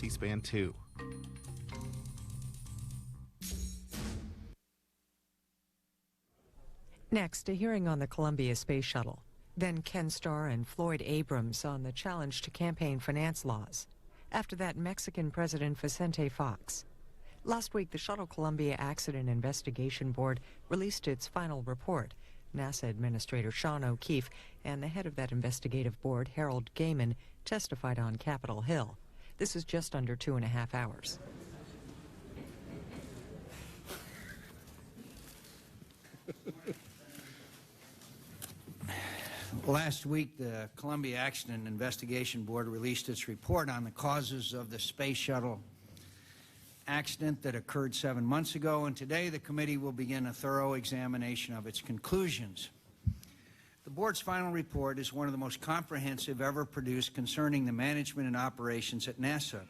C-SPAN 2. Next, a hearing on the Columbia Space Shuttle. Then Ken Starr and Floyd Abrams on the challenge to campaign finance laws. After that, Mexican President Vicente Fox. Last week, the Shuttle Columbia Accident Investigation Board released its final report. NASA Administrator Sean O'Keefe and the head of that investigative board, Harold Gehman, testified on Capitol Hill. This is just under 2.5 hours. Last week, the Columbia Accident Investigation Board released its report on the causes of the Space Shuttle accident that occurred 7 months ago, and today the committee will begin a thorough examination of its conclusions. The board's final report is one of the most comprehensive ever produced concerning the management and operations at NASA.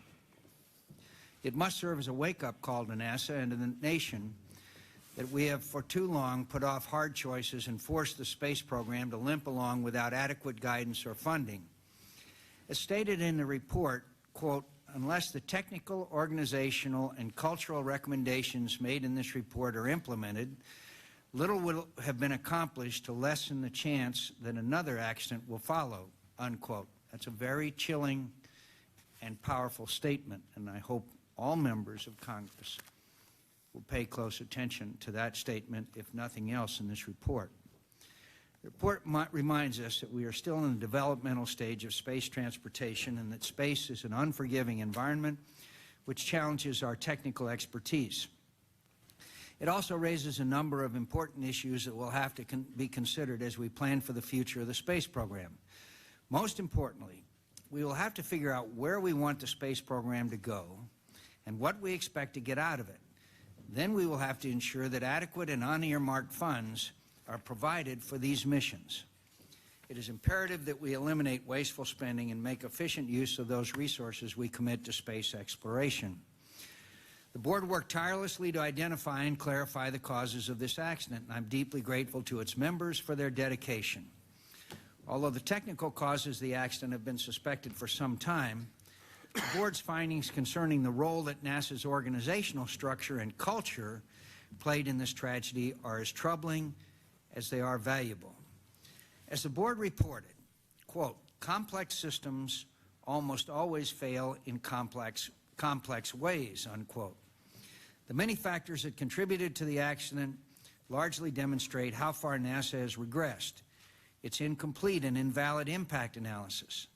It must serve as a wake-up call to NASA and to the nation that we have for too long put off hard choices and forced the space program to limp along without adequate guidance or funding. As stated in the report, quote, unless the technical, organizational, and cultural recommendations made in this report are implemented, little will have been accomplished to lessen the chance that another accident will follow, unquote. That's a very chilling and powerful statement, and I hope all members of Congress will pay close attention to that statement, if nothing else, in this report. The report reminds us that we are still in the developmental stage of space transportation and that space is an unforgiving environment which challenges our technical expertise. It also raises a number of important issues that will have to be considered as we plan for the future of the space program. Most importantly, we will have to figure out where we want the space program to go and what we expect to get out of it. Then we will have to ensure that adequate and unearmarked funds are provided for these missions. It is imperative that we eliminate wasteful spending and make efficient use of those resources we commit to space exploration. The board worked tirelessly to identify and clarify the causes of this accident, and I'm deeply grateful to its members for their dedication. Although the technical causes of the accident have been suspected for some time, the board's findings concerning the role that NASA's organizational structure and culture played in this tragedy are as troubling as they are valuable. As the board reported, quote, complex systems almost always fail in complex ways, unquote. The many factors that contributed to the accident largely demonstrate how far NASA has regressed. Its incomplete and invalid impact analysis,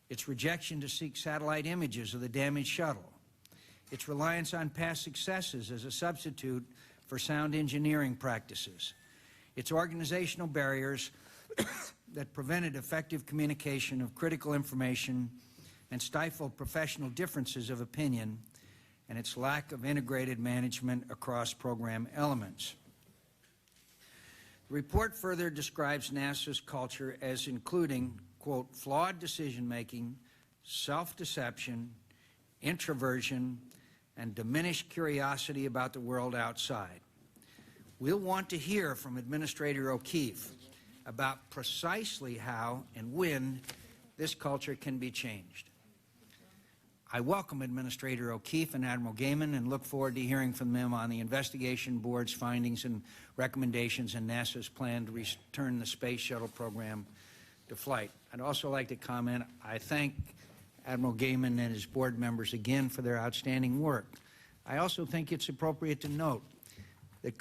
its rejection to seek satellite images of the damaged shuttle, its reliance on past successes as a substitute for sound engineering practices, its organizational barriers that prevented effective communication of critical information and stifled professional differences of opinion, and its lack of integrated management across program elements. The report further describes NASA's culture as including, quote, flawed decision-making, self-deception, introversion, and diminished curiosity about the world outside. We'll want to hear from Administrator O'Keefe about precisely how and when this culture can be changed. I welcome Administrator O'Keefe and Admiral Gehman and look forward to hearing from them on the investigation board's findings and recommendations and NASA's plan to return the Space Shuttle program to flight. I'd also like to comment, I thank Admiral Gehman and his board members again for their outstanding work. I also think it's appropriate to note that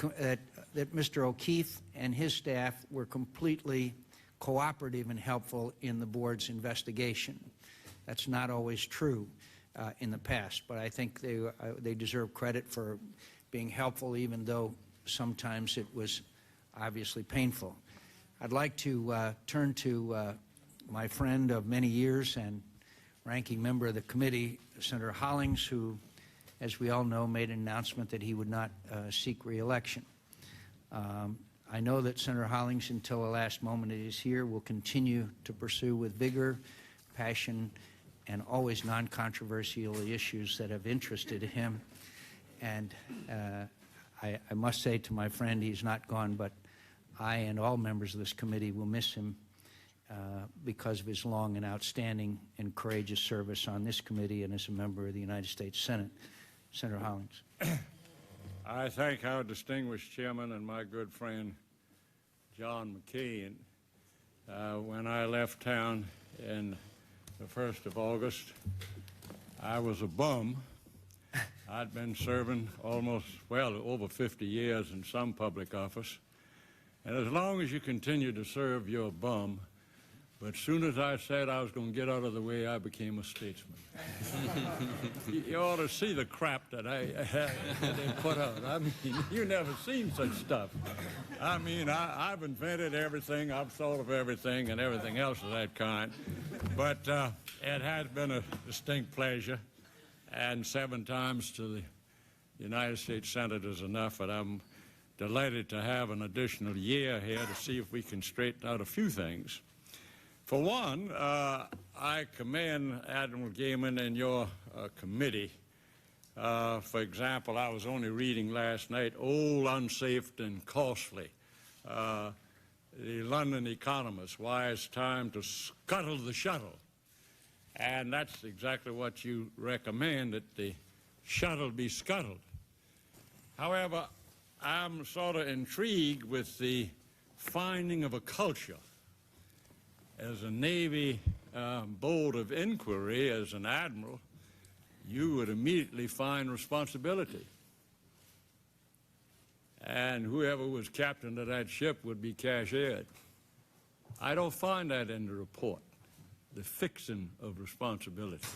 Mr. O'Keefe and his staff were completely cooperative and helpful in the board's investigation. That's not always true in the past, but I think they deserve credit for being helpful, even though sometimes it was obviously painful. I'd like to turn to my friend of many years and ranking member of the committee, Senator Hollings, who, as we all know, made an announcement that he would not seek re-election. I know that Senator Hollings, until the last moment he is here, will continue to pursue with vigor, passion, and always non-controversial issues that have interested him. And I must say to my friend, he's not gone, but I and all members of this committee will miss him because of his long and outstanding and courageous service on this committee and as a member of the United States Senate. Senator Hollings. I thank our distinguished chairman and my good friend John McCain. When I left town in the 1st of August, I was a bum. I'd been serving almost, well, over 50 years in some public office. And as long as you continue to serve, you're a bum. But as soon as I said I was going to get out of the way, I became a statesman. You ought to see the crap that they put out. I mean, you never seen such stuff. I mean, I've invented everything, I've thought of everything, and everything else of that kind. But it has been a distinct pleasure, and 7 times to the United States Senate is enough, but I'm delighted to have an additional year here to see if we can straighten out a few things. For one, I commend Admiral Gehman and your committee. For example, I was only reading last night, Old, Unsafe, and Costly. The London Economist, why it's time to scuttle the shuttle. And that's exactly what you recommend, that the shuttle be scuttled. However, I'm sort of intrigued with the finding of a culture. As a Navy board of inquiry, as an admiral, you would immediately find responsibility. And whoever was captain of that ship would be cashiered. I don't find that in the report, the fixing of responsibility.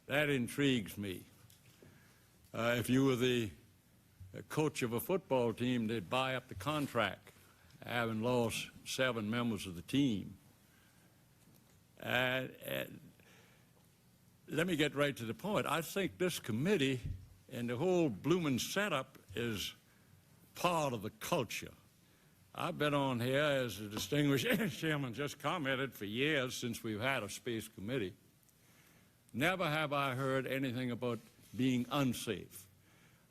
That intrigues me. If you were the coach of a football team, they'd buy up the contract, having lost 7 members of the team. And let me get right to the point. I think this committee and the whole bloomin' setup is part of the culture. I've been on here, as the distinguished chairman just commented, for years since we've had a space committee. Never have I heard anything about being unsafe.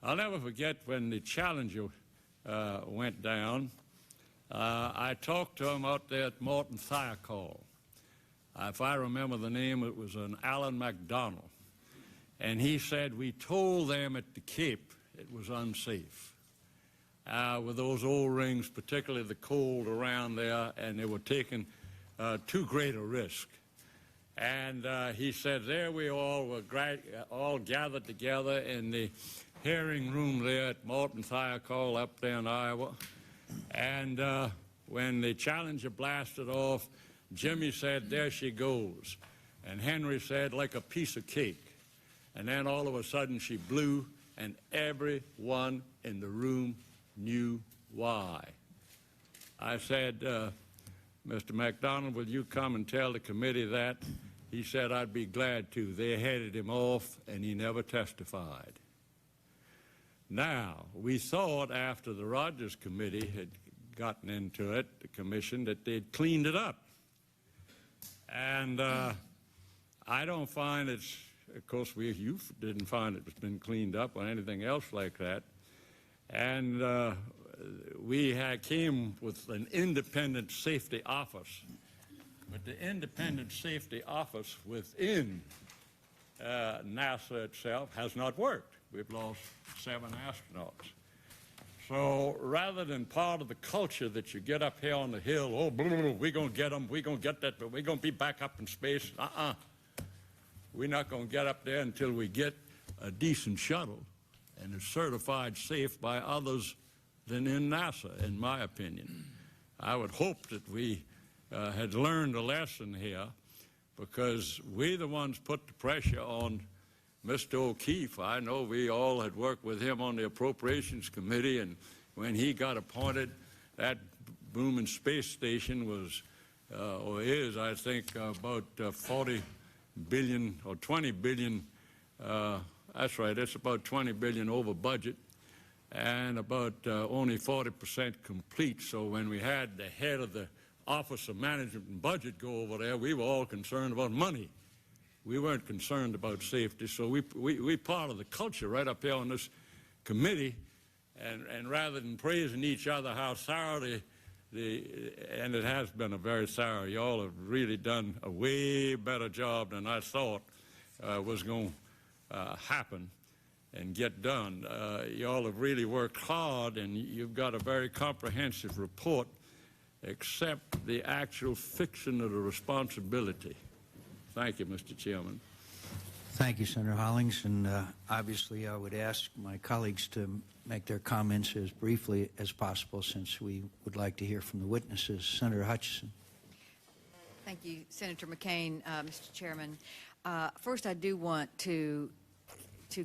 I'll never forget when the Challenger went down. I talked to him out there at Morton Thiokol. If I remember the name, it was an Alan MacDonald. And he said, we told them at the Cape it was unsafe. With those O-rings, particularly the cold around there, and they were taking too great a risk. And he said, there we all were all gathered together in the hearing room there at Morton Thiokol up there in Iowa. And when the Challenger blasted off, Jimmy said, there she goes. And Henry said, like a piece of cake. And then all of a sudden she blew, and everyone in the room knew why. I said, Mr. MacDonald, will you come and tell the committee that? He said, I'd be glad to. They headed him off, and he never testified. Now, we thought after the Rogers Committee had gotten into it, the commission, that they'd cleaned it up. And I don't find it's, of course, you didn't find it's been cleaned up or anything else like that. And we came with an independent safety office. But the independent safety office within NASA itself has not worked. We've lost 7 astronauts. So rather than part of the culture that you get up here on the hill, oh, blah, blah, blah, we're going to get them, we're going to get that, but we're going to be back up in space. We're not going to get up there until we get a decent shuttle and it's certified safe by others than in NASA, in my opinion. I would hope that we had learned a lesson here, because we the ones put the pressure on Mr. O'Keefe. I know we all had worked with him on the Appropriations Committee, and when he got appointed, that booming space station was, or is, I think, about 40 billion or 20 billion, that's right, it's about 20 billion over budget, and about only 40% complete. So when we had the head of the Office of Management and Budget go over there, we were all concerned about money. We weren't concerned about safety, so we part of the culture right up here on this committee, and rather than praising each other how thoroughly and it has been a very thorough. Y'all have really done a way better job than I thought was going to happen and get done. Y'all have really worked hard, and you've got a very comprehensive report, except the actual fixing of the responsibility. Thank you, Mr. Chairman. Thank you, Senator Hollings. And obviously, I would ask my colleagues to make their comments as briefly as possible, since we would like to hear from the witnesses. Senator Hutchison. Thank you, Senator McCain. Mr. Chairman, first I do want to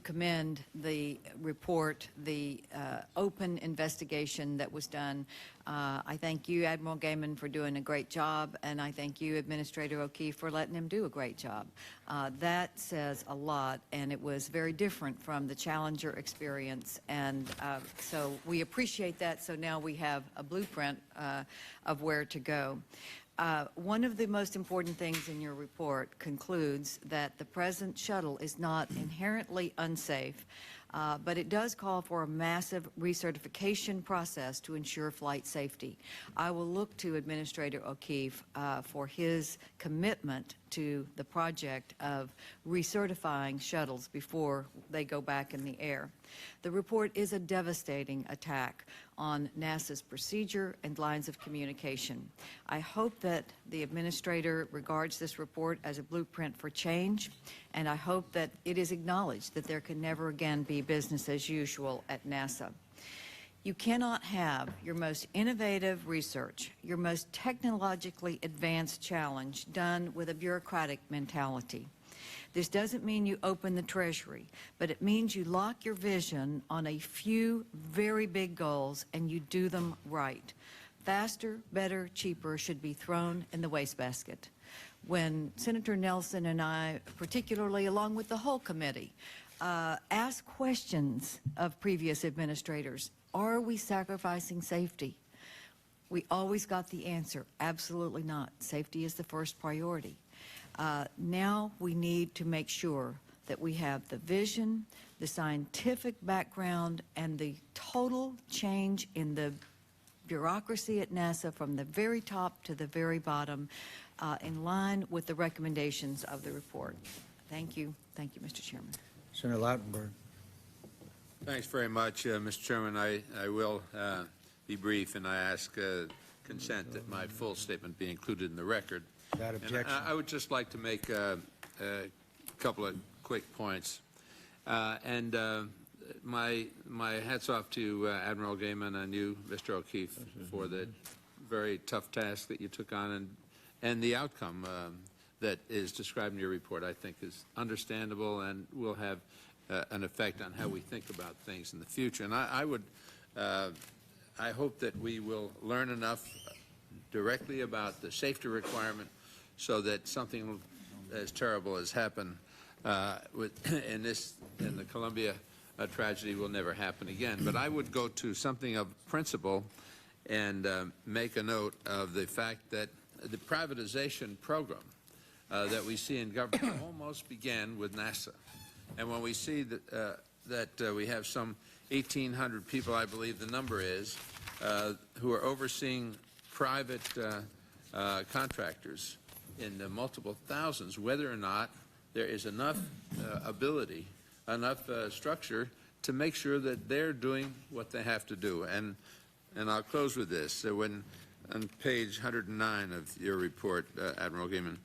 commend the report, the open investigation that was done. I thank you, Admiral Gehman, for doing a great job, and I thank you, Administrator O'Keefe, for letting him do a great job. That says a lot, and it was very different from the Challenger experience, and so we appreciate that. So now we have a blueprint of where to go. One of the most important things in your report concludes that the present shuttle is not inherently unsafe, but it does call for a massive recertification process to ensure flight safety. I will look to Administrator O'Keefe for his commitment to the project of recertifying shuttles before they go back in the air. The report is a devastating attack on NASA's procedure and lines of communication. I hope that the Administrator regards this report as a blueprint for change, and I hope that it is acknowledged that there can never again be business as usual at NASA. You cannot have your most innovative research, your most technologically advanced challenge done with a bureaucratic mentality. This doesn't mean you open the Treasury, but it means you lock your vision on a few very big goals and you do them right. Faster, better, cheaper should be thrown in the wastebasket. When Senator Nelson and I, particularly along with the whole committee, ask questions of previous administrators, are we sacrificing safety? We always got the answer, absolutely not. Safety is the first priority. Now we need to make sure that we have the vision, the scientific background, and the total change in the bureaucracy at NASA from the very top to the very bottom in line with the recommendations of the report. Thank you. Thank you, Mr. Chairman. Senator Lautenberg. Thanks very much, Mr. Chairman. I will be brief, and I ask consent that my full statement be included in the record. Without objection. I would just like to make a couple of quick points. My hats off to Admiral Gehman and you, Mr. O'Keefe, for the very tough task that you took on, and the outcome that is described in your report, I think, is understandable and will have an effect on how we think about things in the future. And I hope that we will learn enough directly about the safety requirement so that something as terrible as happened in the Columbia tragedy will never happen again. But I would go to something of principle and make a note of the fact that the privatization program that we see in government almost began with NASA. And when we see that we have some 1,800 people, I believe the number is, who are overseeing private contractors in the multiple thousands, whether or not there is enough ability, enough structure to make sure that they're doing what they have to do. And I'll close with this. So when on page 109 of your report, Admiral Gehman,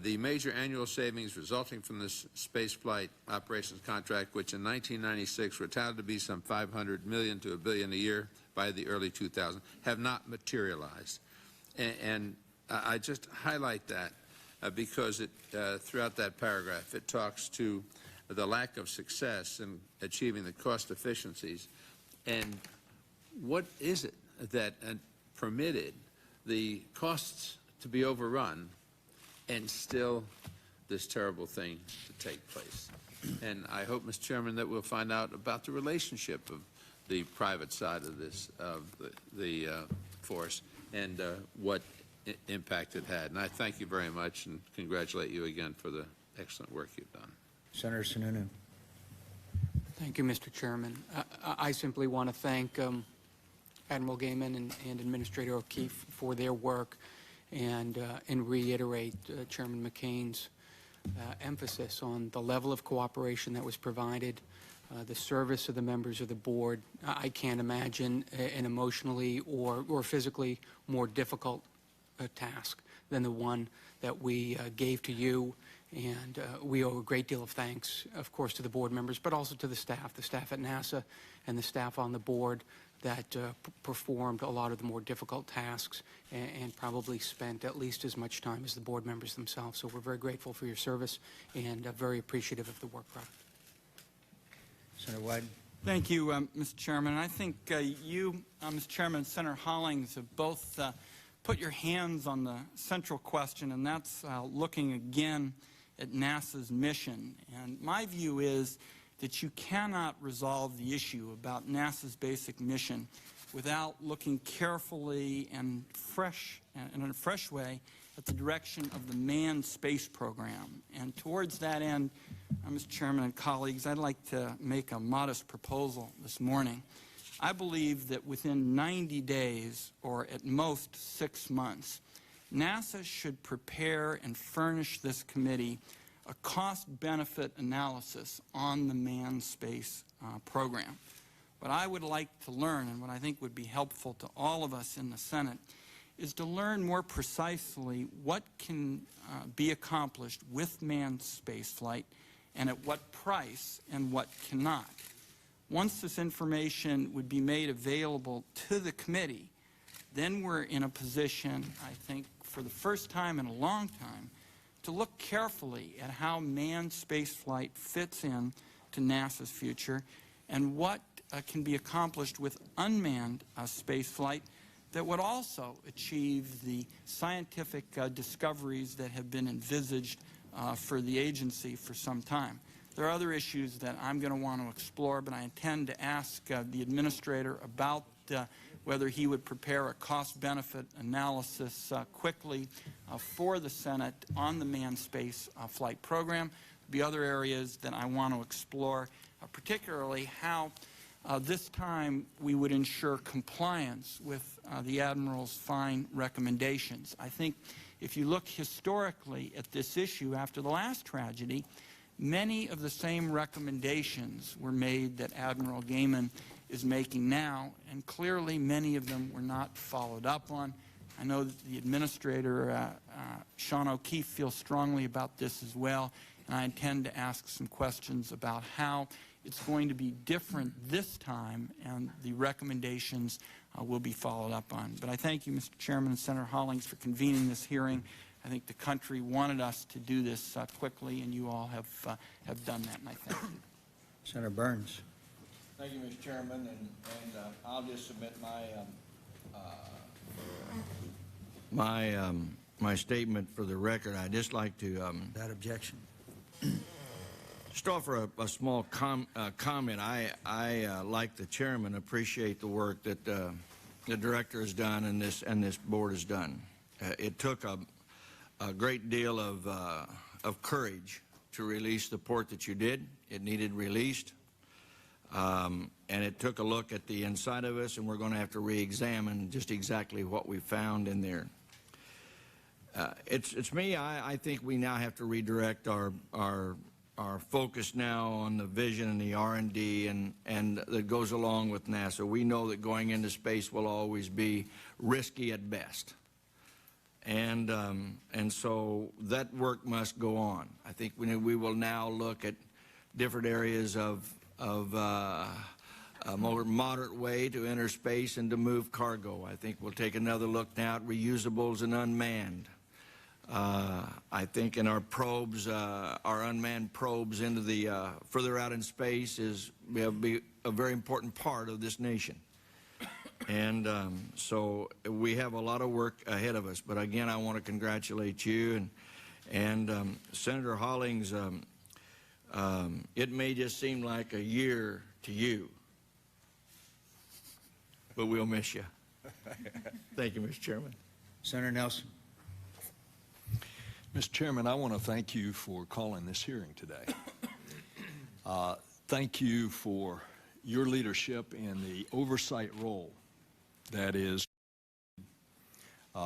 the major annual savings resulting from this space flight operations contract, which in 1996 were touted to be some $500 million to $1 billion a year by the early 2000s, have not materialized. And I just highlight that because throughout that paragraph it talks to the lack of success in achieving the cost efficiencies. And what is it that permitted the costs to be overrun and still this terrible thing to take place? And I hope, Mr. Chairman, that we'll find out about the relationship of the private side of this, of the force, and what impact it had. And I thank you very much and congratulate you again for the excellent work you've done. Senator Sununu. Thank you, Mr. Chairman. I simply want to thank Admiral Gehman and Administrator O'Keefe for their work, and reiterate Chairman McCain's emphasis on the level of cooperation that was provided, the service of the members of the board. I can't imagine an emotionally or physically more difficult task than the one that we gave to you, and we owe a great deal of thanks, of course, to the board members, but also to the staff at NASA and the staff on the board that performed a lot of the more difficult tasks and probably spent at least as much time as the board members themselves. So we're very grateful for your service and very appreciative of the work product. Senator Wyden. Thank you, Mr. Chairman. I think you, Mr. Chairman, and Senator Hollings have both put your hands on the central question, and that's looking again at NASA's mission. And my view is that you cannot resolve the issue about NASA's basic mission without looking carefully and in a fresh way at the direction of the manned space program. And towards that end, Mr. Chairman and colleagues, I'd like to make a modest proposal this morning. I believe that within 90 days, or at most 6 months, NASA should prepare and furnish this committee a cost-benefit analysis on the manned space program. What I would like to learn, and what I think would be helpful to all of us in the Senate, is to learn more precisely what can be accomplished with manned space flight and at what price and what cannot. Once this information would be made available to the committee, then we're in a position, I think, for the first time in a long time, to look carefully at how manned spaceflight fits in to NASA's future and what can be accomplished with unmanned spaceflight that would also achieve the scientific discoveries that have been envisaged for the agency for some time. There are other issues that I'm going to want to explore, but I intend to ask the administrator about whether he would prepare a cost-benefit analysis quickly for the Senate on the manned space flight program. There'll be other areas that I want to explore, particularly how this time we would ensure compliance with the Admiral's fine recommendations. I think if you look historically at this issue after the last tragedy, many of the same recommendations were made that Admiral Gehman is making now, and clearly many of them were not followed up on. I know that the administrator, Sean O'Keefe, feels strongly about this as well, and I intend to ask some questions about how it's going to be different this time, and the recommendations will be followed up on. But I thank you, Mr. Chairman and Senator Hollings, for convening this hearing. I think the country wanted us to do this quickly, and you all have done that, and I thank you. Senator Burns. Thank you, Mr. Chairman, and I'll just submit my statement for the record. I'd just like to Without objection. just offer a small comment. I like the chairman, appreciate the work that the director has done and this board has done. It took a great deal of courage to release the report that you did. It needed released. And it took a look at the inside of us, and we're going to have to re-examine just exactly what we found in there. It's me. I think we now have to redirect our focus now on the vision and the R&D and that goes along with NASA. We know that going into space will always be risky at best. And so that work must go on. I think we will now look at different areas of a more moderate way to enter space and to move cargo. I think we'll take another look now at reusables and unmanned. I think in our probes, our unmanned probes into the further out in space will be a very important part of this nation. And so we have a lot of work ahead of us. But again, I want to congratulate you and Senator Hollings. It may just seem like a year to you, but we'll miss you. Thank you, Mr. Chairman. Senator Nelson. Mr. Chairman, I want to thank you for calling this hearing today. Thank you for your leadership in the oversight role that is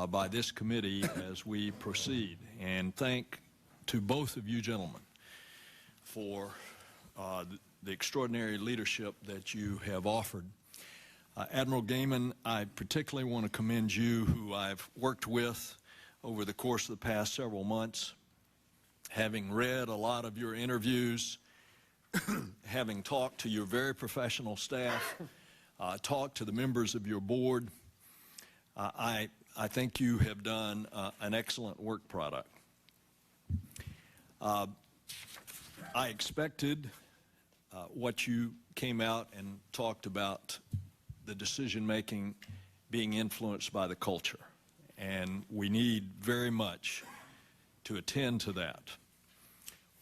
by this committee as we proceed. And thank to both of you gentlemen for the extraordinary leadership that you have offered. Admiral Gehman, I particularly want to commend you, who I've worked with over the course of the past several months, having read a lot of your interviews, having talked to your very professional staff, talked to the members of your board. I think you have done an excellent work product. I expected what you came out and talked about, the decision-making being influenced by the culture. And we need very much to attend to that.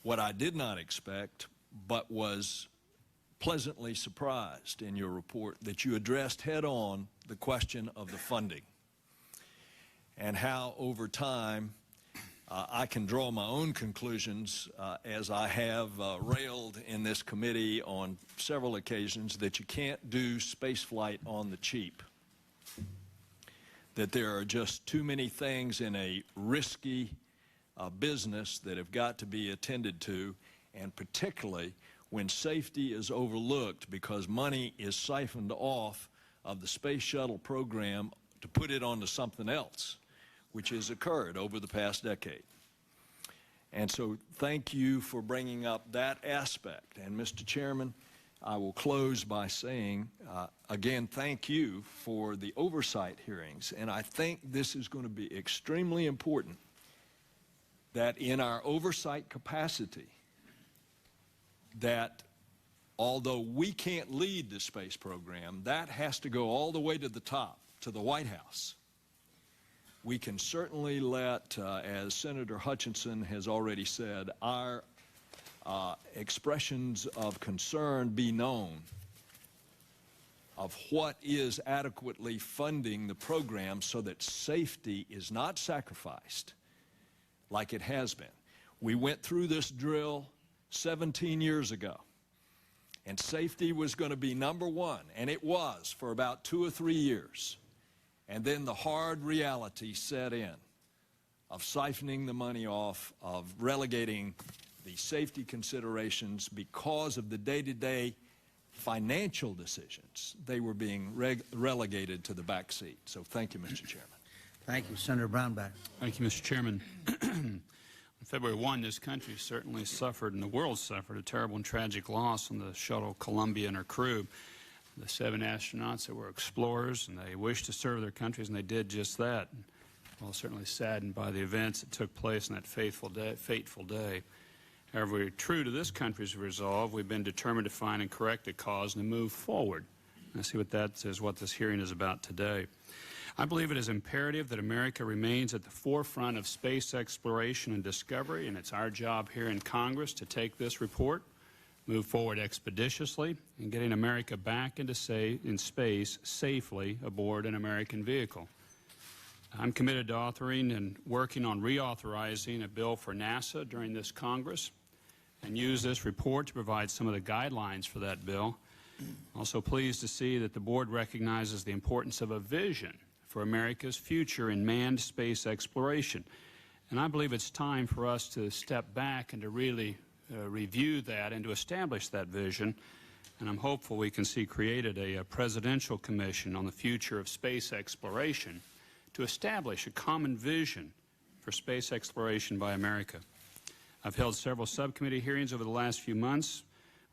What I did not expect, but was pleasantly surprised in your report, that you addressed head-on the question of the funding and how over time I can draw my own conclusions, as I have railed in this committee on several occasions, that you can't do spaceflight on the cheap, that there are just too many things in a risky business that have got to be attended to, and particularly when safety is overlooked because money is siphoned off of the space shuttle program to put it onto something else, which has occurred over the past decade. And so thank you for bringing up that aspect. And Mr. Chairman, I will close by saying, again, thank you for the oversight hearings. And I think this is going to be extremely important, that in our oversight capacity, that although we can't lead the space program, that has to go all the way to the top, to the White House. We can certainly let, as Senator Hutchinson has already said, our expressions of concern be known of what is adequately funding the program so that safety is not sacrificed like it has been. We went through this drill 17 years ago, and safety was going to be number one, and it was for about 2 or 3 years. And then the hard reality set in of siphoning the money off, of relegating the safety considerations because of the day-to-day financial decisions. They were being relegated to the back seat. So thank you, Mr. Chairman. Thank you. Senator Brownback. Thank you, Mr. Chairman. On February 1, this country certainly suffered, and the world suffered, a terrible and tragic loss on the shuttle Columbia and her crew. The 7 astronauts that were explorers, and they wished to serve their countries, and they did just that. Well, certainly saddened by the events that took place on that fateful day. However, we're true to this country's resolve. We've been determined to find and correct a cause and to move forward. And I see what that is, what this hearing is about today. I believe it is imperative that America remains at the forefront of space exploration and discovery, and it's our job here in Congress to take this report, move forward expeditiously, and getting America back into space safely aboard an American vehicle. I'm committed to authoring and working on reauthorizing a bill for NASA during this Congress and use this report to provide some of the guidelines for that bill. Also pleased to see that the board recognizes the importance of a vision for America's future in manned space exploration. And I believe it's time for us to step back and to really review that and to establish that vision, and I'm hopeful we can see created a presidential commission on the future of space exploration to establish a common vision for space exploration by America. I've held several subcommittee hearings over the last few months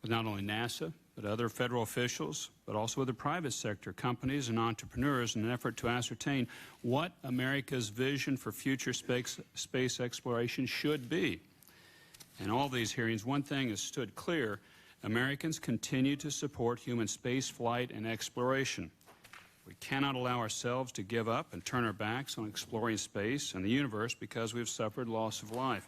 with not only NASA, but other federal officials, but also with the private sector, companies and entrepreneurs in an effort to ascertain what America's vision for future space exploration should be. In all these hearings, one thing has stood clear: Americans continue to support human space flight and exploration. We cannot allow ourselves to give up and turn our backs on exploring space and the universe because we've suffered loss of life.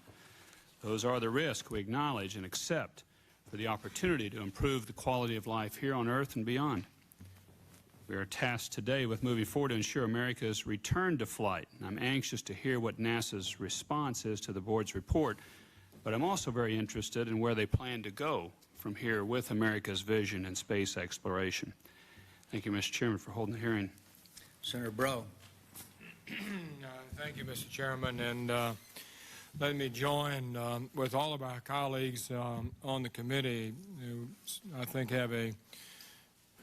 Those are the risks we acknowledge and accept for the opportunity to improve the quality of life here on Earth and beyond. We are tasked today with moving forward to ensure America's return to flight. I'm anxious to hear what NASA's response is to the board's report, but I'm also very interested in where they plan to go from here with America's vision in space exploration. Thank you, Mr. Chairman, for holding the hearing. Senator Bro. Thank you, Mr. Chairman, and let me join with all of our colleagues on the committee who I think have a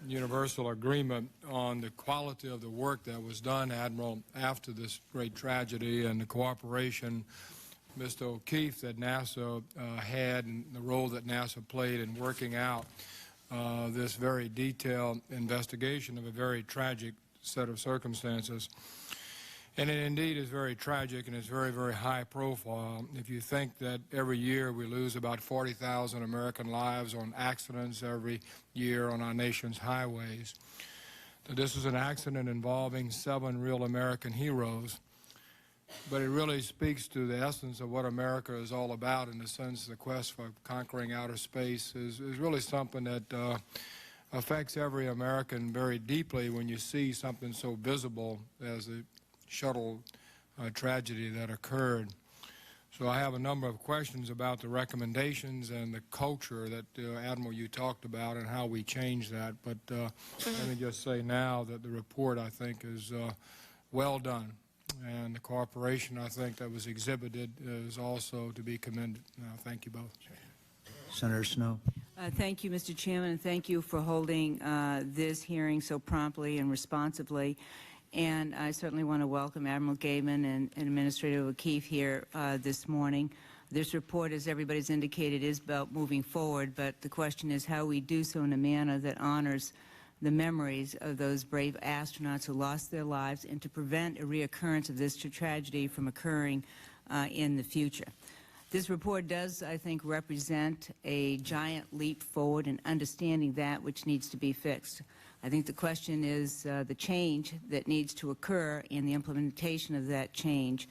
universal agreement on the quality of the work that was done, Admiral, after this great tragedy, and the cooperation, Mr. O'Keefe, that NASA had, and the role that NASA played in working out this very detailed investigation of a very tragic set of circumstances. And it indeed is very tragic, and it's very, very high profile. If you think that every year we lose about 40,000 American lives on accidents every year on our nation's highways, that this is an accident involving 7 real American heroes. But it really speaks to the essence of what America is all about, in the sense the quest for conquering outer space is really something that affects every American very deeply when you see something so visible as the shuttle tragedy that occurred. So I have a number of questions about the recommendations and the culture that, Admiral, you talked about, and how we change that. But let me just say now that the report, I think, is well done. And the cooperation, I think, that was exhibited is also to be commended. Thank you both. Senator Snowe. Thank you, Mr. Chairman, and thank you for holding this hearing so promptly and responsibly. And I certainly want to welcome Admiral Gehman and Administrator O'Keefe here this morning. This report, as everybody's indicated, is about moving forward, but the question is how we do so in a manner that honors the memories of those brave astronauts who lost their lives, and to prevent a reoccurrence of this tragedy from occurring in the future. This report does, I think, represent a giant leap forward in understanding that which needs to be fixed. I think the question is the change that needs to occur and the implementation of that change.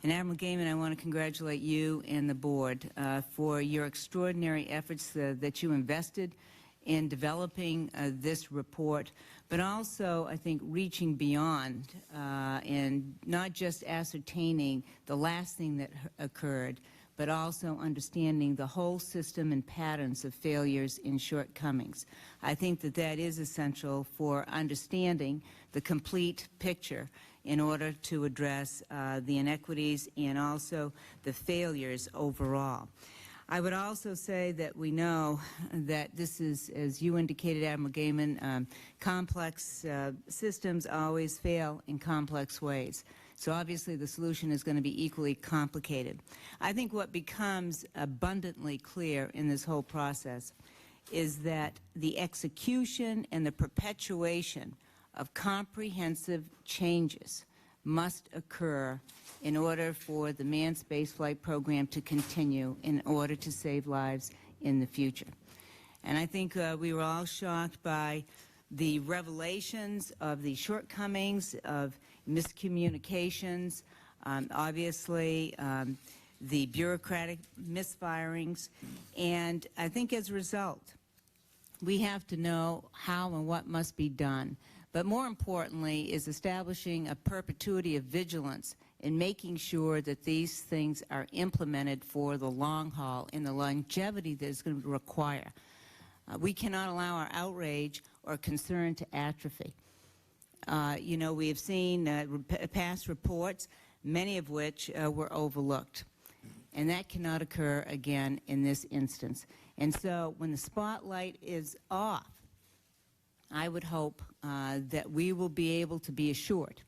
And Admiral Gehman, I want to congratulate you and the board for your extraordinary efforts that you invested in developing this report, but also, I think, reaching beyond and not just ascertaining the last thing that occurred, but also understanding the whole system and patterns of failures and shortcomings. I think that that is essential for understanding the complete picture in order to address the inequities and also the failures overall. I would also say that we know that this is, as you indicated, Admiral Gehman, complex systems always fail in complex ways. So obviously the solution is going to be equally complicated. I think what becomes abundantly clear in this whole process is that the execution and the perpetuation of comprehensive changes must occur in order for the manned spaceflight program to continue, in order to save lives in the future. And I think we were all shocked by the revelations of the shortcomings of miscommunications, obviously the bureaucratic misfirings, and I think as a result we have to know how and what must be done. But more importantly is establishing a perpetuity of vigilance in making sure that these things are implemented for the long haul and the longevity that it's going to require. We cannot allow our outrage or concern to atrophy. You know, we have seen past reports, many of which were overlooked. And that cannot occur again in this instance. And so when the spotlight is off, I would hope that we will be able to be assured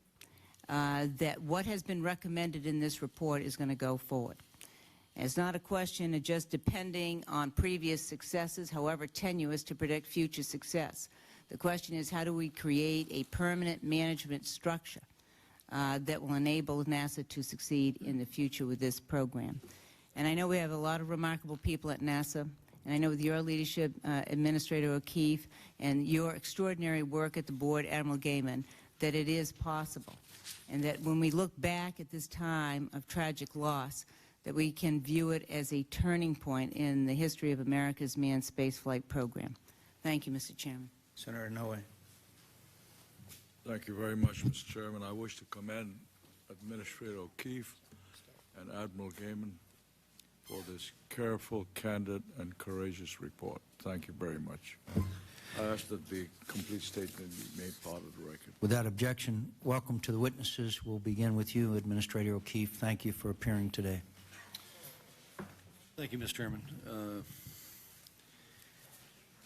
that what has been recommended in this report is going to go forward. It's not a question of just depending on previous successes, however tenuous, to predict future success. The question is, how do we create a permanent management structure that will enable NASA to succeed in the future with this program? And I know we have a lot of remarkable people at NASA, and I know with your leadership, Administrator O'Keefe, and your extraordinary work at the board, Admiral Gehman, that it is possible. And that when we look back at this time of tragic loss, that we can view it as a turning point in the history of America's manned spaceflight program. Thank you, Mr. Chairman. Senator Noe. Thank you very much, Mr. Chairman. I wish to commend Administrator O'Keefe and Admiral Gehman for this careful, candid, and courageous report. Thank you very much. I ask that the complete statement be made part of the record. Without objection, welcome to the witnesses. We'll begin with you, Administrator O'Keefe. Thank you for appearing today. Thank you, Mr. Chairman.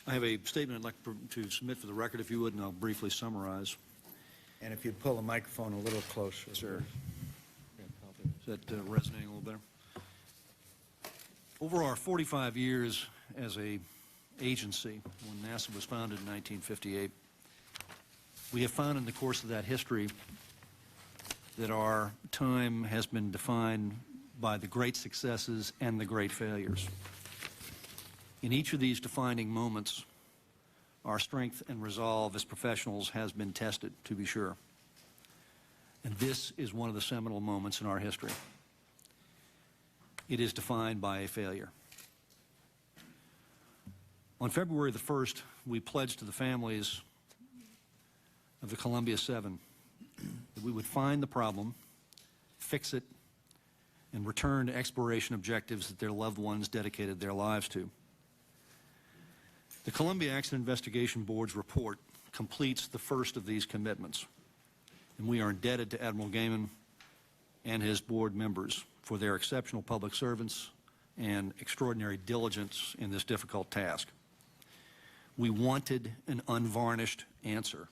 I have a statement I'd like to submit for the record, if you would, and I'll briefly summarize. And if you'd pull the microphone a little closer. Sir. Is that resonating a little better? Over our 45 years as a agency, when NASA was founded in 1958, we have found in the course of that history that our time has been defined by the great successes and the great failures. In each of these defining moments, our strength and resolve as professionals has been tested, to be sure. And this is one of the seminal moments in our history. It is defined by a failure. On February the 1st, we pledged to the families of the Columbia 7 that we would find the problem, fix it, and return to exploration objectives that their loved ones dedicated their lives to. The Columbia Accident Investigation Board's report completes the first of these commitments, and we are indebted to Admiral Gehman and his board members for their exceptional public servants and extraordinary diligence in this difficult task. We wanted an unvarnished answer,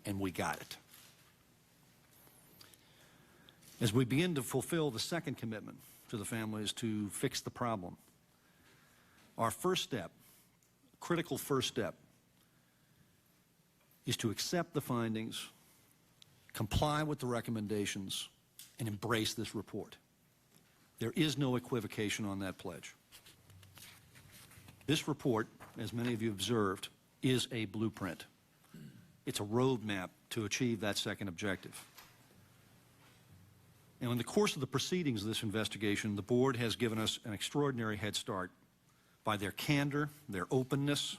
and we got it. As we begin to fulfill the second commitment to the families to fix the problem, our first step, critical first step, is to accept the findings, comply with the recommendations, and embrace this report. There is no equivocation on that pledge. This report, as many of you observed, is a blueprint. It's a roadmap to achieve that second objective. And in the course of the proceedings of this investigation, the board has given us an extraordinary head start by their candor, their openness,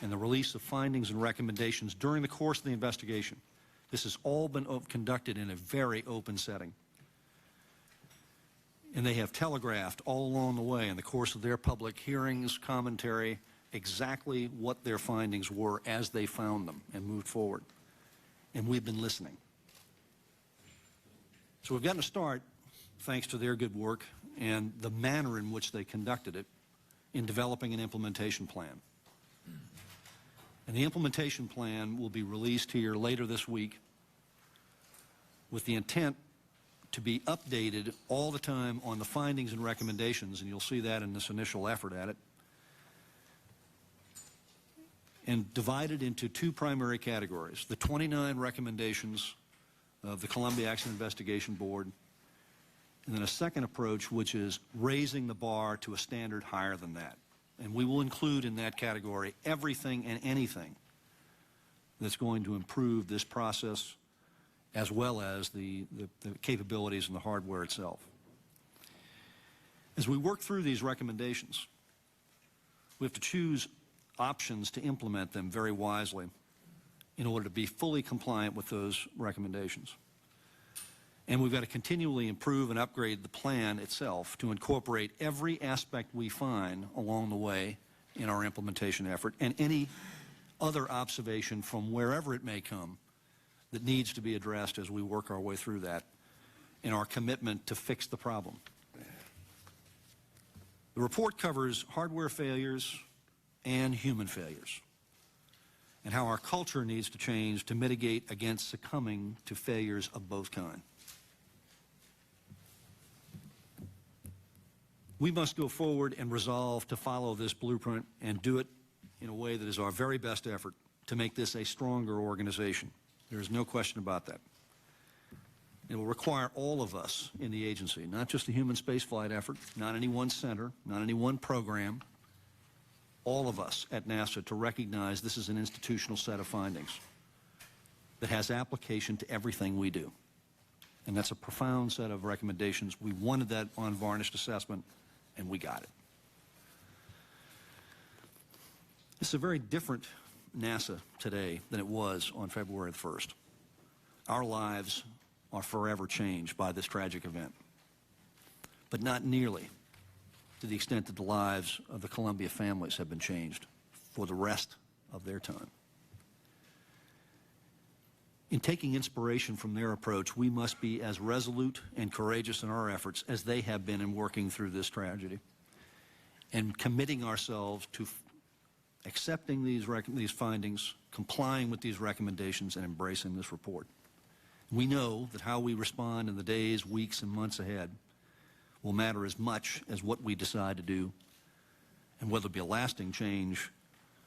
and the release of findings and recommendations during the course of the investigation. This has all been conducted in a very open setting. And they have telegraphed all along the way in the course of their public hearings, commentary, exactly what their findings were as they found them and moved forward. And we've been listening. So we've gotten a start, thanks to their good work and the manner in which they conducted it, in developing an implementation plan. And the implementation plan will be released here later this week with the intent to be updated all the time on the findings and recommendations, and you'll see that in this initial effort at it, and divided into two primary categories: the 29 recommendations of the Columbia Accident Investigation Board, and then a second approach, which is raising the bar to a standard higher than that. And we will include in that category everything and anything that's going to improve this process, as well as the capabilities and the hardware itself. As we work through these recommendations, we have to choose options to implement them very wisely in order to be fully compliant with those recommendations. And we've got to continually improve and upgrade the plan itself to incorporate every aspect we find along the way in our implementation effort, and any other observation from wherever it may come that needs to be addressed as we work our way through that in our commitment to fix the problem. The report covers hardware failures and human failures, and how our culture needs to change to mitigate against succumbing to failures of both kinds. We must go forward and resolve to follow this blueprint and do it in a way that is our very best effort to make this a stronger organization. There is no question about that. It will require all of us in the agency, not just the human spaceflight effort, not any one center, not any one program, all of us at NASA, to recognize this is an institutional set of findings that has application to everything we do. And that's a profound set of recommendations. We wanted that unvarnished assessment, and we got it. It's a very different NASA today than it was on February the 1st. Our lives are forever changed by this tragic event, but not nearly to the extent that the lives of the Columbia families have been changed for the rest of their time. In taking inspiration from their approach, we must be as resolute and courageous in our efforts as they have been in working through this tragedy, and committing ourselves to accepting these findings, complying with these recommendations, and embracing this report. We know that how we respond in the days, weeks, and months ahead will matter as much as what we decide to do, and whether it be a lasting change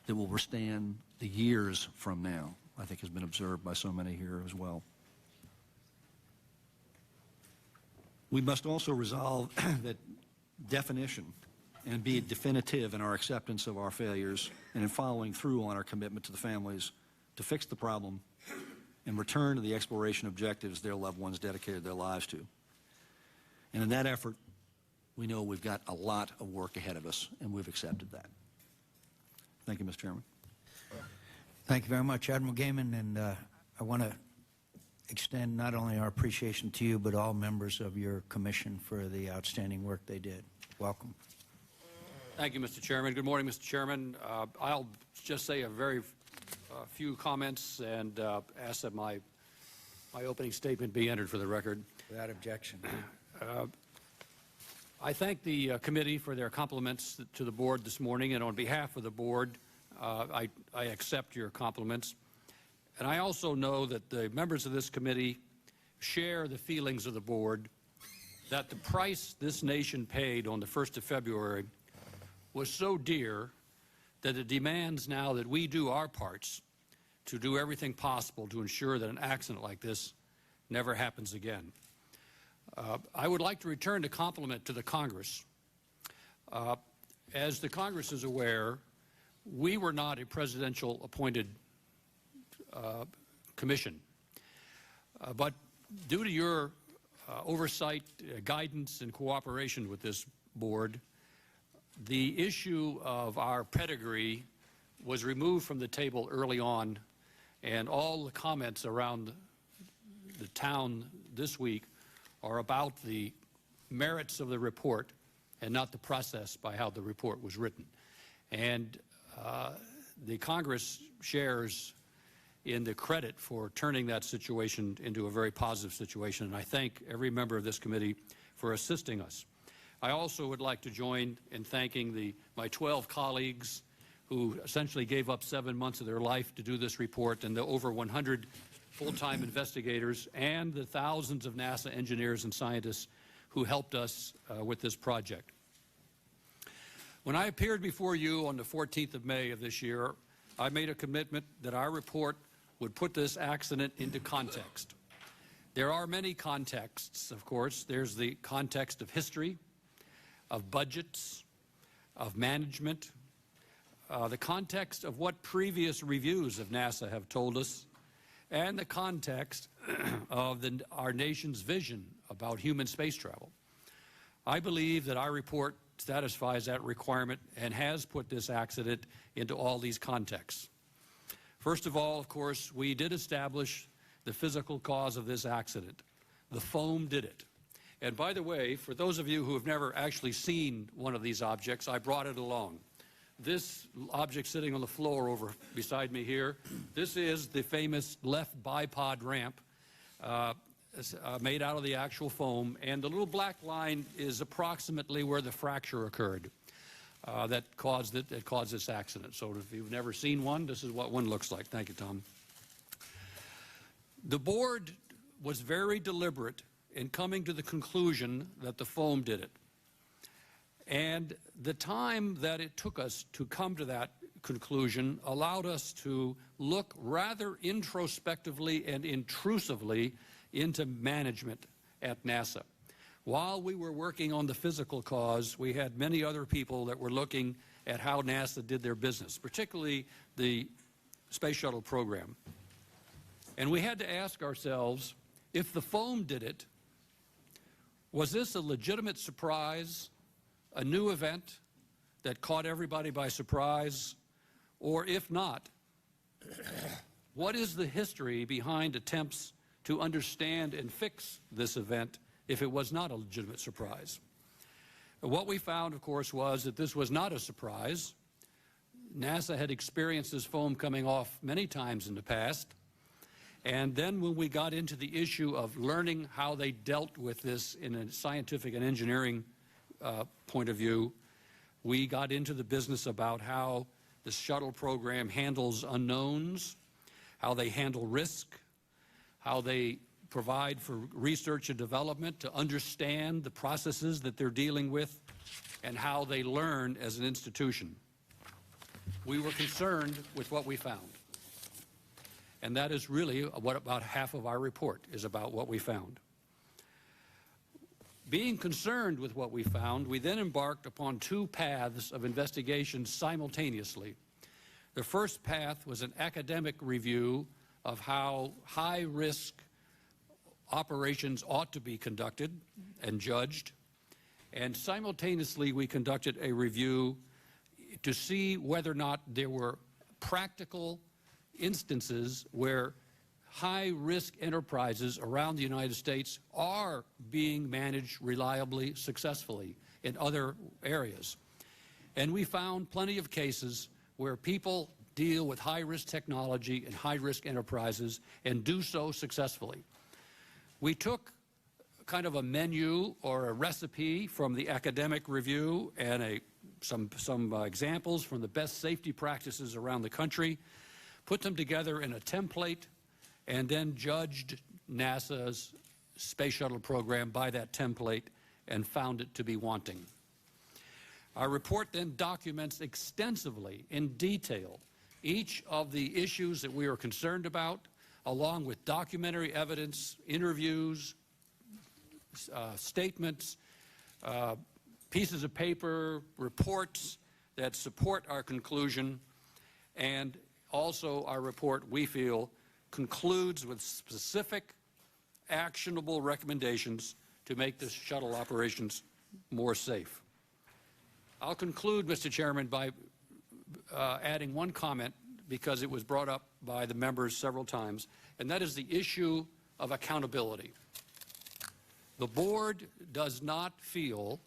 that will withstand the years from now, I think has been observed by so many here as well. We must also resolve that definition and be definitive in our acceptance of our failures and in following through on our commitment to the families to fix the problem and return to the exploration objectives their loved ones dedicated their lives to. And in that effort, we know we've got a lot of work ahead of us, and we've accepted that. Thank you, Mr. Chairman. Thank you very much, Admiral Gehman, and I want to extend not only our appreciation to you, but all members of your commission for the outstanding work they did. Welcome. Thank you, Mr. Chairman. Good morning, Mr. Chairman. I'll just say a very few comments and ask that my opening statement be entered for the record. Without objection. I thank the committee for their compliments to the board this morning, and on behalf of the board, I accept your compliments. And I also know that the members of this committee share the feelings of the board that the price this nation paid on the 1st of February was so dear that it demands now that we do our parts to do everything possible to ensure that an accident like this never happens again. I would like to return the compliment to the Congress. As the Congress is aware, we were not a presidential appointed commission, but due to your oversight, guidance, and cooperation with this board, the issue of our pedigree was removed from the table early on, and all the comments around the town this week are about the merits of the report and not the process by how the report was written. And the Congress shares in the credit for turning that situation into a very positive situation, and I thank every member of this committee for assisting us. I also would like to join in thanking my 12 colleagues who essentially gave up 7 months of their life to do this report, and the over 100 full-time investigators and the thousands of NASA engineers and scientists who helped us with this project. When I appeared before you on the 14th of May of this year, I made a commitment that our report would put this accident into context. There are many contexts, of course. There's the context of history, of budgets, of management, the context of what previous reviews of NASA have told us, and the context of our nation's vision about human space travel. I believe that our report satisfies that requirement and has put this accident into all these contexts. First of all, of course, we did establish the physical cause of this accident. The foam did it. And by the way, for those of you who have never actually seen one of these objects, I brought it along. This object sitting on the floor over beside me here, this is the famous left bipod ramp made out of the actual foam, and the little black line is approximately where the fracture occurred that caused this accident. So if you've never seen one, this is what one looks like. Thank you, Tom. The board was very deliberate in coming to the conclusion that the foam did it. And the time that it took us to come to that conclusion allowed us to look rather introspectively and intrusively into management at NASA. While we were working on the physical cause, we had many other people that were looking at how NASA did their business, particularly the Space Shuttle program. And we had to ask ourselves, if the foam did it, was this a legitimate surprise, a new event that caught everybody by surprise? Or if not, what is the history behind attempts to understand and fix this event if it was not a legitimate surprise? What we found, of course, was that this was not a surprise. NASA had experienced this foam coming off many times in the past. And then when we got into the issue of learning how they dealt with this in a scientific and engineering point of view, we got into the business about how the shuttle program handles unknowns, how they handle risk, how they provide for research and development to understand the processes that they're dealing with, and how they learn as an institution. We were concerned with what we found. And that is really what about half of our report is about, what we found. Being concerned with what we found, we then embarked upon two paths of investigation simultaneously. The first path was an academic review of how high-risk operations ought to be conducted and judged. And simultaneously, we conducted a review to see whether or not there were practical instances where high-risk enterprises around the United States are being managed reliably, successfully in other areas. And we found plenty of cases where people deal with high-risk technology and high-risk enterprises and do so successfully. We took kind of a menu or a recipe from the academic review and some examples from the best safety practices around the country, put them together in a template, and then judged NASA's space shuttle program by that template and found it to be wanting. Our report then documents extensively, in detail, each of the issues that we are concerned about, along with documentary evidence, interviews, statements, pieces of paper, reports that support our conclusion, and also our report, we feel, concludes with specific, actionable recommendations to make the shuttle operations more safe. I'll conclude, Mr. Chairman, by adding one comment, because it was brought up by the members several times, and that is the issue of accountability. The board does not feel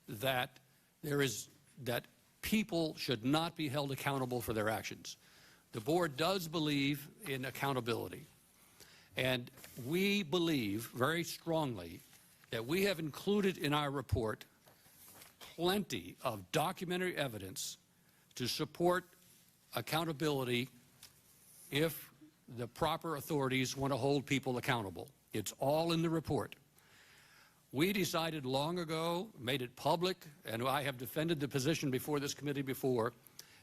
that that people should not be held accountable for their actions. The board does believe in accountability, and we believe very strongly that we have included in our report plenty of documentary evidence to support accountability if the proper authorities want to hold people accountable. It's all in the report. We decided long ago, made it public, and I have defended the position before this committee before,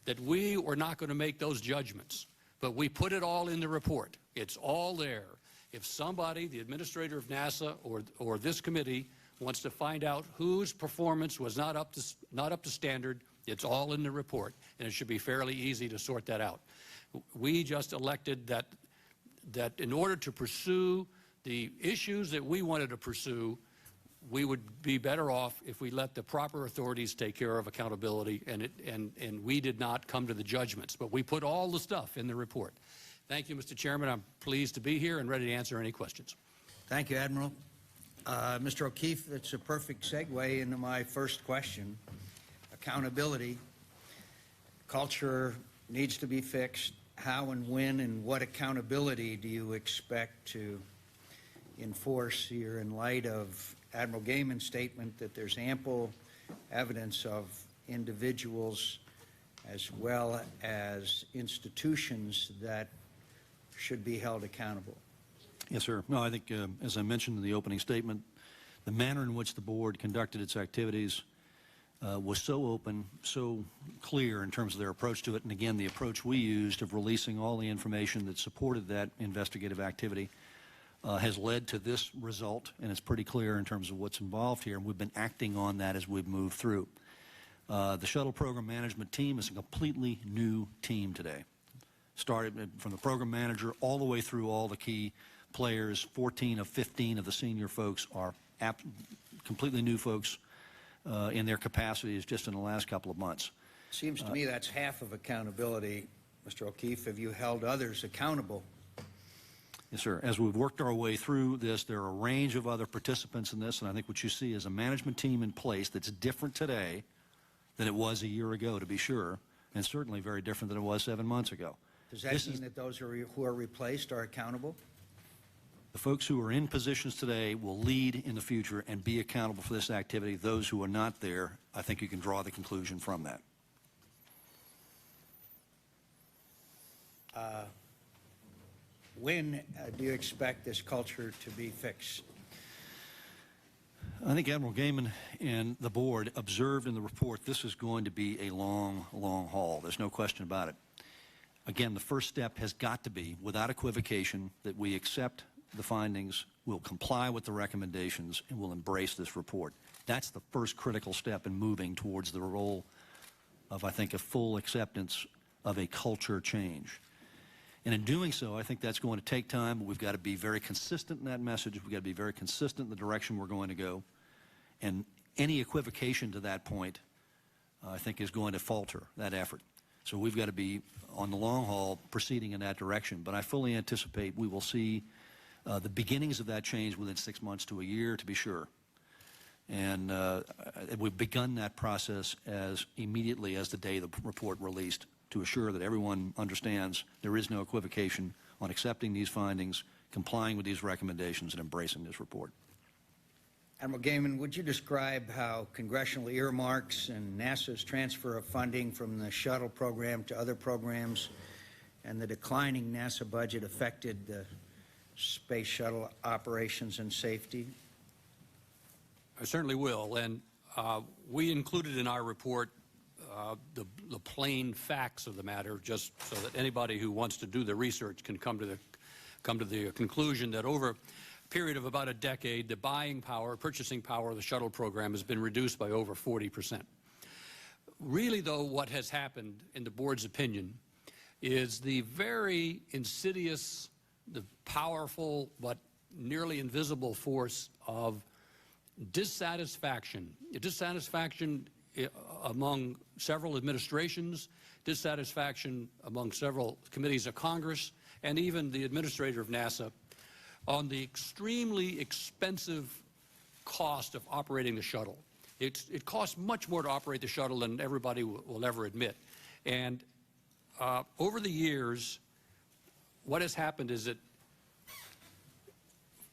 that we were not going to make those judgments, but we put it all in the report. It's all there. If somebody, the administrator of NASA or this committee, wants to find out whose performance was not up to standard, it's all in the report, and it should be fairly easy to sort that out. We just elected that in order to pursue the issues that we wanted to pursue, we would be better off if we let the proper authorities take care of accountability, and we did not come to the judgments, but we put all the stuff in the report. Thank you, Mr. Chairman. I'm pleased to be here and ready to answer any questions. Thank you, Admiral. Mr. O'Keefe, it's a perfect segue into my first question. Accountability. Culture needs to be fixed. How and when and what accountability do you expect to enforce here in light of Admiral Gehman's statement that there's ample evidence of individuals as well as institutions that should be held accountable? Yes, sir. No, I think, as I mentioned in the opening statement, the manner in which the board conducted its activities was so open, so clear in terms of their approach to it, and again, the approach we used of releasing all the information that supported that investigative activity has led to this result, and it's pretty clear in terms of what's involved here, and we've been acting on that as we've moved through. The shuttle program management team is a completely new team today. Started from the program manager all the way through all the key players. 14 of 15 of the senior folks are completely new folks in their capacities just in the last couple of months. Seems to me that's half of accountability, Mr. O'Keefe. Have you held others accountable? Yes, sir. As we've worked our way through this, there are a range of other participants in this, and I think what you see is a management team in place that's different today than it was a year ago, to be sure, and certainly very different than it was 7 months ago. Does that mean that those who are replaced are accountable? The folks who are in positions today will lead in the future and be accountable for this activity. Those who are not there, I think you can draw the conclusion from that. When do you expect this culture to be fixed? I think Admiral Gehman and the board observed in the report this is going to be a long, long haul. There's no question about it. Again, the first step has got to be, without equivocation, that we accept the findings, will comply with the recommendations, and will embrace this report. That's the first critical step in moving towards the role of, I think, a full acceptance of a culture change. And in doing so, I think that's going to take time, but we've got to be very consistent in that message. We've got to be very consistent in the direction we're going to go. And any equivocation to that point, I think, is going to falter that effort. So we've got to be, on the long haul, proceeding in that direction. But I fully anticipate we will see the beginnings of that change within 6 months to a year, to be sure. And we've begun that process as immediately as the day the report released, to assure that everyone understands there is no equivocation on accepting these findings, complying with these recommendations, and embracing this report. Admiral Gehman, would you describe how congressional earmarks and NASA's transfer of funding from the shuttle program to other programs and the declining NASA budget affected the space shuttle operations and safety? I certainly will, and we included in our report the plain facts of the matter, just so that anybody who wants to do the research can come to the conclusion that over a period of about a decade, the purchasing power of the shuttle program has been reduced by over 40%. Really, though, what has happened, in the board's opinion, is the very insidious, the powerful but nearly invisible force of dissatisfaction among several administrations, dissatisfaction among several committees of Congress, and even the administrator of NASA on the extremely expensive cost of operating the shuttle. It costs much more to operate the shuttle than everybody will ever admit. And over the years, what has happened is that,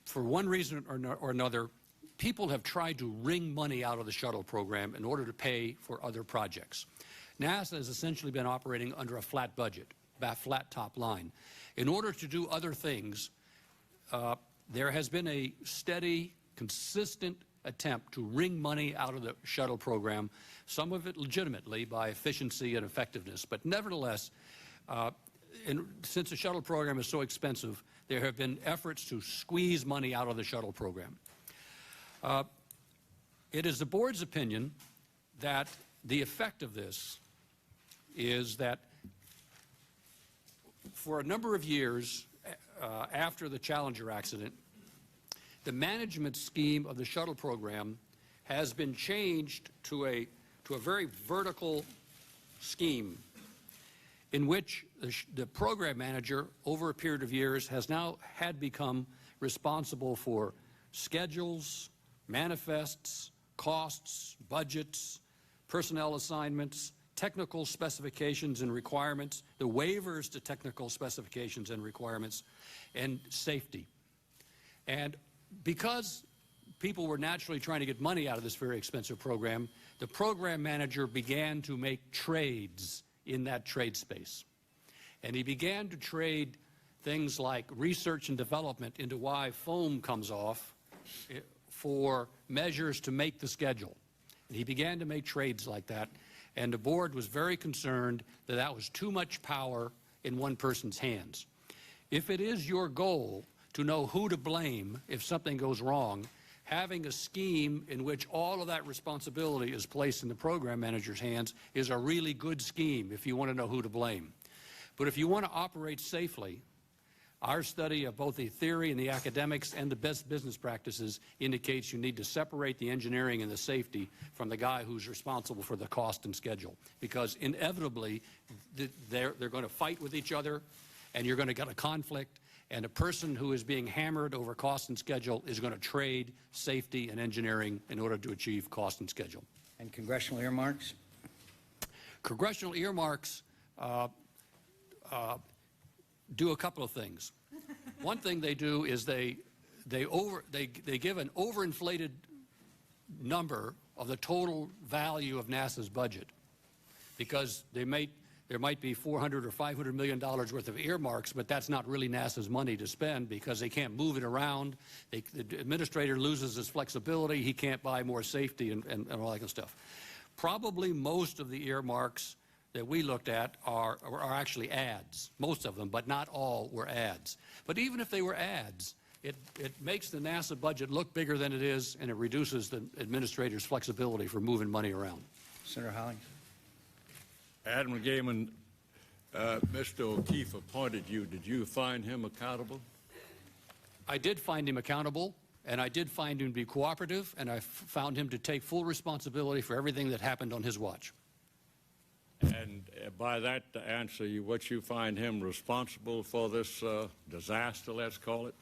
for one reason or another, people have tried to wring money out of the shuttle program in order to pay for other projects. NASA has essentially been operating under a flat budget, a flat top line. In order to do other things, there has been a steady, consistent attempt to wring money out of the shuttle program, some of it legitimately by efficiency and effectiveness. But nevertheless, since the shuttle program is so expensive, there have been efforts to squeeze money out of the shuttle program. It is the board's opinion that the effect of this is that for a number of years after the Challenger accident, the management scheme of the shuttle program has been changed to a very vertical scheme in which the program manager, over a period of years, has now become responsible for schedules, manifests, costs, budgets, personnel assignments, technical specifications and requirements, the waivers to technical specifications and requirements, and safety. And because people were naturally trying to get money out of this very expensive program, the program manager began to make trades in that trade space. And he began to trade things like research and development into why foam comes off for measures to make the schedule. And he began to make trades like that, and the board was very concerned that that was too much power in one person's hands. If it is your goal to know who to blame if something goes wrong, having a scheme in which all of that responsibility is placed in the program manager's hands is a really good scheme if you want to know who to blame. But if you want to operate safely, our study of both the theory and the academics and the best business practices indicates you need to separate the engineering and the safety from the guy who's responsible for the cost and schedule, because inevitably they're going to fight with each other, and you're going to get a conflict, and a person who is being hammered over cost and schedule is going to trade safety and engineering in order to achieve cost and schedule. And congressional earmarks? Congressional earmarks do a couple of things. One thing they do is they give an overinflated number of the total value of NASA's budget, because there might be $400 or $500 million worth of earmarks, but that's not really NASA's money to spend because they can't move it around. The administrator loses his flexibility. He can't buy more safety and all that kind of stuff. Probably most of the earmarks that we looked at are actually ads. Most of them, but not all, were ads. But even if they were ads, it makes the NASA budget look bigger than it is, and it reduces the administrator's flexibility for moving money around. Senator Hollings. Admiral Gehman, Mr. O'Keefe appointed you. Did you find him accountable? I did find him accountable, and I did find him to be cooperative, and I found him to take full responsibility for everything that happened on his watch. And by that answer, what you find him responsible for this disaster, let's call it?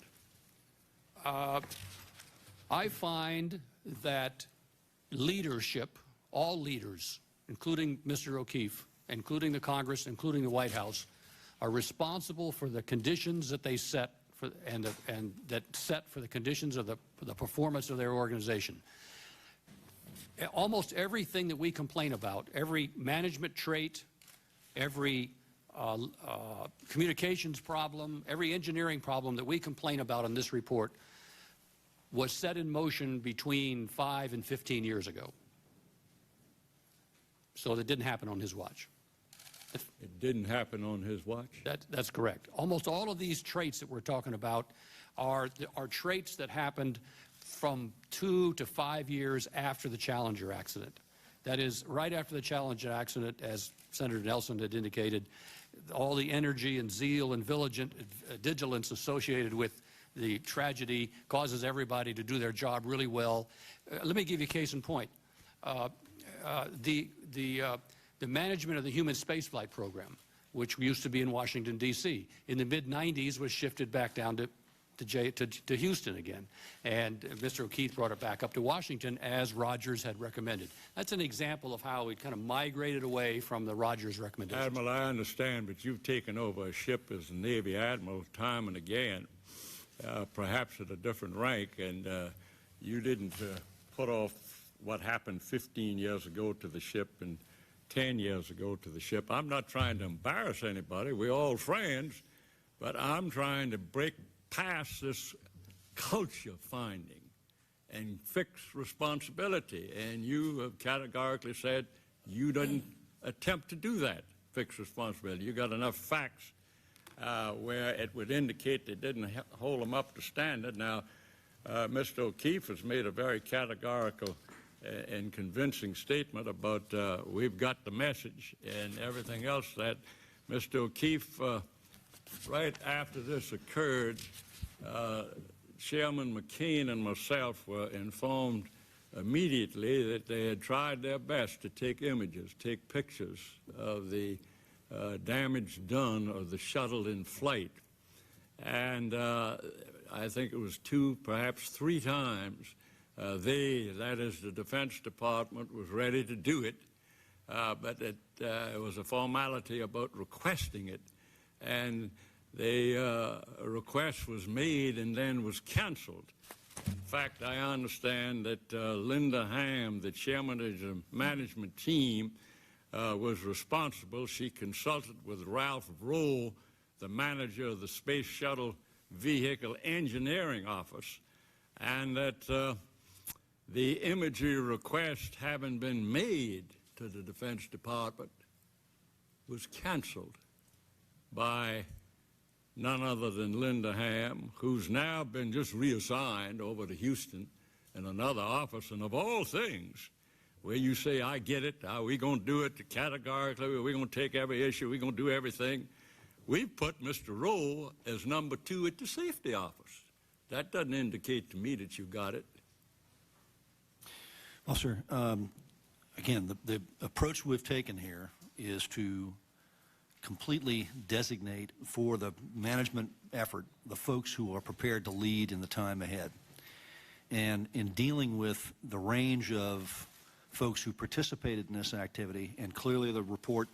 I find that leadership, all leaders, including Mr. O'Keefe, including the Congress, including the White House, are responsible for the conditions that they set for, and that set for the conditions of the performance of their organization. Almost everything that we complain about, every management trait, every communications problem, every engineering problem that we complain about in this report was set in motion between 5 and 15 years ago. So that didn't happen on his watch. It didn't happen on his watch? That's correct. Almost all of these traits that we're talking about are traits that happened from 2 to 5 years after the Challenger accident. That is, right after the Challenger accident, as Senator Nelson had indicated, all the energy and zeal and vigilance associated with the tragedy causes everybody to do their job really well. Let me give you a case in point. The management of the human spaceflight program, which used to be in Washington, D.C., in the mid-90s was shifted back down to Houston again. And Mr. O'Keefe brought it back up to Washington as Rogers had recommended. That's an example of how we kind of migrated away from the Rogers recommendation. Admiral, I understand, but you've taken over a ship as a Navy Admiral time and again, perhaps at a different rank, and you didn't put off what happened 15 years ago to the ship and 10 years ago to the ship. I'm not trying to embarrass anybody. We're all friends, but I'm trying to break past this culture finding and fix responsibility. And you have categorically said you didn't attempt to do that, fix responsibility. You got enough facts where it would indicate they didn't hold them up to standard. Now, Mr. O'Keefe has made a very categorical and convincing statement about we've got the message and everything else that Mr. O'Keefe, right after this occurred, Chairman McCain and myself were informed immediately that they had tried their best to take images, take pictures of the damage done of the shuttle in flight. And I think it was 2, perhaps 3 times, that is the Defense Department, was ready to do it, but it was a formality about requesting it. And the request was made and then was canceled. In fact, I understand that Linda Ham, the chairman of the management team, was responsible. She consulted with Ralph Rowe, the manager of the Space Shuttle Vehicle Engineering Office, and that the imagery request having been made to the Defense Department was canceled by none other than Linda Ham, who's now been just reassigned over to Houston in another office. And of all things, where you say, I get it, we're going to do it categorically, we're going to take every issue, we're going to do everything. We've put Mr. Rowe as number 2 at the safety office. That doesn't indicate to me that you got it. Well, sir, again, the approach we've taken here is to completely designate for the management effort the folks who are prepared to lead in the time ahead. And in dealing with the range of folks who participated in this activity, and clearly the report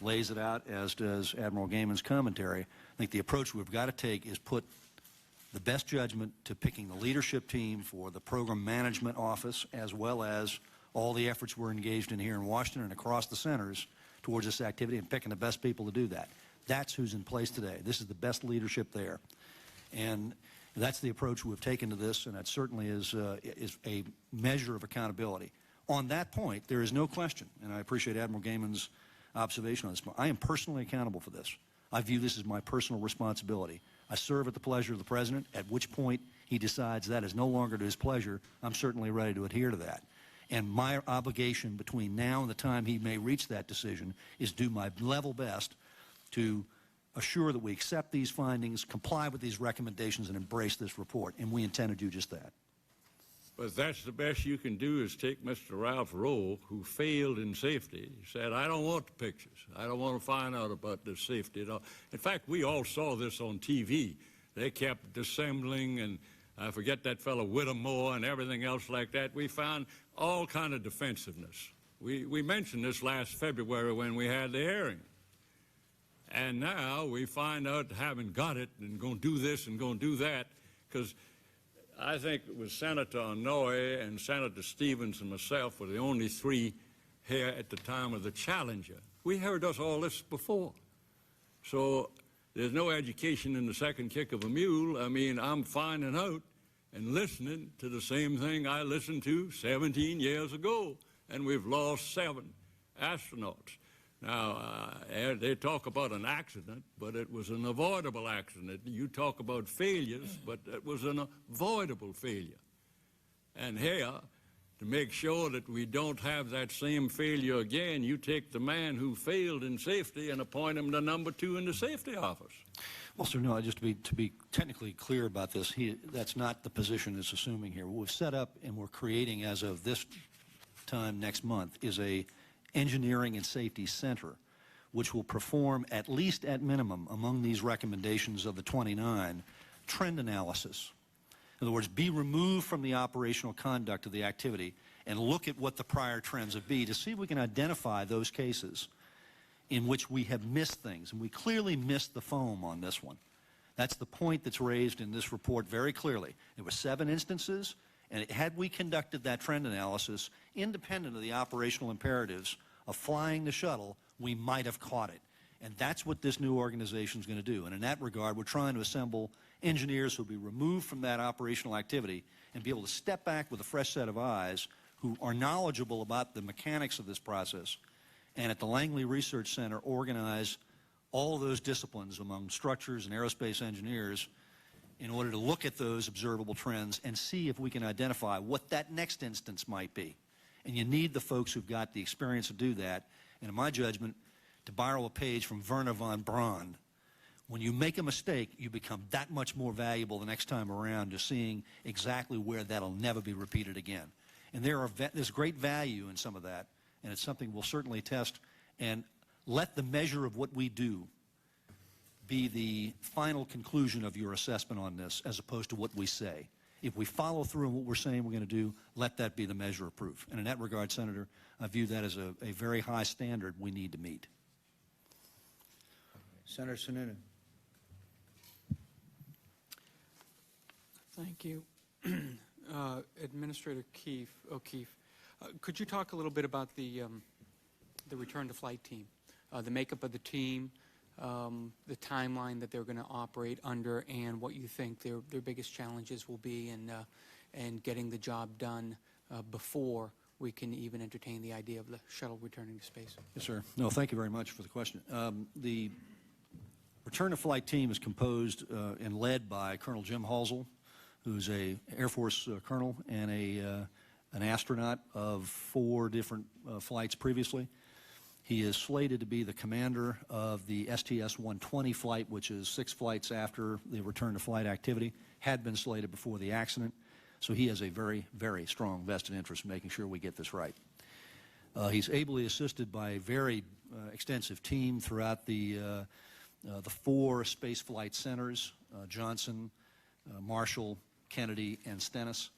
lays it out, as does Admiral Gehman's commentary. I think the approach we've got to take is put the best judgment to picking the leadership team for the Program Management Office, as well as all the efforts we're engaged in here in Washington and across the centers towards this activity, and picking the best people to do that. That's who's in place today. This is the best leadership there. And that's the approach we've taken to this, and that certainly is a measure of accountability. On that point, there is no question, and I appreciate Admiral Gehman's observation on this point. I am personally accountable for this. I view this as my personal responsibility. I serve at the pleasure of the President, at which point he decides that is no longer to his pleasure. I'm certainly ready to adhere to that. And my obligation between now and the time he may reach that decision is do my level best to assure that we accept these findings, comply with these recommendations, and embrace this report. And we intend to do just that. But that's the best you can do, is take Mr. Ralph Rowe, who failed in safety. He said, I don't want the pictures. I don't want to find out about the safety at all. In fact, we all saw this on TV. They kept dissembling, and I forget that fellow Whittemore and everything else like that. We found all kind of defensiveness. We mentioned this last February when we had the hearing. And now we find out having got it and going to do this and going to do that, because I think it was Senator Inouye and Senator Stevens and myself were the only three here at the time of the Challenger. We heard all this before. So there's no education in the second kick of a mule. I mean, I'm finding out and listening to the same thing I listened to 17 years ago, and we've lost 7 astronauts. Now, they talk about an accident, but it was an avoidable accident. You talk about failures, but it was an avoidable failure. And here, to make sure that we don't have that same failure again, you take the man who failed in safety and appoint him to number 2 in the safety office. Well, sir, no, just to be technically clear about this, that's not the position that's assuming here. What we've set up and we're creating as of this time next month is a Engineering and Safety Center, which will perform, at least at minimum, among these recommendations of the 29, trend analysis. In other words, be removed from the operational conduct of the activity and look at what the prior trends have been to see if we can identify those cases in which we have missed things. And we clearly missed the foam on this one. That's the point that's raised in this report very clearly. There were 7 instances. And had we conducted that trend analysis independent of the operational imperatives of flying the shuttle, we might have caught it. And that's what this new organization is going to do. And in that regard, we're trying to assemble engineers who will be removed from that operational activity and be able to step back with a fresh set of eyes who are knowledgeable about the mechanics of this process. And at the Langley Research Center, organize all of those disciplines among structures and aerospace engineers in order to look at those observable trends and see if we can identify what that next instance might be. And you need the folks who've got the experience to do that. And in my judgment, to borrow a page from Werner von Braun, when you make a mistake, you become that much more valuable the next time around to seeing exactly where that'll never be repeated again. And there's great value in some of that, and it's something we'll certainly test and let the measure of what we do be the final conclusion of your assessment on this, as opposed to what we say. If we follow through on what we're saying we're going to do, let that be the measure of proof. And in that regard, Senator, I view that as a very high standard we need to meet. Senator Sununu. Thank you. Administrator O'Keefe, could you talk a little bit about the return to flight team, the makeup of the team, the timeline that they're going to operate under, and what you think their biggest challenges will be in getting the job done before we can even entertain the idea of the shuttle returning to space? Yes, sir. No, thank you very much for the question. The return to flight team is composed and led by Colonel Jim Halsell, who's a Air Force colonel and an astronaut of 4 different flights previously. He is slated to be the commander of the STS-120 flight, which is 6 flights after the return to flight activity, had been slated before the accident. So he has a very, very strong vested interest in making sure we get this right. He's ably assisted by a very extensive team throughout the 4 space flight centers, Johnson, Marshall, Kennedy, and Stennis.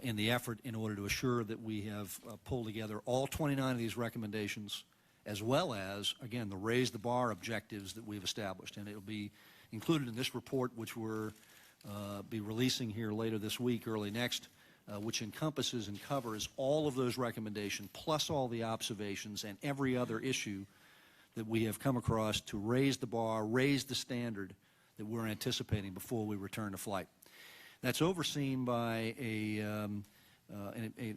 in the effort in order to assure that we have pulled together all 29 of these recommendations, as well as, again, the raise the bar objectives that we've established. And it will be included in this report, which we're be releasing here later this week, early next, which encompasses and covers all of those recommendations, plus all the observations and every other issue that we have come across to raise the bar, raise the standard that we're anticipating before we return to flight. That's overseen by an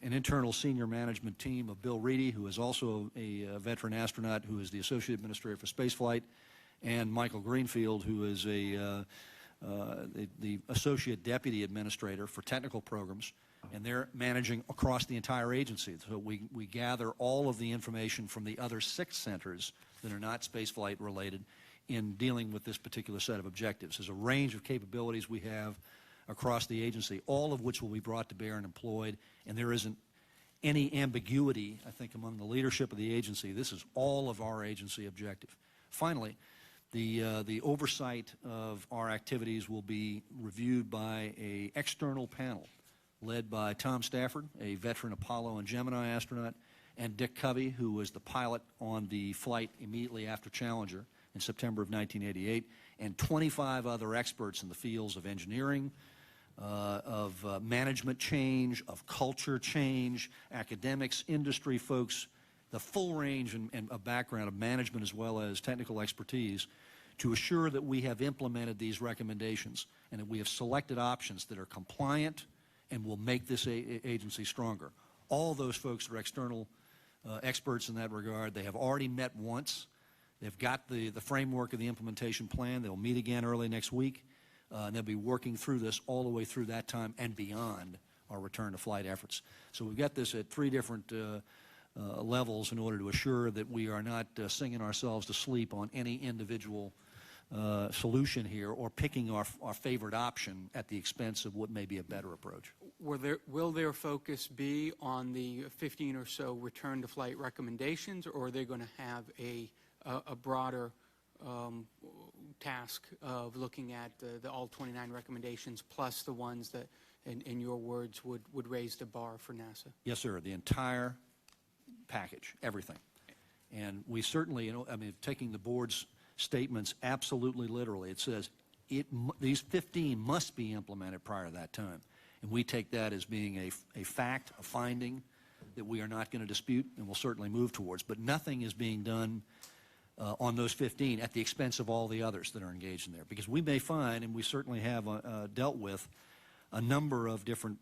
internal senior management team of Bill Reedy, who is also a veteran astronaut, who is the Associate Administrator for Spaceflight, and Michael Greenfield, who is the Associate Deputy Administrator for Technical Programs, and they're managing across the entire agency. So we gather all of the information from the other 6 centers that are not spaceflight related in dealing with this particular set of objectives. There's a range of capabilities we have across the agency, all of which will be brought to bear and employed, and there isn't any ambiguity, I think, among the leadership of the agency. This is all of our agency objective. Finally, the oversight of our activities will be reviewed by an external panel led by Tom Stafford, a veteran Apollo and Gemini astronaut, and Dick Covey, who was the pilot on the flight immediately after Challenger in September of 1988, and 25 other experts in the fields of engineering, of management change, of culture change, academics, industry folks, the full range and a background of management as well as technical expertise, to assure that we have implemented these recommendations and that we have selected options that are compliant and will make this agency stronger. All those folks are external experts in that regard. They have already met once. They've got the framework of the implementation plan. They'll meet again early next week. And they'll be working through this all the way through that time and beyond our return to flight efforts. So we've got this at 3 different levels in order to assure that we are not singing ourselves to sleep on any individual solution here or picking our favorite option at the expense of what may be a better approach. Will their focus be on the 15 or so return to flight recommendations, or are they going to have a broader task of looking at the all 29 recommendations plus the ones that, in your words, would raise the bar for NASA? Yes, sir. The entire package, everything. And we certainly, taking the board's statements absolutely literally, it says these 15 must be implemented prior to that time. And we take that as being a fact, a finding that we are not going to dispute and will certainly move towards. But nothing is being done on those 15 at the expense of all the others that are engaged in there. Because we may find, and we certainly have dealt with, a number of different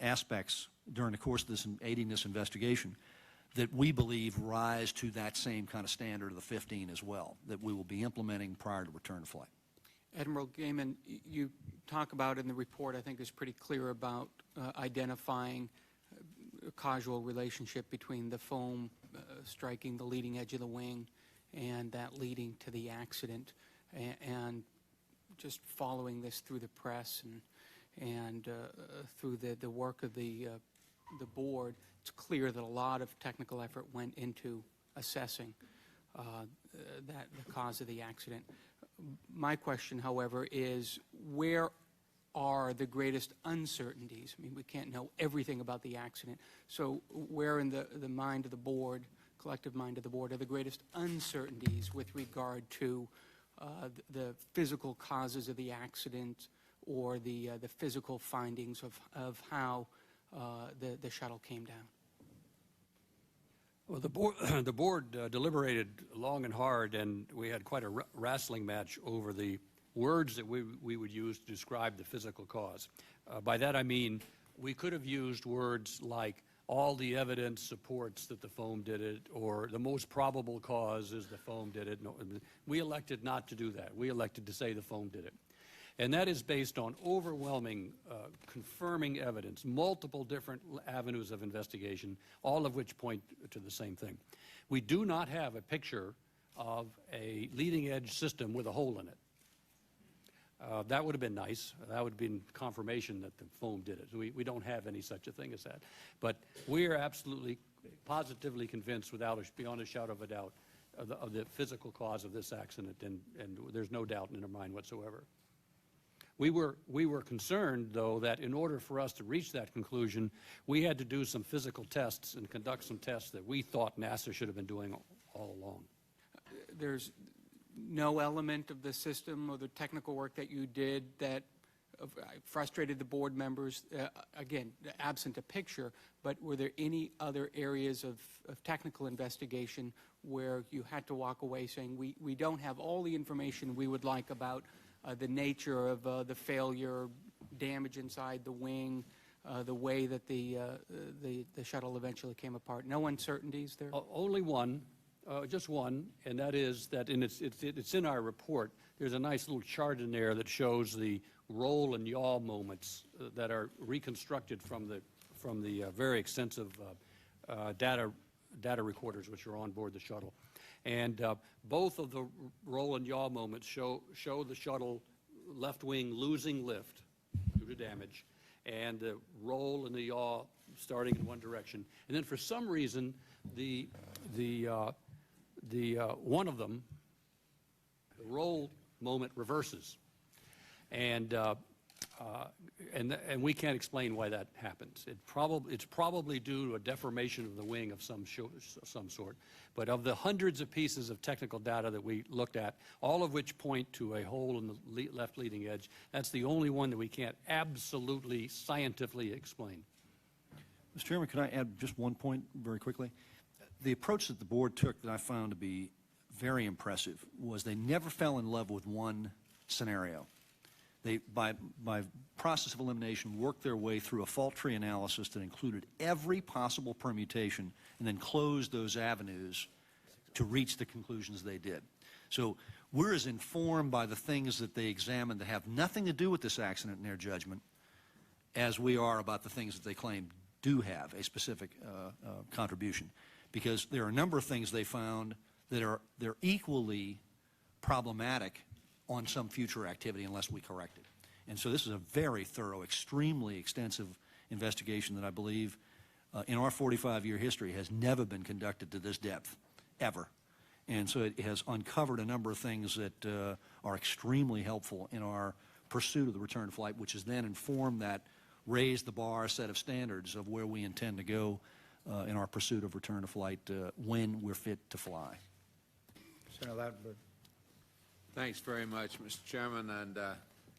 aspects during the course of this aiding this investigation that we believe rise to that same kind of standard of the 15 as well, that we will be implementing prior to return to flight. Admiral Gehman, you talk about in the report, I think is pretty clear about identifying a causal relationship between the foam striking the leading edge of the wing and that leading to the accident, and just following this through the press and through the work of the board, it's clear that a lot of technical effort went into assessing the cause of the accident. My question, however, is where are the greatest uncertainties? I mean, we can't know everything about the accident. So where in the mind of the board, collective mind of the board, are the greatest uncertainties with regard to the physical causes of the accident or the physical findings of how the shuttle came down? Well, the board deliberated long and hard, and we had quite a wrestling match over the words that we would use to describe the physical cause. By that I mean we could have used words like all the evidence supports that the foam did it, or the most probable cause is the foam did it. No, we elected not to do that. We elected to say the foam did it. And that is based on overwhelming, confirming evidence, multiple different avenues of investigation, all of which point to the same thing. We do not have a picture of a leading edge system with a hole in it. That would have been nice. That would have been confirmation that the foam did it. We don't have any such a thing as that. But we are absolutely, positively convinced, beyond a shadow of a doubt, of the physical cause of this accident, and there's no doubt in our mind whatsoever. We were concerned, though, that in order for us to reach that conclusion, we had to do some physical tests and conduct some tests that we thought NASA should have been doing all along. There's no element of the system or the technical work that you did that frustrated the board members, again, absent a picture, but were there any other areas of technical investigation where you had to walk away saying, we don't have all the information we would like about the nature of the failure, damage inside the wing, the way that the shuttle eventually came apart? No uncertainties there? Only one, just one, and that is that it's in our report. There's a nice little chart in there that shows the roll and yaw moments that are reconstructed from the very extensive data recorders which are on board the shuttle. And both of the roll and yaw moments show the shuttle left wing losing lift due to damage, and the roll and the yaw starting in one direction. And then for some reason, the one of them, the roll moment reverses, and we can't explain why that happens. It's probably due to a deformation of the wing of some sort. But of the hundreds of pieces of technical data that we looked at, all of which point to a hole in the left leading edge, that's the only one that we can't absolutely scientifically explain. Mr. Chairman, could I add just one point very quickly? The approach that the board took that I found to be very impressive was they never fell in love with one scenario. They, by process of elimination, worked their way through a fault tree analysis that included every possible permutation and then closed those avenues to reach the conclusions they did. So we're as informed by the things that they examined that have nothing to do with this accident in their judgment as we are about the things that they claim do have a specific contribution. Because there are a number of things they found that they're equally problematic on some future activity unless we correct it. And so this is a very thorough, extremely extensive investigation that I believe in our 45-year history has never been conducted to this depth, ever. And so it has uncovered a number of things that are extremely helpful in our pursuit of the return to flight, which has then informed that raise the bar set of standards of where we intend to go in our pursuit of return to flight when we're fit to fly. Senator Lautenberg. Thanks very much, Mr. Chairman, and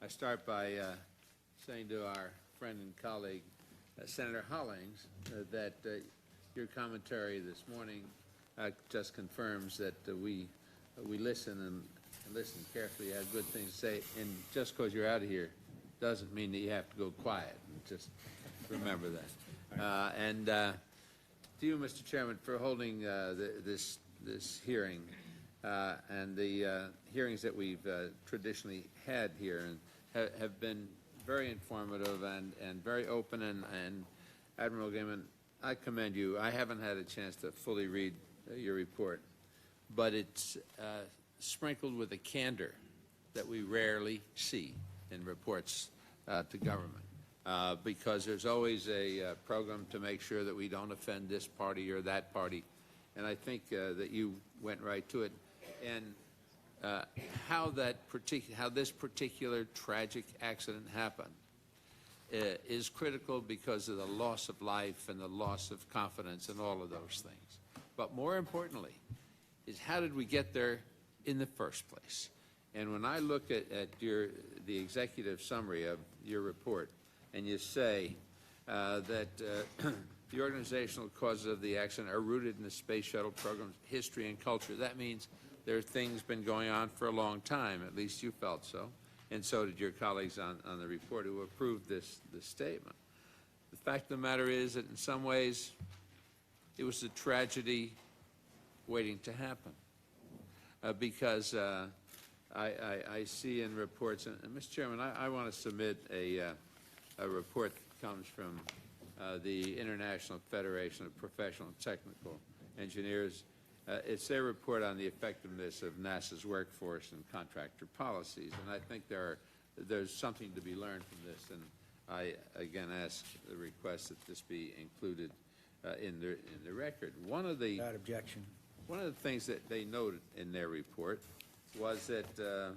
I start by saying to our friend and colleague, Senator Hollings, that your commentary this morning just confirms that we listen and listen carefully, have good things to say, and just because you're out of here doesn't mean that you have to go quiet. Just remember that. And to you, Mr. Chairman, for holding this hearing. And the hearings that we've traditionally had here have been very informative and very open. And Admiral Gehman, I commend you. I haven't had a chance to fully read your report, but it's sprinkled with a candor that we rarely see in reports to government, because there's always a program to make sure that we don't offend this party or that party. And I think that you went right to it. And how this particular tragic accident happened is critical because of the loss of life and the loss of confidence and all of those things. But more importantly is how did we get there in the first place? And when I look at the executive summary of your report, and you say that the organizational causes of the accident are rooted in the space shuttle program's history and culture, that means there are things been going on for a long time. At least you felt so, and so did your colleagues on the report who approved this statement. The fact of the matter is that in some ways it was a tragedy waiting to happen, because I see in reports, and Mr. Chairman, I want to submit a report that comes from the International Federation of Professional and Technical Engineers. It's their report on the effectiveness of NASA's workforce and contractor policies, and I think there's something to be learned from this, and I again ask the request that this be included in the record. Without objection. One of the things that they noted in their report was that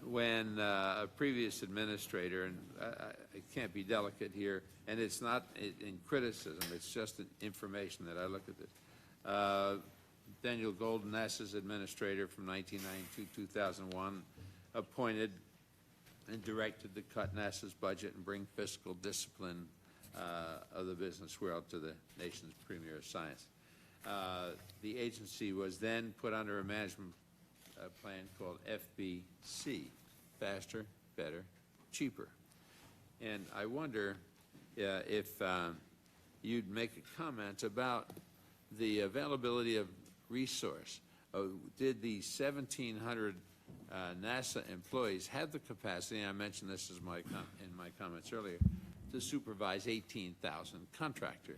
when a previous administrator, and I can't be delicate here, and it's not in criticism, it's just in information that I look at this. Daniel Golden, NASA's administrator from 1992 to 2001, appointed and directed to cut NASA's budget and bring fiscal discipline of the business world to the nation's premier of science. The agency was then put under a management plan called FBC, faster, better, cheaper. And I wonder if you'd make a comment about the availability of resource. Did the 1,700 NASA employees have the capacity, I mentioned this as in my comments earlier, to supervise 18,000 contractor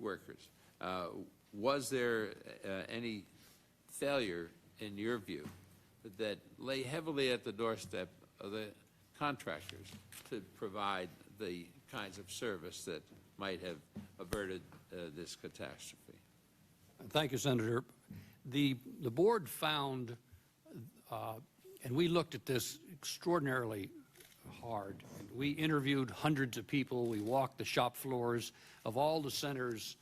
workers? Was there any failure, in your view, that lay heavily at the doorstep of the contractors to provide the kinds of service that might have averted this catastrophe? Thank you, Senator. The board found, and we looked at this extraordinarily hard. We interviewed hundreds of people. We walked the shop floors of all the centers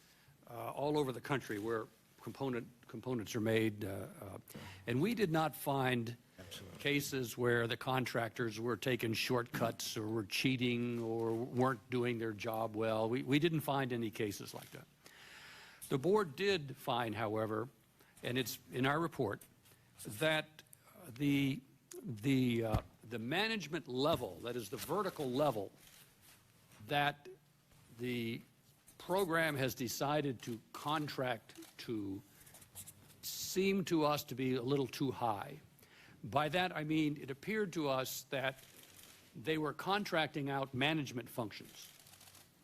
all over the country where components are made, and we did not find cases where the contractors were taking shortcuts or were cheating or weren't doing their job well. We didn't find any cases like that. The board did find, however, and it's in our report, that the management level, that is the vertical level, that the program has decided to contract to seemed to us to be a little too high. By that I mean it appeared to us that they were contracting out management functions.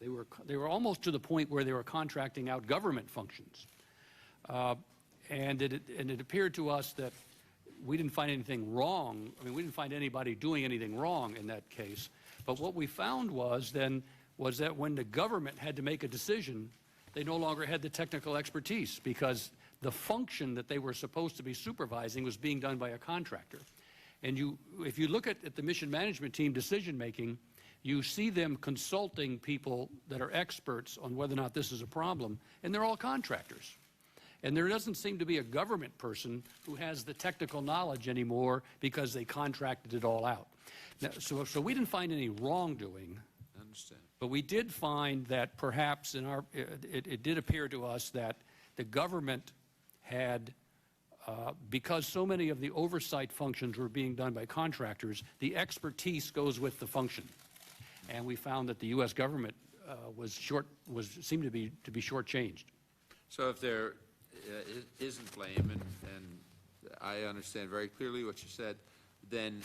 They were almost to the point where they were contracting out government functions. And it appeared to us that we didn't find anything wrong. I mean, we didn't find anybody doing anything wrong in that case. But what we found was that when the government had to make a decision, they no longer had the technical expertise because the function that they were supposed to be supervising was being done by a contractor. And if you look at the mission management team decision-making, you see them consulting people that are experts on whether or not this is a problem, and they're all contractors. And there doesn't seem to be a government person who has the technical knowledge anymore because they contracted it all out. Now, so we didn't find any wrongdoing. I understand. But we did find that perhaps it did appear to us that the government had, because so many of the oversight functions were being done by contractors, the expertise goes with the function. And we found that the U.S. government seemed to be shortchanged. So if there isn't blame, and I understand very clearly what you said, then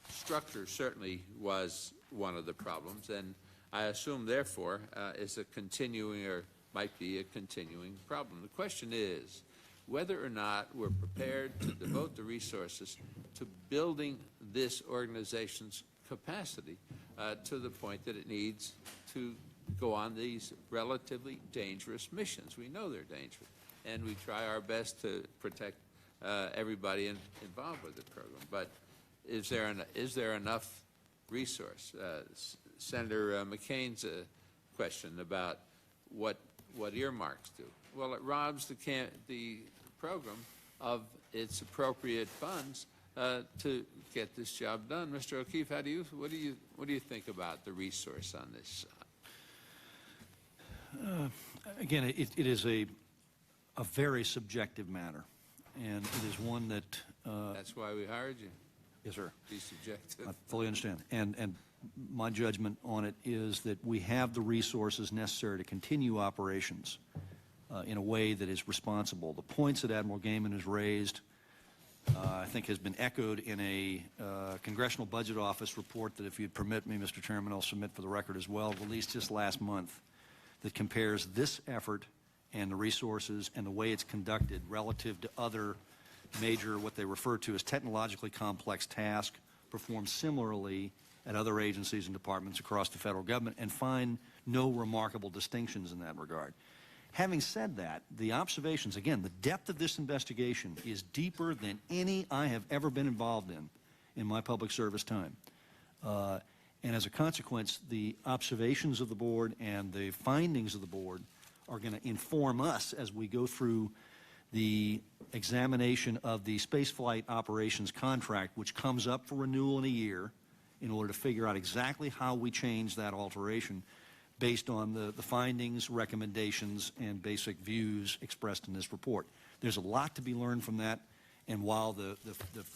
structure certainly was one of the problems, and I assume, therefore, is a continuing or might be a continuing problem. The question is whether or not we're prepared to devote the resources to building this organization's capacity to the point that it needs to go on these relatively dangerous missions. We know they're dangerous, and we try our best to protect everybody involved with the program. But is there enough resource? Senator McCain's question about what earmarks do. Well, it robs the program of its appropriate funds to get this job done. Mr. O'Keefe, what do you think about the resource on this? Again, it is a very subjective matter, and it is one that... That's why we hired you. Yes, sir. Be subjective. I fully understand. And my judgment on it is that we have the resources necessary to continue operations in a way that is responsible. The points that Admiral Gehman has raised, I think, has been echoed in a Congressional Budget Office report that, if you'd permit me, Mr. Chairman, I'll submit for the record as well, released just last month, that compares this effort and the resources and the way it's conducted relative to other major, what they refer to as technologically complex tasks performed similarly at other agencies and departments across the federal government, and find no remarkable distinctions in that regard. Having said that, the observations, again, the depth of this investigation is deeper than any I have ever been involved in, in my public service time. And as a consequence, the observations of the board and the findings of the board are going to inform us as we go through the examination of the spaceflight operations contract, which comes up for renewal in a year, in order to figure out exactly how we change that alteration based on the findings, recommendations, and basic views expressed in this report. There's a lot to be learned from that, and while the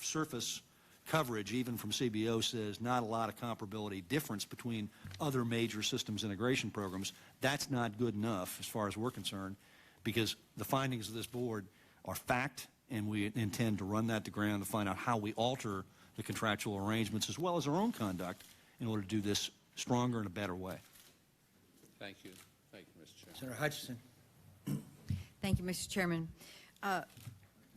surface coverage, even from CBO, says not a lot of comparability difference between other major systems integration programs, that's not good enough as far as we're concerned, because the findings of this board are fact, and we intend to run that to ground to find out how we alter the contractual arrangements as well as our own conduct in order to do this stronger in a better way. Thank you. Thank you, Mr. Chairman. Senator Hutchinson. Thank you, Mr. Chairman.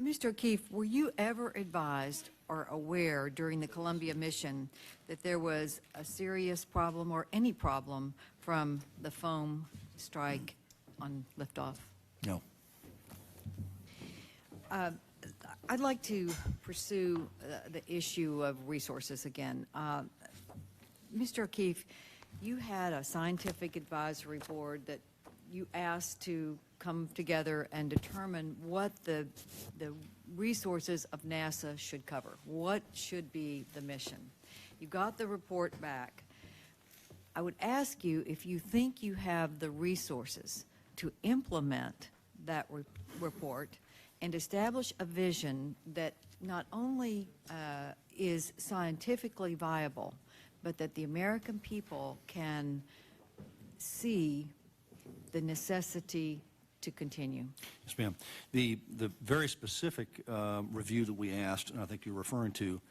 Mr. O'Keefe, were you ever advised or aware during the Columbia mission that there was a serious problem or any problem from the foam strike on liftoff? No. I'd like to pursue the issue of resources again. Mr. O'Keefe, you had a scientific advisory board that you asked to come together and determine what the resources of NASA should cover. What should be the mission? You got the report back. I would ask you if you think you have the resources to implement that report and establish a vision that not only is scientifically viable, but that the American people can see the necessity to continue. Yes, ma'am. The very specific review that we asked, and I think you're referring to,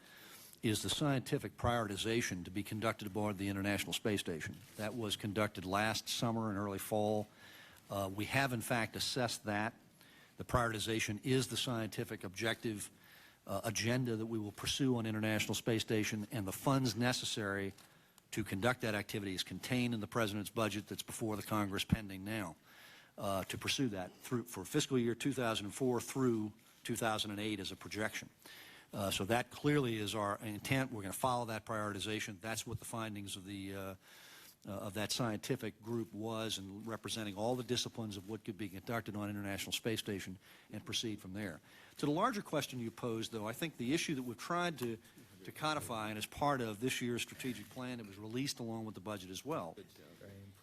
is the scientific prioritization to be conducted aboard the International Space Station. That was conducted last summer and early fall. We have, in fact, assessed that. The prioritization is the scientific objective agenda that we will pursue on International Space Station, and the funds necessary to conduct that activity is contained in the President's budget that's before the Congress pending now to pursue that for fiscal year 2004 through 2008 as a projection. So that clearly is our intent. We're going to follow that prioritization. That's what the findings of that scientific group was, and representing all the disciplines of what could be conducted on International Space Station, and proceed from there. To the larger question you posed, though, I think the issue that we've tried to codify, and as part of this year's strategic plan that was released along with the budget as well,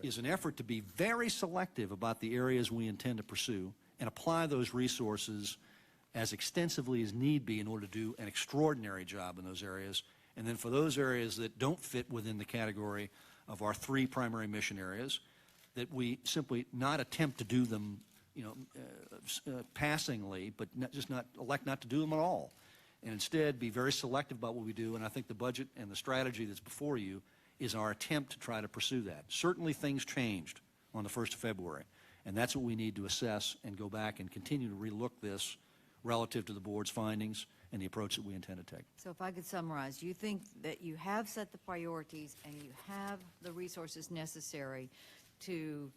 is an effort to be very selective about the areas we intend to pursue and apply those resources as extensively as need be in order to do an extraordinary job in those areas. And then for those areas that don't fit within the category of our three primary mission areas, that we simply not attempt to do them, passingly, but elect not to do them at all, and instead be very selective about what we do. And I think the budget and the strategy that's before you is our attempt to try to pursue that. Certainly things changed on the 1st of February, and that's what we need to assess and go back and continue to relook this relative to the board's findings and the approach that we intend to take. So if I could summarize, you think that you have set the priorities and you have the resources necessary to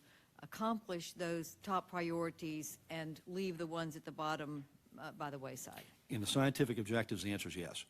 accomplish those top priorities and leave the ones at the bottom by the wayside? In the scientific objectives, the answer is yes.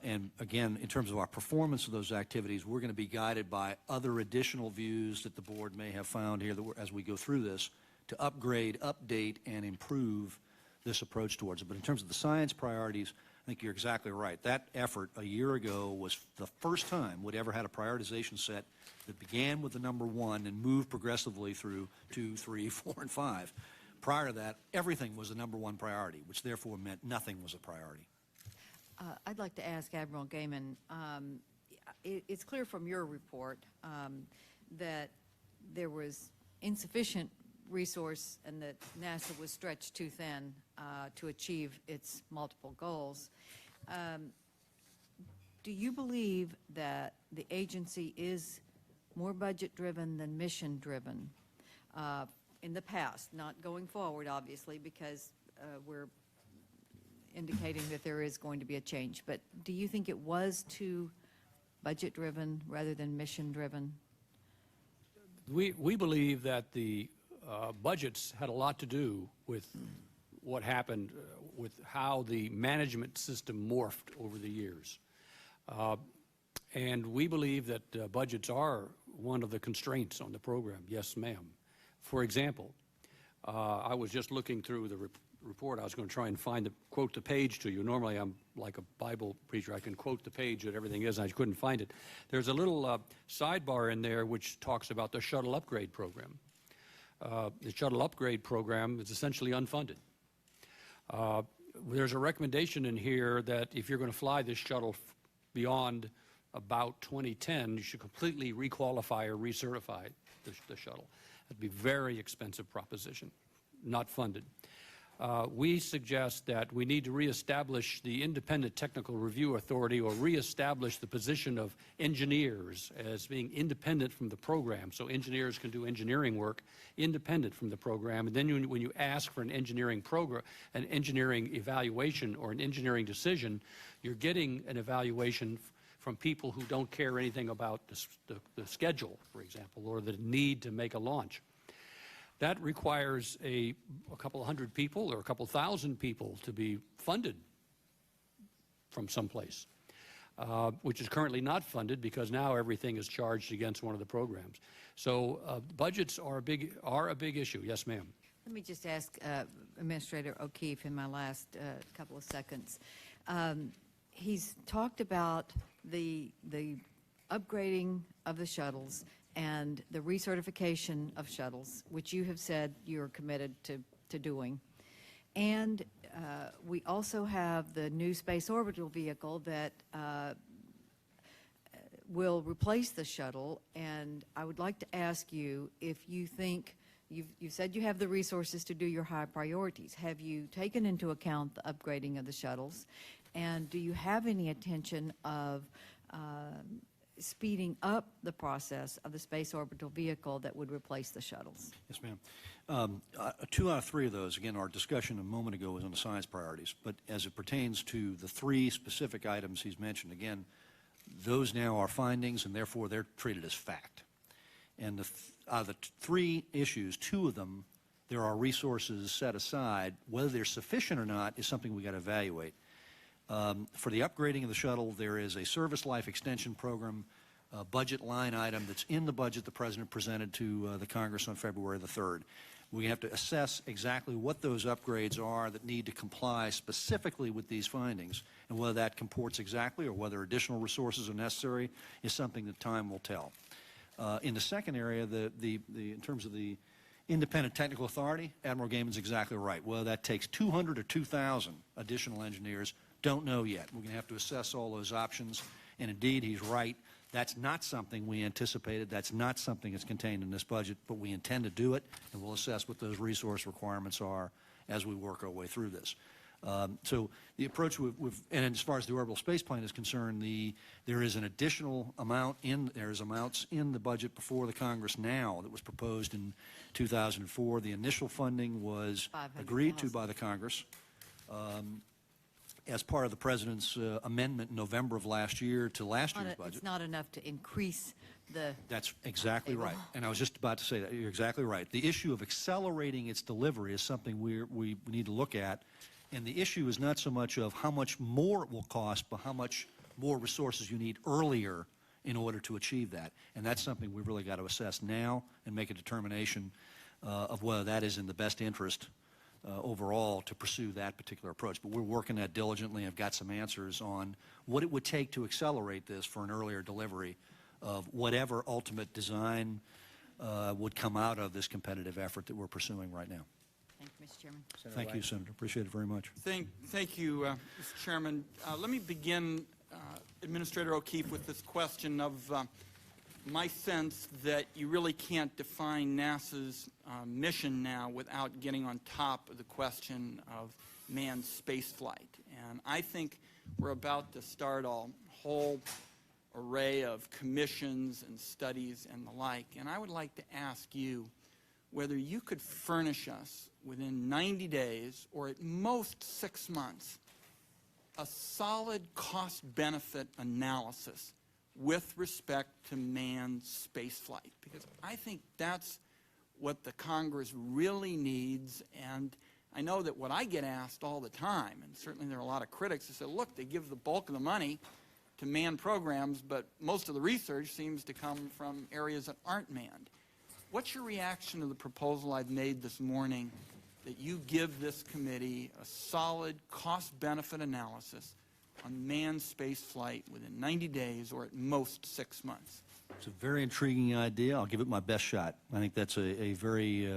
And again, in terms of our performance of those activities, we're going to be guided by other additional views that the board may have found here that as we go through this to upgrade, update, and improve this approach towards it. But in terms of the science priorities, I think you're exactly right. That effort a year ago was the first time we'd ever had a prioritization set that began with the number 1 and moved progressively through 2, 3, 4, and 5. Prior to that, everything was the number 1 priority, which therefore meant nothing was a priority. I'd like to ask Admiral Gehman, it's clear from your report that there was insufficient resource and that NASA was stretched too thin to achieve its multiple goals. Do you believe that the agency is more budget-driven than mission-driven in the past, not going forward, obviously, because we're indicating that there is going to be a change, but do you think it was too budget-driven rather than mission-driven? We believe that the budgets had a lot to do with what happened with how the management system morphed over the years. And we believe that budgets are one of the constraints on the program. Yes, ma'am. For example, I was just looking through the report. I was going to try and quote the page to you. Normally, I'm like a Bible preacher. I can quote the page that everything is, and I couldn't find it. There's a little sidebar in there which talks about the shuttle upgrade program. The shuttle upgrade program is essentially unfunded. There's a recommendation in here that if you're going to fly this shuttle beyond about 2010, you should completely requalify or recertify the shuttle. That'd be a very expensive proposition, not funded. We suggest that we need to reestablish the Independent Technical Review Authority, or reestablish the position of engineers as being independent from the program, so engineers can do engineering work independent from the program. And then when you ask for an engineering program, an engineering evaluation or an engineering decision, you're getting an evaluation from people who don't care anything about the schedule, for example, or the need to make a launch. That requires a couple hundred people or a couple thousand people to be funded from someplace, which is currently not funded because now everything is charged against one of the programs. So budgets are a big issue. Yes, ma'am. Let me just ask Administrator O'Keefe in my last couple of seconds. He's talked about the upgrading of the shuttles and the recertification of shuttles, which you have said you're committed to doing. And we also have the new space orbital vehicle that will replace the shuttle. And I would like to ask you if you think, you said you have the resources to do your high priorities. Have you taken into account the upgrading of the shuttles? And do you have any intention of speeding up the process of the space orbital vehicle that would replace the shuttles? Yes, ma'am. 2 out of 3 of those, again, our discussion a moment ago was on the science priorities, but as it pertains to the 3 specific items he's mentioned, again, those now are findings, and therefore they're treated as fact. And out of the 3 issues, 2 of them, there are resources set aside. Whether they're sufficient or not is something we got to evaluate. For the upgrading of the shuttle, there is a service life extension program budget line item that's in the budget the President presented to the Congress on February the 3rd. We have to assess exactly what those upgrades are that need to comply specifically with these findings, and whether that comports exactly or whether additional resources are necessary is something that time will tell. In the second area, in terms of the Independent Technical Authority, Admiral Gehman's exactly right. Whether that takes 200 or 2,000 additional engineers, don't know yet. We're going to have to assess all those options, and indeed, he's right. That's not something we anticipated. That's not something that's contained in this budget, but we intend to do it, and we'll assess what those resource requirements are as we work our way through this. So the approach and as far as the orbital space plane is concerned, there is an additional amount there's amounts in the budget before the Congress now that was proposed in 2004. The initial funding was agreed to by the Congress as part of the President's amendment in November of last year to last year's budget. It's not enough to increase the... That's exactly right. And I was just about to say that. You're exactly right. The issue of accelerating its delivery is something we need to look at. And the issue is not so much of how much more it will cost, but how much more resources you need earlier in order to achieve that. And that's something we've really got to assess now and make a determination of whether that is in the best interest overall to pursue that particular approach. But we're working that diligently and have got some answers on what it would take to accelerate this for an earlier delivery of whatever ultimate design would come out of this competitive effort that we're pursuing right now. Thank you, Mr. Chairman. Thank you, Senator. Appreciate it very much. Thank you, Mr. Chairman. Let me begin, Administrator O'Keefe, with this question of my sense that you really can't define NASA's mission now without getting on top of the question of manned spaceflight. And I think we're about to start a whole array of commissions and studies and the like. And I would like to ask you whether you could furnish us within 90 days or at most 6 months a solid cost-benefit analysis with respect to manned spaceflight, because I think that's what the Congress really needs. And I know that what I get asked all the time, and certainly there are a lot of critics who say, look, they give the bulk of the money to manned programs, but most of the research seems to come from areas that aren't manned. What's your reaction to the proposal I've made this morning that you give this committee a solid cost-benefit analysis on manned space flight within 90 days or at most 6 months? It's a very intriguing idea. I'll give it my best shot. I think that's a very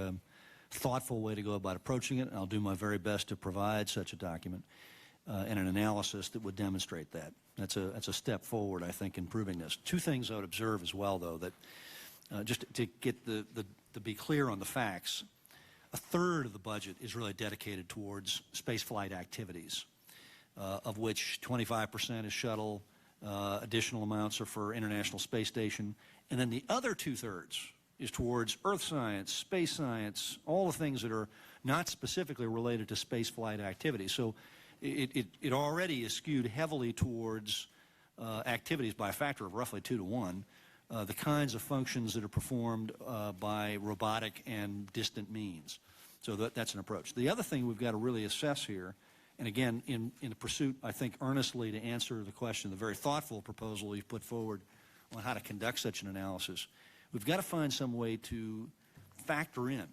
thoughtful way to go about approaching it, and I'll do my very best to provide such a document and an analysis that would demonstrate that. That's a step forward, I think, in proving this. Two things I would observe as well, though, that just to get to be clear on the facts, a third of the budget is really dedicated towards spaceflight activities, of which 25% is shuttle, additional amounts are for International Space Station, and then the other two-thirds is towards earth science, space science, all the things that are not specifically related to spaceflight activities. So it already is skewed heavily towards activities by a factor of roughly 2 to 1, the kinds of functions that are performed by robotic and distant means. So that's an approach. The other thing we've got to really assess here, and again, in the pursuit, I think, earnestly to answer the question, the very thoughtful proposal you've put forward on how to conduct such an analysis, we've got to find some way to factor in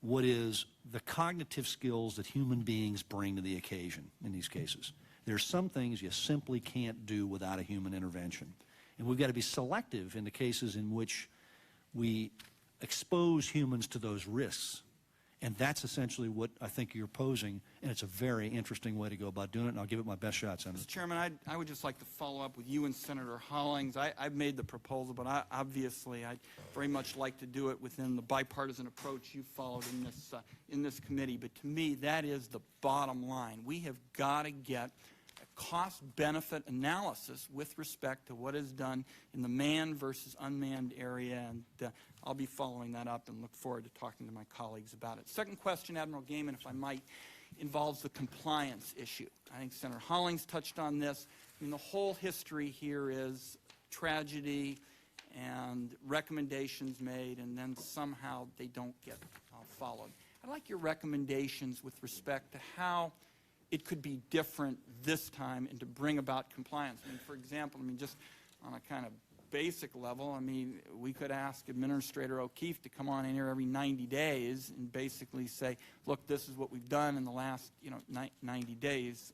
what is the cognitive skills that human beings bring to the occasion in these cases. There are some things you simply can't do without a human intervention. And we've got to be selective in the cases in which we expose humans to those risks. And that's essentially what I think you're posing, and it's a very interesting way to go about doing it, and I'll give it my best shot, Senator. Mr. Chairman, I would just like to follow up with you and Senator Hollings. I've made the proposal, but obviously I'd very much like to do it within the bipartisan approach you've followed in this committee. But to me, that is the bottom line. We have got to get a cost-benefit analysis with respect to what is done in the manned versus unmanned area, and I'll be following that up and look forward to talking to my colleagues about it. Second question, Admiral Gehman, if I might, involves the compliance issue. I think Senator Hollings touched on this. I mean, the whole history here is tragedy and recommendations made, and then somehow they don't get followed. I'd like your recommendations with respect to how it could be different this time and to bring about compliance. I mean, for example, just on a kind of basic level, we could ask Administrator O'Keefe to come on in here every 90 days and basically say, look, this is what we've done in the last 90 days.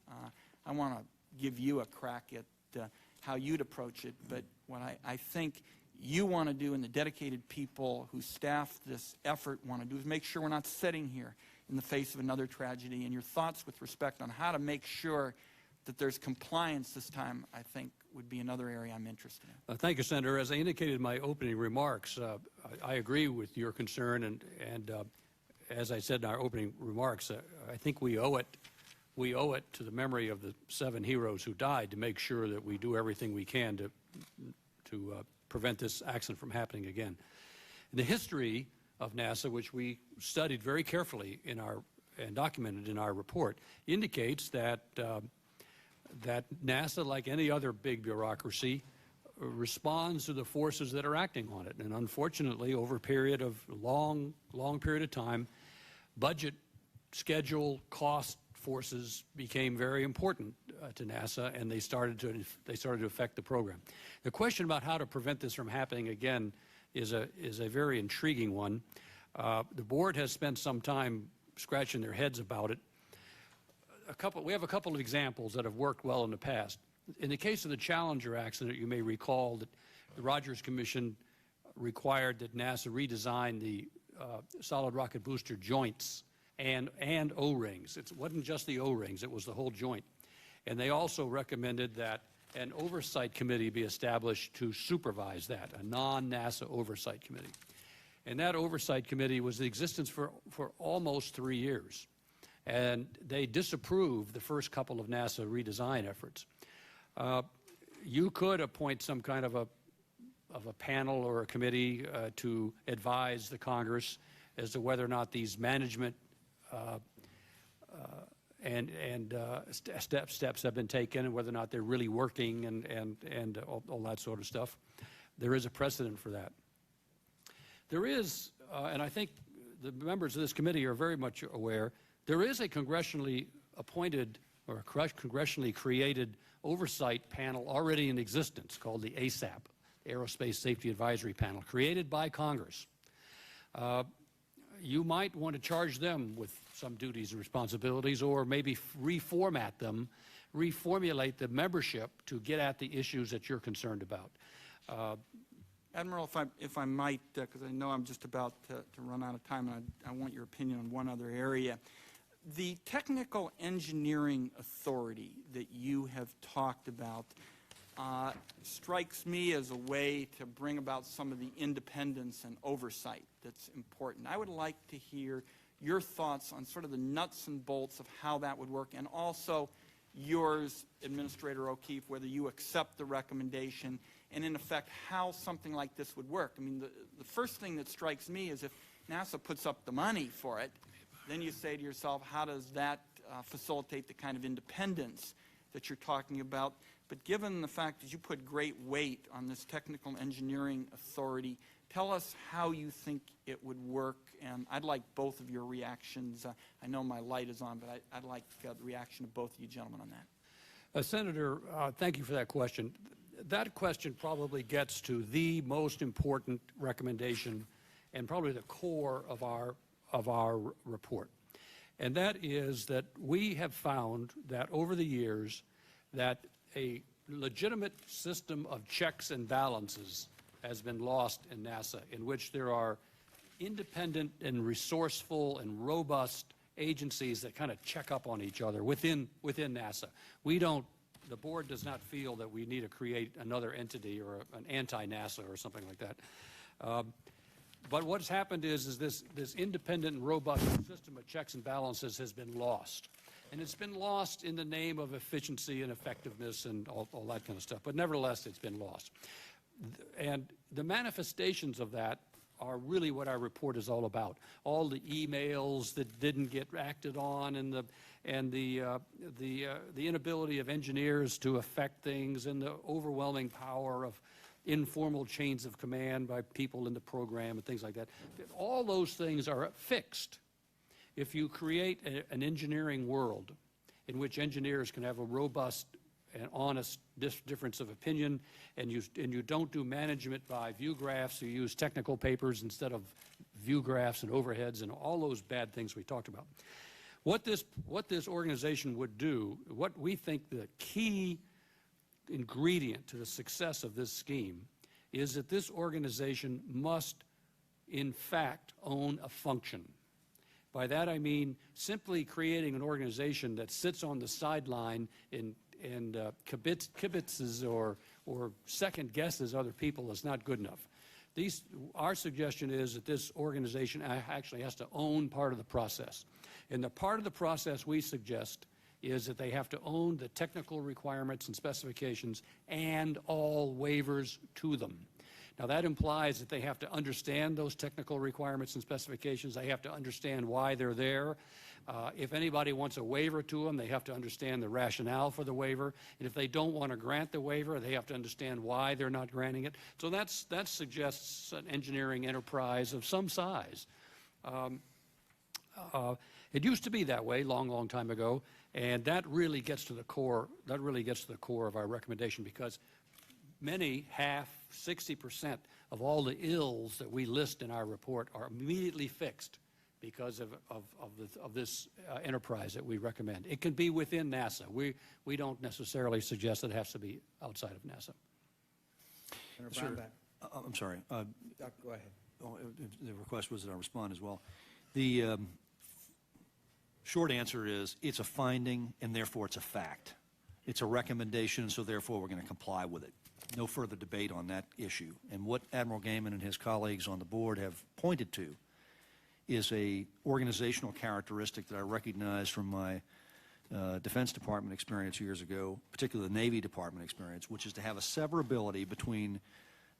I want to give you a crack at how you'd approach it, but what I think you want to do and the dedicated people who staff this effort want to do is make sure we're not sitting here in the face of another tragedy. And your thoughts with respect on how to make sure that there's compliance this time, I think, would be another area I'm interested in. Thank you, Senator. As I indicated in my opening remarks, I agree with your concern, and as I said in our opening remarks, I think we owe it to the memory of the 7 heroes who died to make sure that we do everything we can to prevent this accident from happening again. In the history of NASA, which we studied very carefully and documented in our report, indicates that that NASA, like any other big bureaucracy, responds to the forces that are acting on it. And unfortunately, over a period of long period of time, budget, schedule, cost forces became very important to NASA, and they started to affect the program. The question about how to prevent this from happening again is a very intriguing one. The board has spent some time scratching their heads about it. We have a couple of examples that have worked well in the past. In the case of the Challenger accident, you may recall that the Rogers Commission required that NASA redesign the solid rocket booster joints and O-rings. It wasn't just the O-rings, it was the whole joint. And they also recommended that an oversight committee be established to supervise that, a non-NASA oversight committee. And that oversight committee was in existence for almost 3 years. And they disapproved the first couple of NASA redesign efforts. You could appoint some kind of a panel or a committee to advise the Congress as to whether or not these management steps have been taken and whether or not they're really working and all that sort of stuff. There is a precedent for that. There is, and I think the members of this committee are very much aware, there is a congressionally appointed or a congressionally created oversight panel already in existence called the ASAP, the Aerospace Safety Advisory Panel, created by Congress. You might want to charge them with some duties and responsibilities, or maybe reformat them, reformulate the membership to get at the issues that you're concerned about. Admiral, if I might, because I know I'm just about to run out of time, and I want your opinion on one other area. The Technical Engineering Authority that you have talked about strikes me as a way to bring about some of the independence and oversight that's important. I would like to hear your thoughts on sort of the nuts and bolts of how that would work, and also yours, Administrator O'Keefe, whether you accept the recommendation, and in effect how something like this would work. I mean, the first thing that strikes me is if NASA puts up the money for it, then you say to yourself, how does that facilitate the kind of independence that you're talking about? But given the fact that you put great weight on this Technical Engineering Authority, tell us how you think it would work, and I'd like both of your reactions. I know my light is on, but I'd like the reaction of both of you gentlemen on that. Senator, thank you for that question. That question probably gets to the most important recommendation and probably the core of our report. And that is that we have found that over the years that a legitimate system of checks and balances has been lost in NASA, in which there are independent and resourceful and robust agencies that kind of check up on each other within NASA. The board does not feel that we need to create another entity or an anti-NASA or something like that. But what's happened is this independent and robust system of checks and balances has been lost. And it's been lost in the name of efficiency and effectiveness and all that kind of stuff. But nevertheless, it's been lost. And the manifestations of that are really what our report is all about. All the emails that didn't get acted on, and the inability of engineers to affect things, and the overwhelming power of informal chains of command by people in the program and things like that. All those things are fixed if you create an engineering world in which engineers can have a robust and honest difference of opinion, and you don't do management by view graphs. You use technical papers instead of view graphs and overheads and all those bad things we talked about. What this organization would do, what we think the key ingredient to the success of this scheme is that this organization must, in fact, own a function. By that I mean simply creating an organization that sits on the sideline and kibitzes or second guesses other people is not good enough. Our suggestion is that this organization actually has to own part of the process. And the part of the process we suggest is that they have to own the technical requirements and specifications and all waivers to them. Now, that implies that they have to understand those technical requirements and specifications. They have to understand why they're there. If anybody wants a waiver to them, they have to understand the rationale for the waiver. And if they don't want to grant the waiver, they have to understand why they're not granting it. So that suggests an engineering enterprise of some size. It used to be that way long time ago, and that really gets to the core. That really gets to the core of our recommendation, because many, 60% of all the ills that we list in our report are immediately fixed because of this enterprise that we recommend. It can be within NASA. We don't necessarily suggest that it has to be outside of NASA. Senator Brownback. I'm sorry. Go ahead. The request was that I respond as well. The short answer is it's a finding, and therefore it's a fact. It's a recommendation, so therefore we're going to comply with it. No further debate on that issue. And what Admiral Gehman and his colleagues on the board have pointed to is a organizational characteristic that I recognize from my Defense Department experience years ago, particularly the Navy Department experience, which is to have a severability between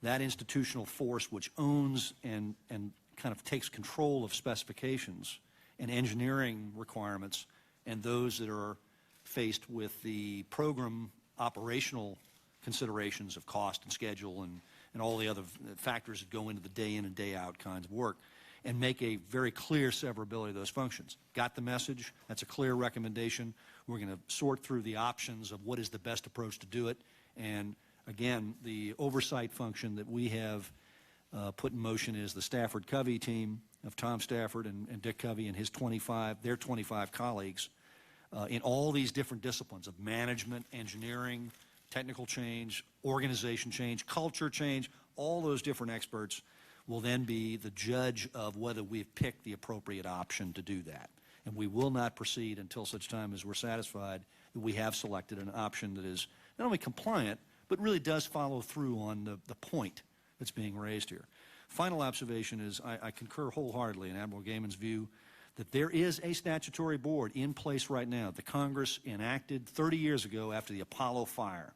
that institutional force which owns and kind of takes control of specifications and engineering requirements, and those that are faced with the program operational considerations of cost and schedule and all the other factors that go into the day in and day out kinds of work. and make a very clear severability of those functions. Got the message? That's a clear recommendation. We're going to sort through the options of what is the best approach to do it. And again, the oversight function that we have put in motion is the Stafford-Covey team of Tom Stafford and Dick Covey and their 25 colleagues in all these different disciplines of management, engineering, technical change, organization change, culture change. All those different experts will then be the judge of whether we've picked the appropriate option to do that. And we will not proceed until such time as we're satisfied that we have selected an option that is not only compliant, but really does follow through on the point that's being raised here. Final observation is I concur wholeheartedly in Admiral Gehman's view that there is a statutory board in place right now. The Congress enacted 30 years ago after the Apollo fire.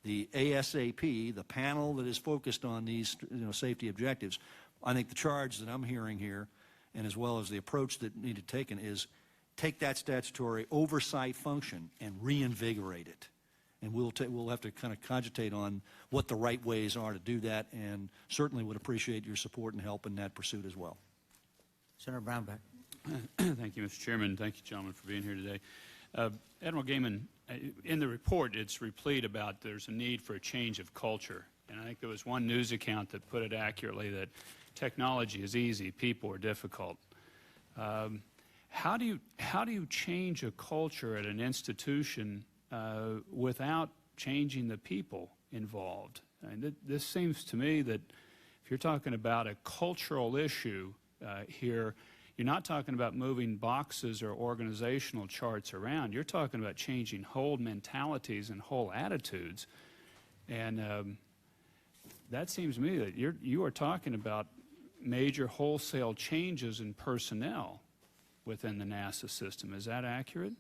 The ASAP, the panel that is focused on these safety objectives, I think the charge that I'm hearing here, and as well as the approach that needed taken, is take that statutory oversight function and reinvigorate it. And we'll have to kind of cogitate on what the right ways are to do that, and certainly would appreciate your support and help in that pursuit as well. Senator Brownback. Thank you, Mr. Chairman. Thank you, gentlemen, for being here today. Admiral Gehman, in the report, it's replete about there's a need for a change of culture. And I think there was one news account that put it accurately that technology is easy, people are difficult. How do you change a culture at an institution without changing the people involved? And this seems to me that if you're talking about a cultural issue here, you're not talking about moving boxes or organizational charts around. You're talking about changing whole mentalities and whole attitudes. And that seems to me that you are talking about major wholesale changes in personnel within the NASA system. Is that accurate?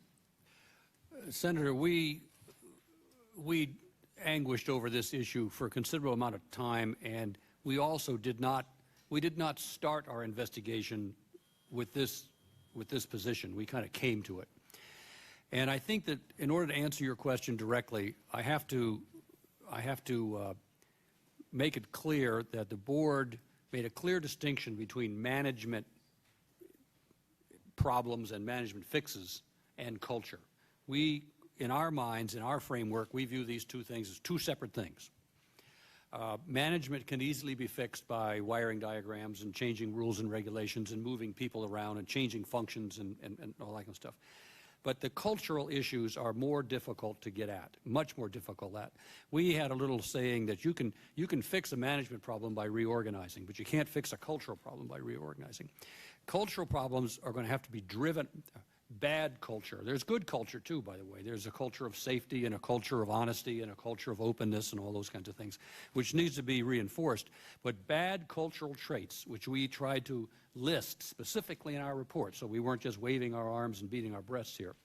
Senator, we anguished over this issue for a considerable amount of time, and we also did not start our investigation with this position. We kind of came to it. And I think that in order to answer your question directly, I have to make it clear that the board made a clear distinction between management problems and management fixes and culture. We, in our minds, in our framework, we view these two things as two separate things. Management can easily be fixed by wiring diagrams and changing rules and regulations and moving people around and changing functions and all that kind of stuff. But the cultural issues are more difficult to get at, much more difficult at. We had a little saying that you can fix a management problem by reorganizing, but you can't fix a cultural problem by reorganizing. Cultural problems are going to have to be driven. Bad culture. There's good culture too, by the way. There's a culture of safety and a culture of honesty and a culture of openness and all those kinds of things, which needs to be reinforced. But bad cultural traits, which we tried to list specifically in our report, so we weren't just waving our arms and beating our breasts here,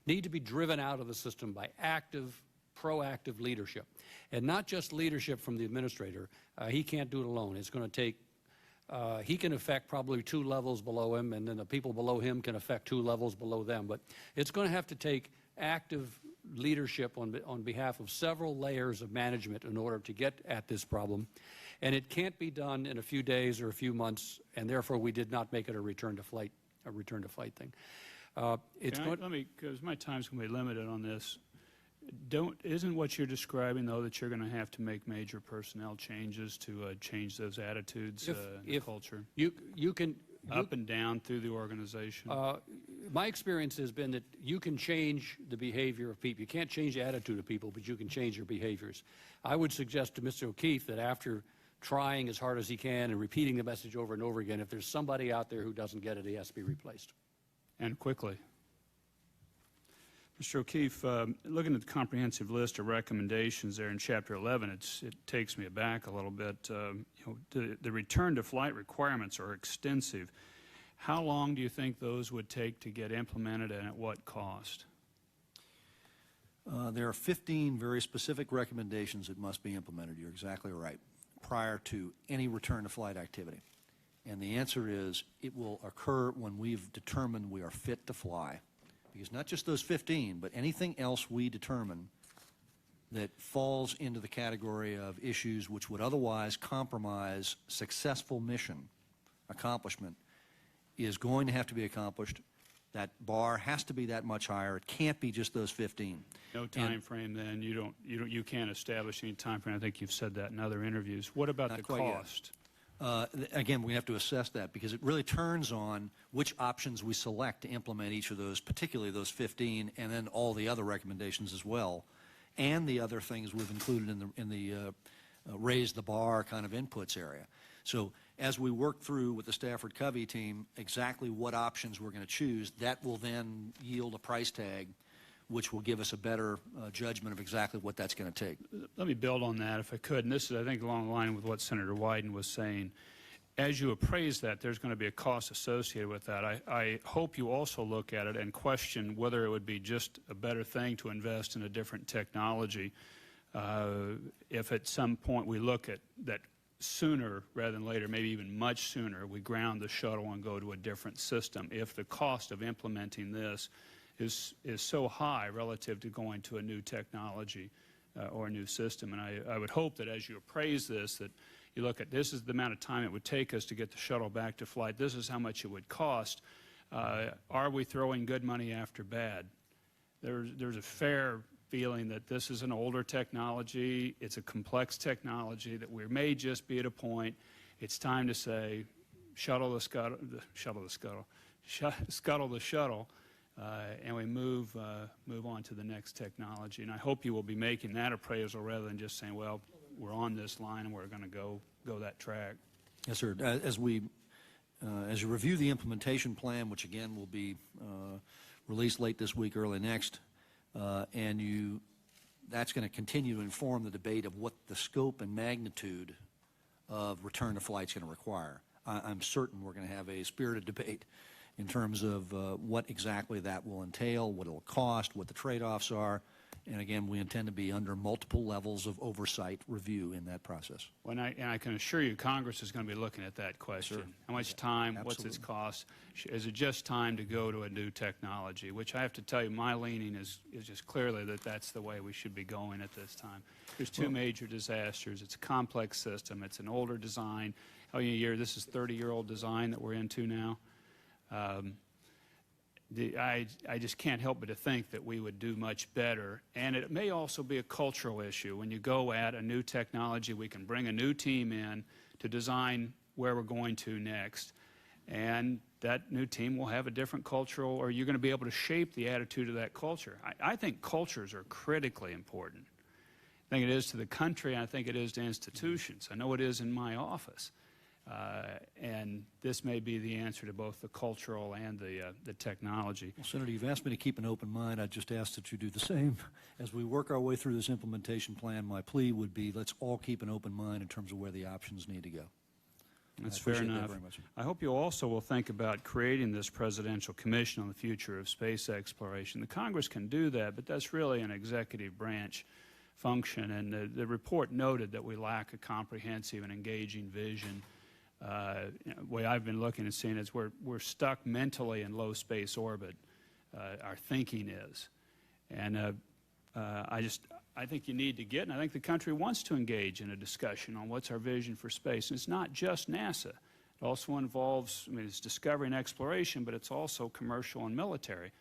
need to be driven out of the system by active, proactive leadership. And not just leadership from the administrator. He can't do it alone. It's going to take he can affect probably 2 levels below him, and then the people below him can affect 2 levels below them. But it's going to have to take active leadership on behalf of several layers of management in order to get at this problem. And it can't be done in a few days or a few months, and therefore we did not make it a return to flight thing. Because my time's going to be limited on this. Isn't what you're describing, though, that you're going to have to make major personnel changes to change those attitudes in culture? You can up and down through the organization. My experience has been that you can change the behavior of people. You can't change the attitude of people, but you can change their behaviors. I would suggest to Mr. O'Keefe that after trying as hard as he can and repeating the message over and over again, if there's somebody out there who doesn't get it, he has to be replaced. And quickly. Mr. O'Keefe, looking at the comprehensive list of recommendations there in Chapter 11, it takes me aback a little bit. The return to flight requirements are extensive. How long do you think those would take to get implemented, and at what cost? There are 15 very specific recommendations that must be implemented. You're exactly right, prior to any return to flight activity. And the answer is it will occur when we've determined we are fit to fly. Because not just those 15, but anything else we determine that falls into the category of issues which would otherwise compromise successful mission accomplishment is going to have to be accomplished. That bar has to be that much higher. It can't be just those 15. No time frame then. You can't establish any time frame. I think you've said that in other interviews. What about the cost? Again, we have to assess that because it really turns on which options we select to implement each of those, particularly those 15, and then all the other recommendations as well, and the other things we've included in the raise the bar kind of inputs area. So as we work through with the Stafford Covey team exactly what options we're going to choose, that will then yield a price tag which will give us a better judgment of exactly what that's going to take. Let me build on that if I could, and this is, I think, along the line with what Senator Wyden was saying. As you appraise that, there's going to be a cost associated with that. I hope you also look at it and question whether it would be just a better thing to invest in a different technology if at some point we look at that sooner rather than later, maybe even much sooner, we ground the shuttle and go to a different system. If the cost of implementing this is so high relative to going to a new technology or a new system. And I would hope that as you appraise this, that you look at this is the amount of time it would take us to get the shuttle back to flight. This is how much it would cost. Are we throwing good money after bad? There's a fair feeling that this is an older technology. It's a complex technology that we may just be at a point. It's time to say, scuttle the shuttle, and we move on to the next technology. And I hope you will be making that appraisal rather than just saying, well, we're on this line and we're going to go that track. Yes, sir. As you review the implementation plan, which again will be released late this week, early next, and that's going to continue to inform the debate of what the scope and magnitude of return to flight is going to require. I'm certain we're going to have a spirited debate in terms of what exactly that will entail, what it will cost, what the trade-offs are. And again, we intend to be under multiple levels of oversight review in that process. Well, and I can assure you Congress is going to be looking at that question. Sure. How much time, what's its cost? Is it just time to go to a new technology? Which I have to tell you, my leaning is just clearly that that's the way we should be going at this time. There's two major disasters. It's a complex system. It's an older design. This is 30-year-old design that we're into now. I just can't help but to think that we would do much better. And it may also be a cultural issue. When you go at a new technology, we can bring a new team in to design where we're going to next. And that new team will have a different cultural, or you're going to be able to shape the attitude of that culture. I think cultures are critically important. I think it is to the country, and I think it is to institutions. I know it is in my office. And this may be the answer to both the cultural and the technology. Well, Senator, you've asked me to keep an open mind. I just ask that you do the same. As we work our way through this implementation plan, my plea would be let's all keep an open mind in terms of where the options need to go. That's fair enough. I hope you also will think about creating this Presidential Commission on the Future of Space Exploration. The Congress can do that, but that's really an executive branch function. And the report noted that we lack a comprehensive and engaging vision. The way I've been looking and seeing is we're stuck mentally in low space orbit. Our thinking is, and I think you need to get, and I think the country wants to engage in a discussion on what's our vision for space. And it's not just NASA. It also involves, it's discovery and exploration, but it's also commercial and military.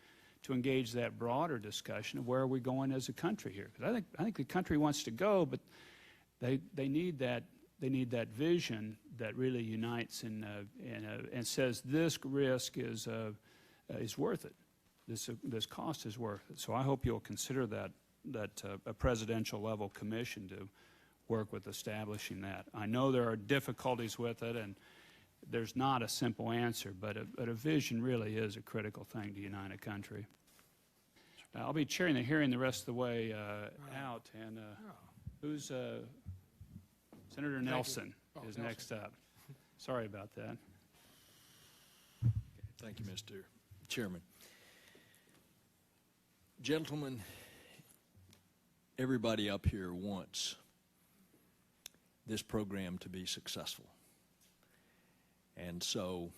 To engage that broader discussion of where are we going as a country here? Because I think the country wants to go, but they need that. They need that vision that really unites and says this risk is worth it. This cost is worth it. So I hope you'll consider that a presidential level commission to work with establishing that. I know there are difficulties with it, and there's not a simple answer, but a vision really is a critical thing to unite a country. I'll be chairing the hearing the rest of the way out, and who's Senator Nelson is next up. Sorry about that. Thank you, Mr. Chairman. Gentlemen, everybody up here wants this program to be successful. And so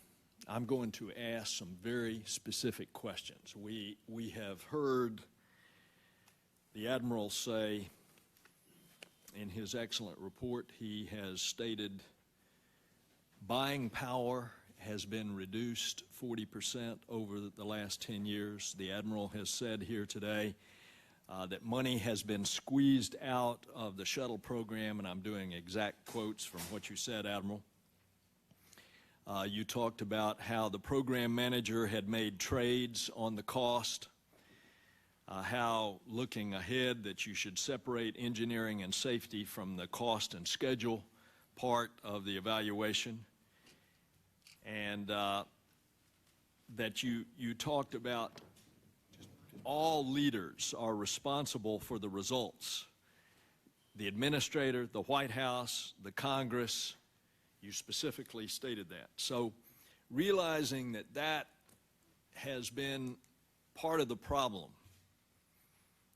I'm going to ask some very specific questions. We have heard the Admiral say in his excellent report, he has stated buying power has been reduced 40% over the last 10 years. The Admiral has said here today that money has been squeezed out of the shuttle program, and I'm doing exact quotes from what you said, Admiral. You talked about how the program manager had made trades on the cost, how looking ahead that you should separate engineering and safety from the cost and schedule part of the evaluation, and that you talked about all leaders are responsible for the results. The administrator, the White House, the Congress, you specifically stated that. So realizing that that has been part of the problem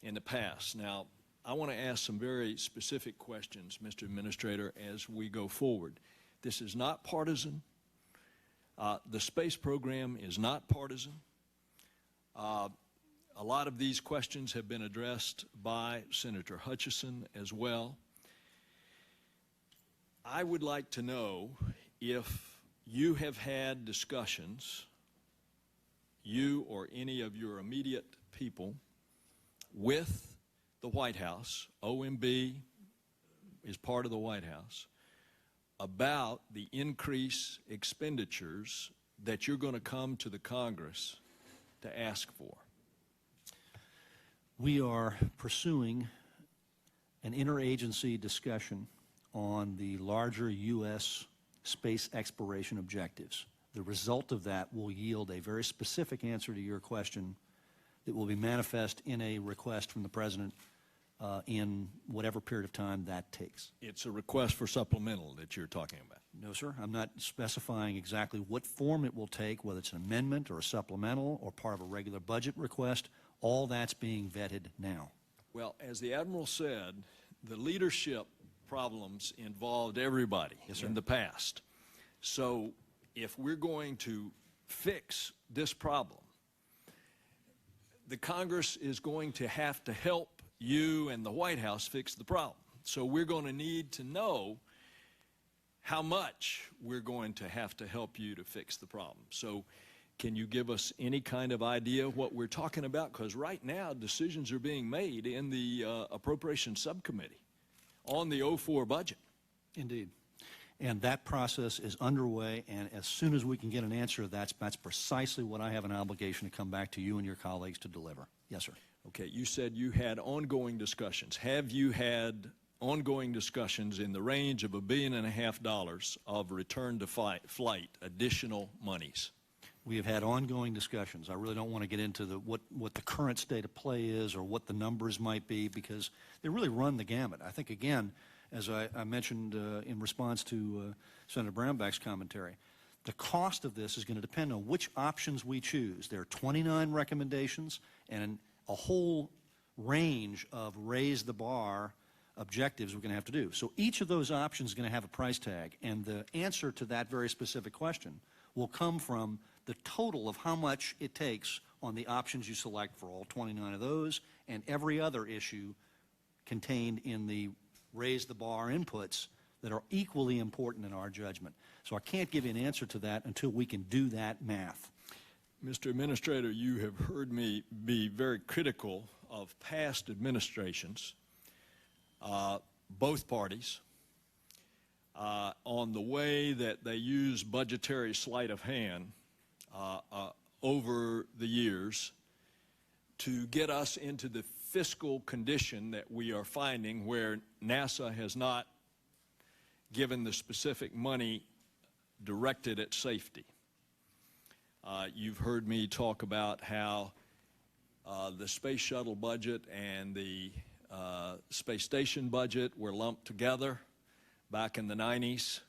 in the past. Now, I want to ask some very specific questions, Mr. Administrator, as we go forward. This is not partisan. The space program is not partisan. A lot of these questions have been addressed by Senator Hutchison as well. I would like to know if you have had discussions, you or any of your immediate people, with the White House, OMB is part of the White House, about the increased expenditures that you're going to come to the Congress to ask for. We are pursuing an interagency discussion on the larger U.S. space exploration objectives. The result of that will yield a very specific answer to your question that will be manifest in a request from the President in whatever period of time that takes. It's a request for supplemental that you're talking about. No, sir. I'm not specifying exactly what form it will take, whether it's an amendment or a supplemental or part of a regular budget request. All that's being vetted now. Well, as the Admiral said, the leadership problems involved everybody in the past. So if we're going to fix this problem, the Congress is going to have to help you and the White House fix the problem. So we're going to need to know how much we're going to have to help you to fix the problem. So can you give us any kind of idea of what we're talking about? Because right now decisions are being made in the Appropriations Subcommittee on the 04 budget. Indeed. And that process is underway, and as soon as we can get an answer, that's precisely what I have an obligation to come back to you and your colleagues to deliver. Yes, sir. Okay, you said you had ongoing discussions. Have you had ongoing discussions in the range of $1.5 billion of return to flight, additional monies? We have had ongoing discussions. I really don't want to get into what the current state of play is or what the numbers might be, because they really run the gamut. I think, again, as I mentioned in response to Senator Brownback's commentary, the cost of this is going to depend on which options we choose. There are 29 recommendations and a whole range of raise the bar objectives we're going to have to do. So each of those options is going to have a price tag, and the answer to that very specific question will come from the total of how much it takes on the options you select for all 29 of those and every other issue contained in the raise the bar inputs that are equally important in our judgment. So I can't give you an answer to that until we can do that math. Mr. Administrator, you have heard me be very critical of past administrations, both parties, on the way that they use budgetary sleight of hand over the years to get us into the fiscal condition that we are finding, where NASA has not given the specific money directed at safety. You've heard me talk about how the space shuttle budget and the space station budget were lumped together back in the 90s,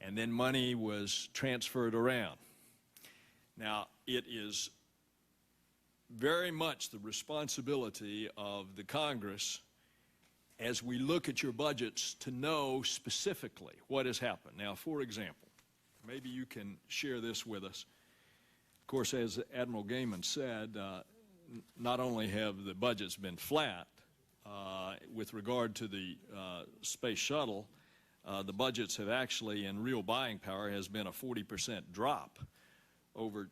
and then money was transferred around. Now, it is very much the responsibility of the Congress, as we look at your budgets, to know specifically what has happened. Now, for example, maybe you can share this with us. Of course, as Admiral Gehman said, not only have the budgets been flat with regard to the space shuttle, the budgets have actually, in real buying power, has been a 40% drop over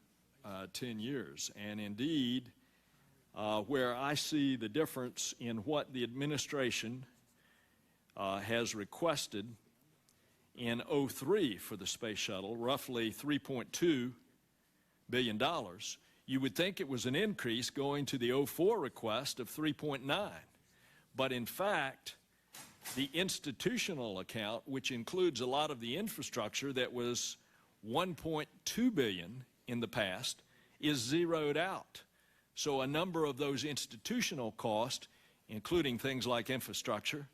10 years. And indeed, where I see the difference in what the administration has requested in 03 for the space shuttle, roughly $3.2 billion, you would think it was an increase going to the 04 request of 3.9. But in fact, the institutional account, which includes a lot of the infrastructure that was $1.2 billion in the past, is zeroed out. So a number of those institutional costs, including things like infrastructure,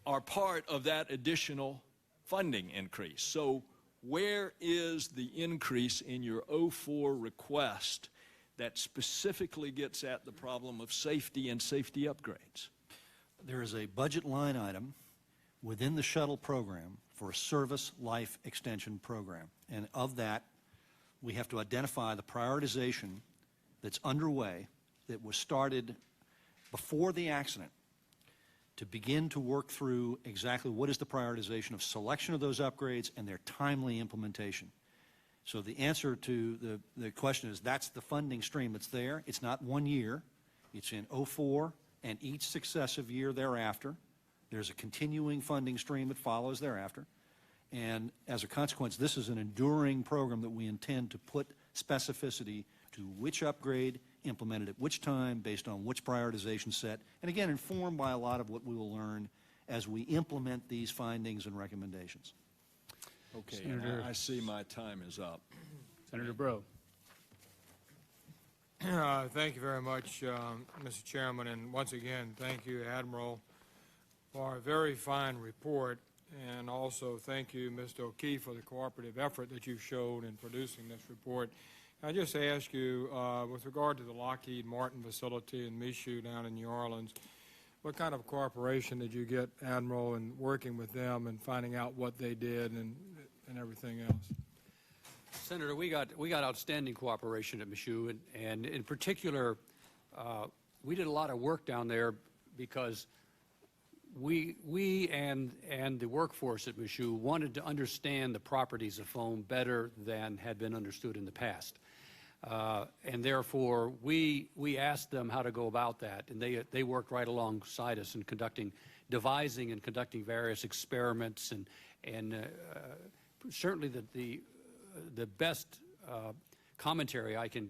are part of that additional funding increase. So where is the increase in your 04 request that specifically gets at the problem of safety and safety upgrades? There is a budget line item within the shuttle program for a service life extension program. And of that, we have to identify the prioritization that's underway that was started before the accident to begin to work through exactly what is the prioritization of selection of those upgrades and their timely implementation. So the answer to the question is that's the funding stream that's there. It's not 1 year. It's in 04 and each successive year thereafter. There's a continuing funding stream that follows thereafter. And as a consequence, this is an enduring program that we intend to put specificity to which upgrade implemented at which time based on which prioritization set, and again, informed by a lot of what we will learn as we implement these findings and recommendations. Okay, Senator, I see my time is up. Senator Breaux. Thank you very much, Mr. Chairman, and once again, thank you, Admiral, for a very fine report, and also thank you, Mr. O'Keefe, for the cooperative effort that you showed in producing this report. I just ask you, with regard to the Lockheed Martin facility in Michoud down in New Orleans, what kind of cooperation did you get, Admiral, in working with them and finding out what they did and everything else? Senator, we got outstanding cooperation at Michoud, and in particular, we did a lot of work down there because we and the workforce at Michoud wanted to understand the properties of foam better than had been understood in the past. And therefore, we asked them how to go about that, and they worked right alongside us in devising and conducting various experiments, and certainly the best commentary I can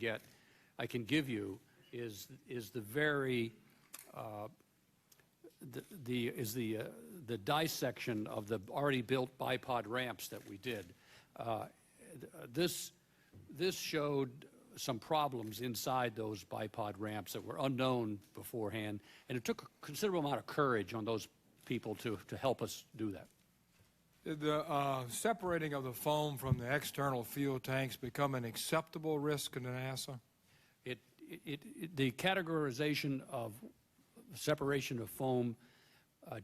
give you is the very the dissection of the already built bipod ramps that we did. This showed some problems inside those bipod ramps that were unknown beforehand, and it took a considerable amount of courage on those people to help us do that. Did the separating of the foam from the external fuel tanks become an acceptable risk to NASA? The categorization of separation of foam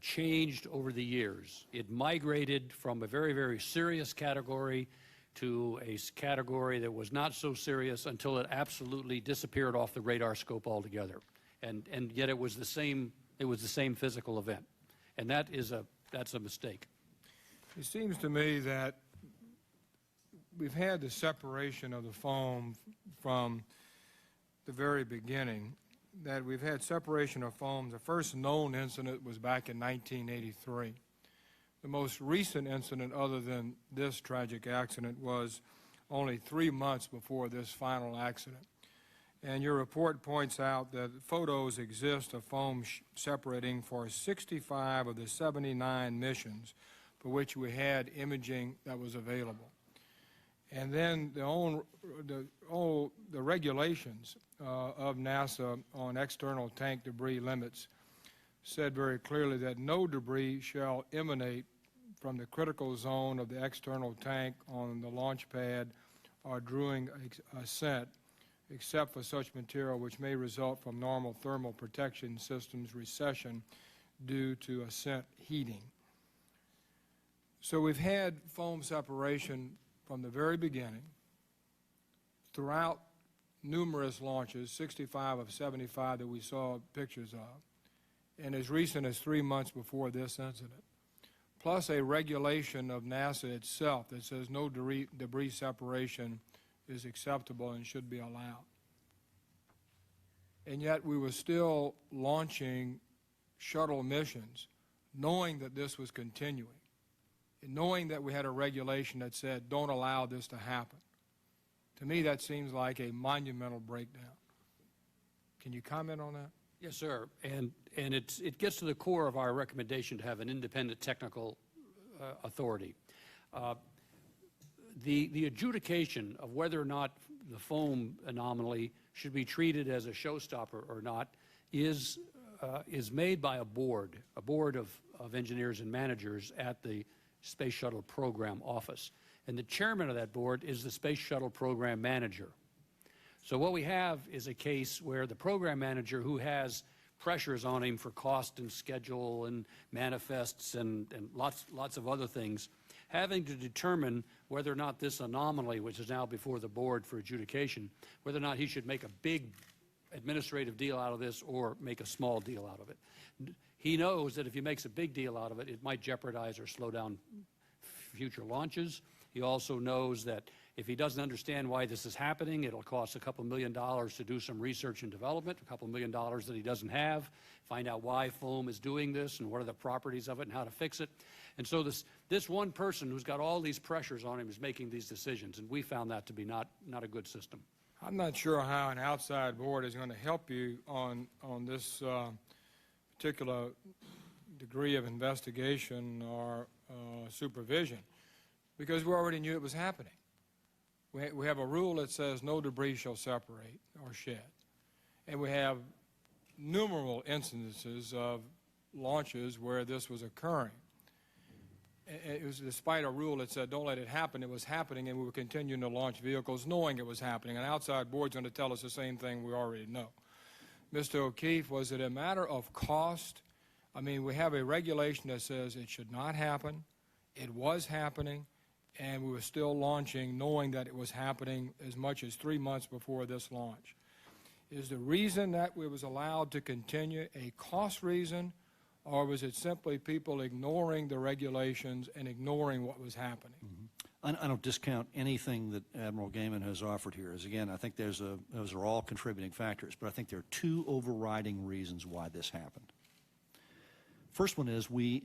changed over the years. It migrated from a very, very serious category to a category that was not so serious until it absolutely disappeared off the radar scope altogether. And yet it was the same physical event. And that's a mistake. It seems to me that we've had the separation of the foam from the very beginning, that we've had separation of foam. The first known incident was back in 1983. The most recent incident other than this tragic accident was only 3 months before this final accident. And your report points out that photos exist of foam separating for 65 of the 79 missions for which we had imaging that was available. And then the regulations of NASA on external tank debris limits said very clearly that no debris shall emanate from the critical zone of the external tank on the launch pad or during ascent, except for such material which may result from normal thermal protection systems recession due to ascent heating. So we've had foam separation from the very beginning throughout numerous launches, 65 of 75 that we saw pictures of, and as recent as 3 months before this incident. plus a regulation of NASA itself that says no debris separation is acceptable and should be allowed. And yet we were still launching shuttle missions, knowing that this was continuing, and knowing that we had a regulation that said, don't allow this to happen. To me, that seems like a monumental breakdown. Can you comment on that? Yes, sir. And it gets to the core of our recommendation to have an independent technical authority. The adjudication of whether or not the foam anomaly should be treated as a showstopper or not is made by a board of engineers and managers at the Space Shuttle Program Office. And the chairman of that board is the Space Shuttle Program Manager. So what we have is a case where the program manager, who has pressures on him for cost and schedule and manifests and lots of other things, having to determine whether or not this anomaly, which is now before the board for adjudication, whether or not he should make a big administrative deal out of this or make a small deal out of it. He knows that if he makes a big deal out of it, it might jeopardize or slow down future launches. He also knows that if he doesn't understand why this is happening, it'll cost a couple $1 million to do some research and development, a couple $1 million that he doesn't have, find out why foam is doing this and what are the properties of it and how to fix it. And so this one person who's got all these pressures on him is making these decisions, and we found that to be not a good system. I'm not sure how an outside board is going to help you on this particular degree of investigation or supervision, because we already knew it was happening. We have a rule that says no debris shall separate or shed. And we have numerous instances of launches where this was occurring. It was despite a rule that said don't let it happen. It was happening, and we were continuing to launch vehicles knowing it was happening. An outside board's going to tell us the same thing we already know. Mr. O'Keefe, was it a matter of cost? I mean, we have a regulation that says it should not happen. It was happening. And we were still launching knowing that it was happening as much as 3 months before this launch. Is the reason that it was allowed to continue a cost reason, or was it simply people ignoring the regulations and ignoring what was happening? Mm-hmm. I don't discount anything that Admiral Gehman has offered here. As again, I think those are all contributing factors, but I think there are two overriding reasons why this happened. First one is the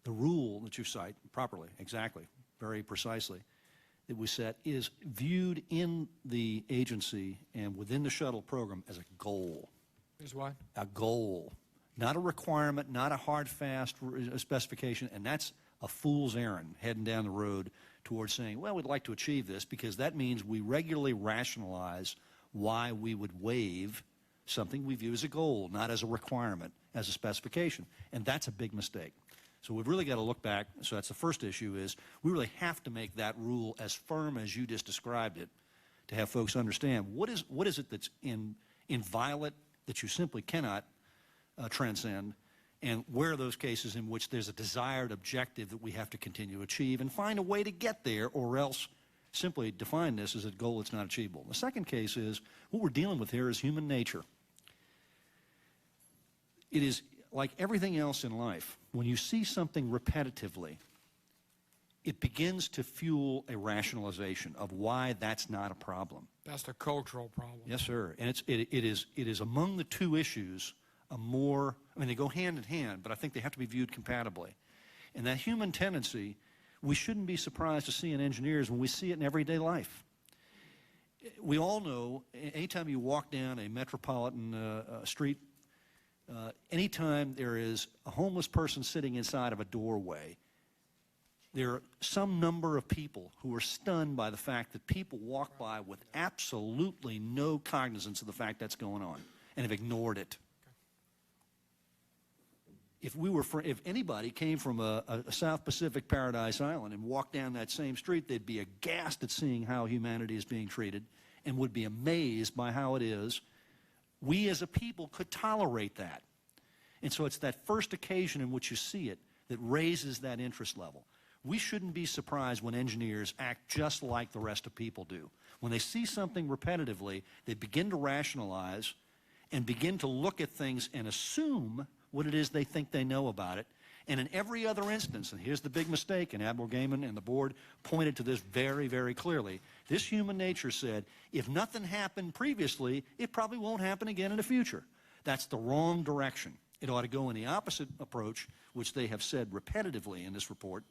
rule that you cite properly, exactly, very precisely, that we set is viewed in the agency and within the shuttle program as a goal. Is what? A goal. Not a requirement, not a hard, fast specification, and that's a fool's errand heading down the road towards saying, well, we'd like to achieve this, because that means we regularly rationalize why we would waive something we view as a goal, not as a requirement, as a specification. And that's a big mistake. So we've really got to look back. So that's the first issue, is we really have to make that rule as firm as you just described it to have folks understand what is it that's inviolate that you simply cannot transcend, and where are those cases in which there's a desired objective that we have to continue to achieve, and find a way to get there, or else simply define this as a goal that's not achievable. The second case is what we're dealing with here is human nature. It is like everything else in life. When you see something repetitively, it begins to fuel a rationalization of why that's not a problem. That's the cultural problem. Yes, sir. And it is among the two issues a more, I mean, they go hand in hand, but I think they have to be viewed compatibly. And that human tendency, we shouldn't be surprised to see in engineers when we see it in everyday life. We all know, anytime you walk down a metropolitan street, anytime there is a homeless person sitting inside of a doorway, there are some number of people who are stunned by the fact that people walk by with absolutely no cognizance of the fact that's going on and have ignored it. If anybody came from a South Pacific Paradise Island and walked down that same street, they'd be aghast at seeing how humanity is being treated and would be amazed by how it is we as a people could tolerate that. And so it's that first occasion in which you see it that raises that interest level. We shouldn't be surprised when engineers act just like the rest of people do. When they see something repetitively, they begin to rationalize and begin to look at things and assume what it is they think they know about it, And in every other instance, and here's the big mistake, and Admiral Gehman and the board pointed to this very, very clearly, this human nature said, if nothing happened previously, it probably won't happen again in the future. That's the wrong direction. It ought to go in the opposite approach, which they have said repetitively in this report,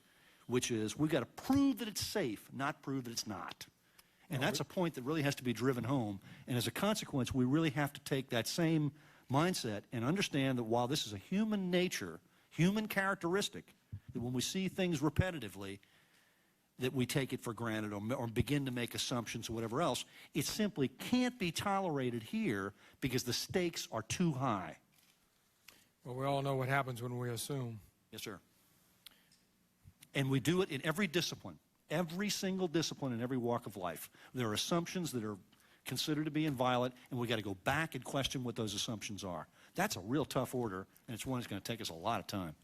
which is we've got to prove that it's safe, not prove that it's not. And that's a point that really has to be driven home. And as a consequence, we really have to take that same mindset and understand that while this is a human nature, human characteristic, that when we see things repetitively, that we take it for granted or begin to make assumptions or whatever else, it simply can't be tolerated here because the stakes are too high. Well, we all know what happens when we assume. Yes, sir. And we do it in every discipline, every single discipline in every walk of life. There are assumptions that are considered to be inviolate, and we've got to go back and question what those assumptions are. That's a real tough order, and it's one that's going to take us a lot of time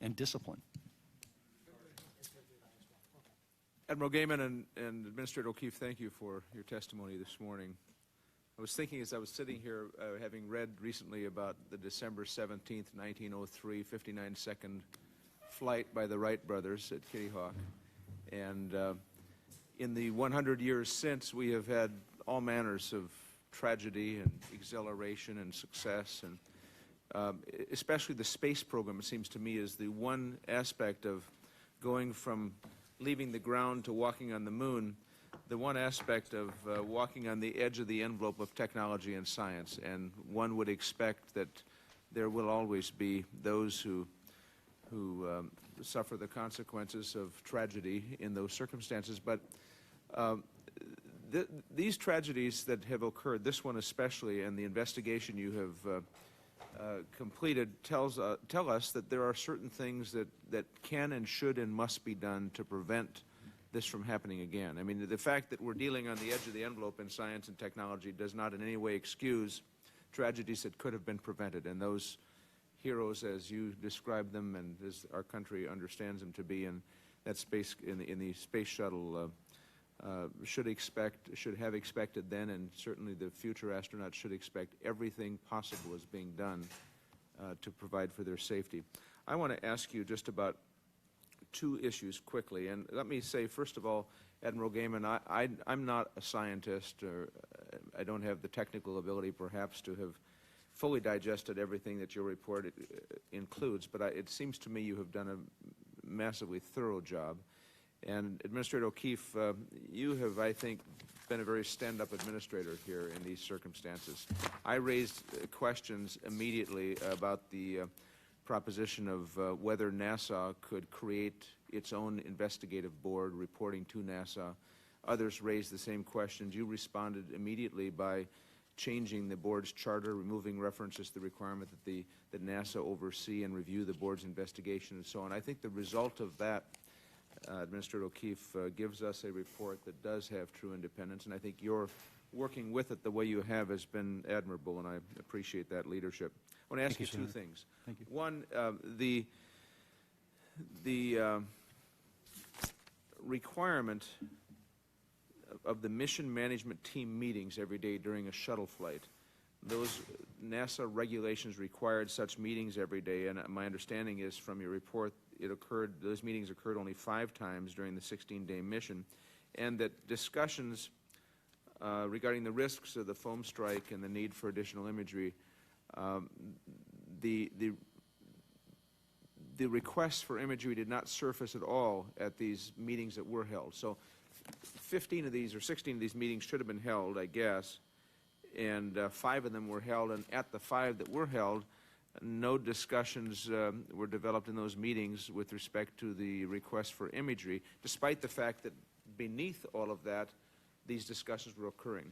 and discipline. Admiral Gehman and Administrator O'Keefe, thank you for your testimony this morning. I was thinking as I was sitting here, having read recently about the December 17th, 1903, 59-second flight by the Wright brothers at Kitty Hawk. And in the 100 years since, we have had all manners of tragedy and exhilaration and success. And especially the space program, it seems to me, is the one aspect of going from leaving the ground to walking on the moon, the one aspect of walking on the edge of the envelope of technology and science. And one would expect that there will always be those who suffer the consequences of tragedy in those circumstances. But these tragedies that have occurred, this one especially, and the investigation you have completed tell us that there are certain things that can and should and must be done to prevent this from happening again. I mean, the fact that we're dealing on the edge of the envelope in science and technology does not in any way excuse tragedies that could have been prevented. And those heroes, as you describe them and as our country understands them to be in that space, in the space shuttle, should have expected then, and certainly the future astronauts should expect everything possible is being done to provide for their safety. I want to ask you just about two issues quickly, and let me say first of all, Admiral Gehman, I'm not a scientist, or I don't have the technical ability perhaps to have fully digested everything that your report includes, but it seems to me you have done a massively thorough job. And Administrator O'Keefe, you have, I think, been a very stand-up administrator here in these circumstances. I raised questions immediately about the proposition of whether NASA could create its own investigative board reporting to NASA. Others raised the same questions. You responded immediately by changing the board's charter, removing references to the requirement that NASA oversee and review the board's investigation and so on. I think the result of that, Administrator O'Keefe, gives us a report that does have true independence, and I think your working with it the way you have has been admirable, and I appreciate that leadership. I want to ask you two things. Thank you. One, the requirement of the mission management team meetings every day during a shuttle flight. Those NASA regulations required such meetings every day, and my understanding is from your report those meetings occurred only 5 times during the 16-day mission, and that discussions regarding the risks of the foam strike and the need for additional imagery, the requests for imagery did not surface at all at these meetings that were held. So 15 of these or 16 of these meetings should have been held, I guess, and 5 of them were held, and at the 5 that were held, no discussions were developed in those meetings with respect to the request for imagery, despite the fact that beneath all of that, these discussions were occurring.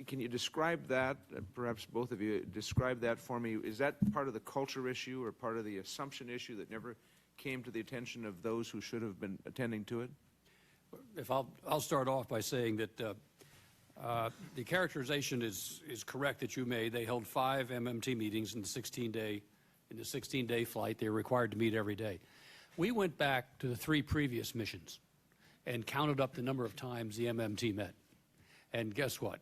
Can you describe that, perhaps both of you, describe that for me? Is that part of the culture issue or part of the assumption issue that never came to the attention of those who should have been attending to it? If I'll start off by saying that the characterization is correct that you made. They held 5 MMT meetings in the 16-day flight. They were required to meet every day. We went back to the 3 previous missions and counted up the number of times the MMT met. And guess what?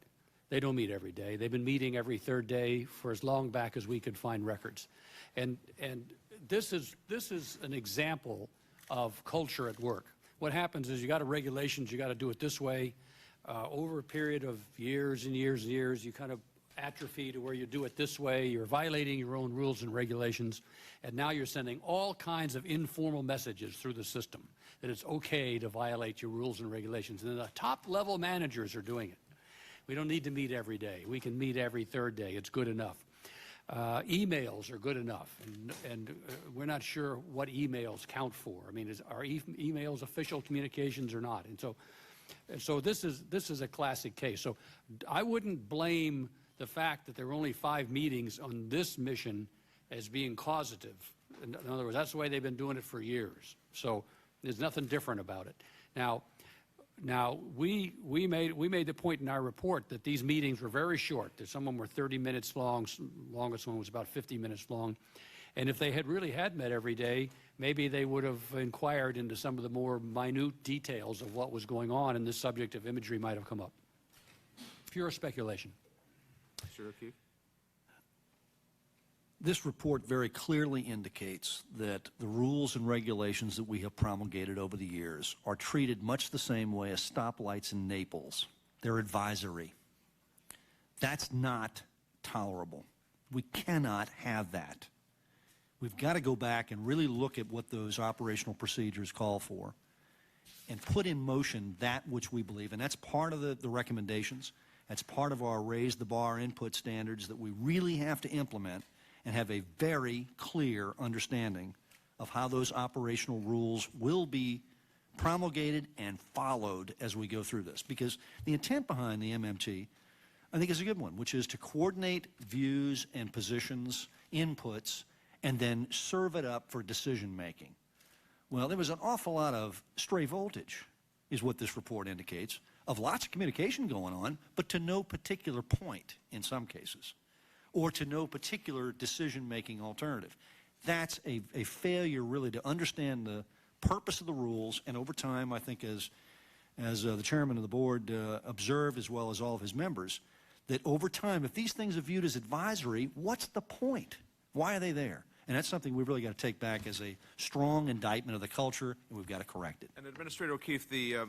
They don't meet every day. They've been meeting every 3rd day for as long back as we could find records. And this is an example of culture at work. What happens is you got regulations, you got to do it this way. Over a period of years and years and years, you kind of atrophy to where you do it this way. You're violating your own rules and regulations, and now you're sending all kinds of informal messages through the system that it's okay to violate your rules and regulations. And the top-level managers are doing it. We don't need to meet every day. We can meet every third day. It's good enough. Emails are good enough, and we're not sure what emails count for. I mean, are emails official communications or not? And so this is a classic case. So I wouldn't blame the fact that there are only 5 meetings on this mission as being causative. In other words, that's the way they've been doing it for years. So there's nothing different about it. Now we made the point in our report that these meetings were very short. That some of them were 30 minutes long. Longest one was about 50 minutes long. And if they had really had met every day, maybe they would have inquired into some of the more minute details of what was going on, and this subject of imagery might have come up. Pure speculation. Mr. O'Keefe? This report very clearly indicates that the rules and regulations that we have promulgated over the years are treated much the same way as stoplights in Naples. They're advisory. That's not tolerable. We cannot have that. We've got to go back and really look at what those operational procedures call for and put in motion that which we believe, and that's part of the recommendations. That's part of our raise the bar input standards that we really have to implement and have a very clear understanding of how those operational rules will be promulgated and followed as we go through this. Because the intent behind the MMT, I think, is a good one, which is to coordinate views and positions, inputs, and then serve it up for decision making. Well, there was an awful lot of stray voltage, is what this report indicates, of lots of communication going on, but to no particular point in some cases, or to no particular decision-making alternative. That's a failure, really, to understand the purpose of the rules, and over time, I think, as the chairman of the board observed, as well as all of his members, that over time, if these things are viewed as advisory, what's the point? Why are they there? And that's something we've really got to take back as a strong indictment of the culture, and we've got to correct it. And Administrator O'Keefe, the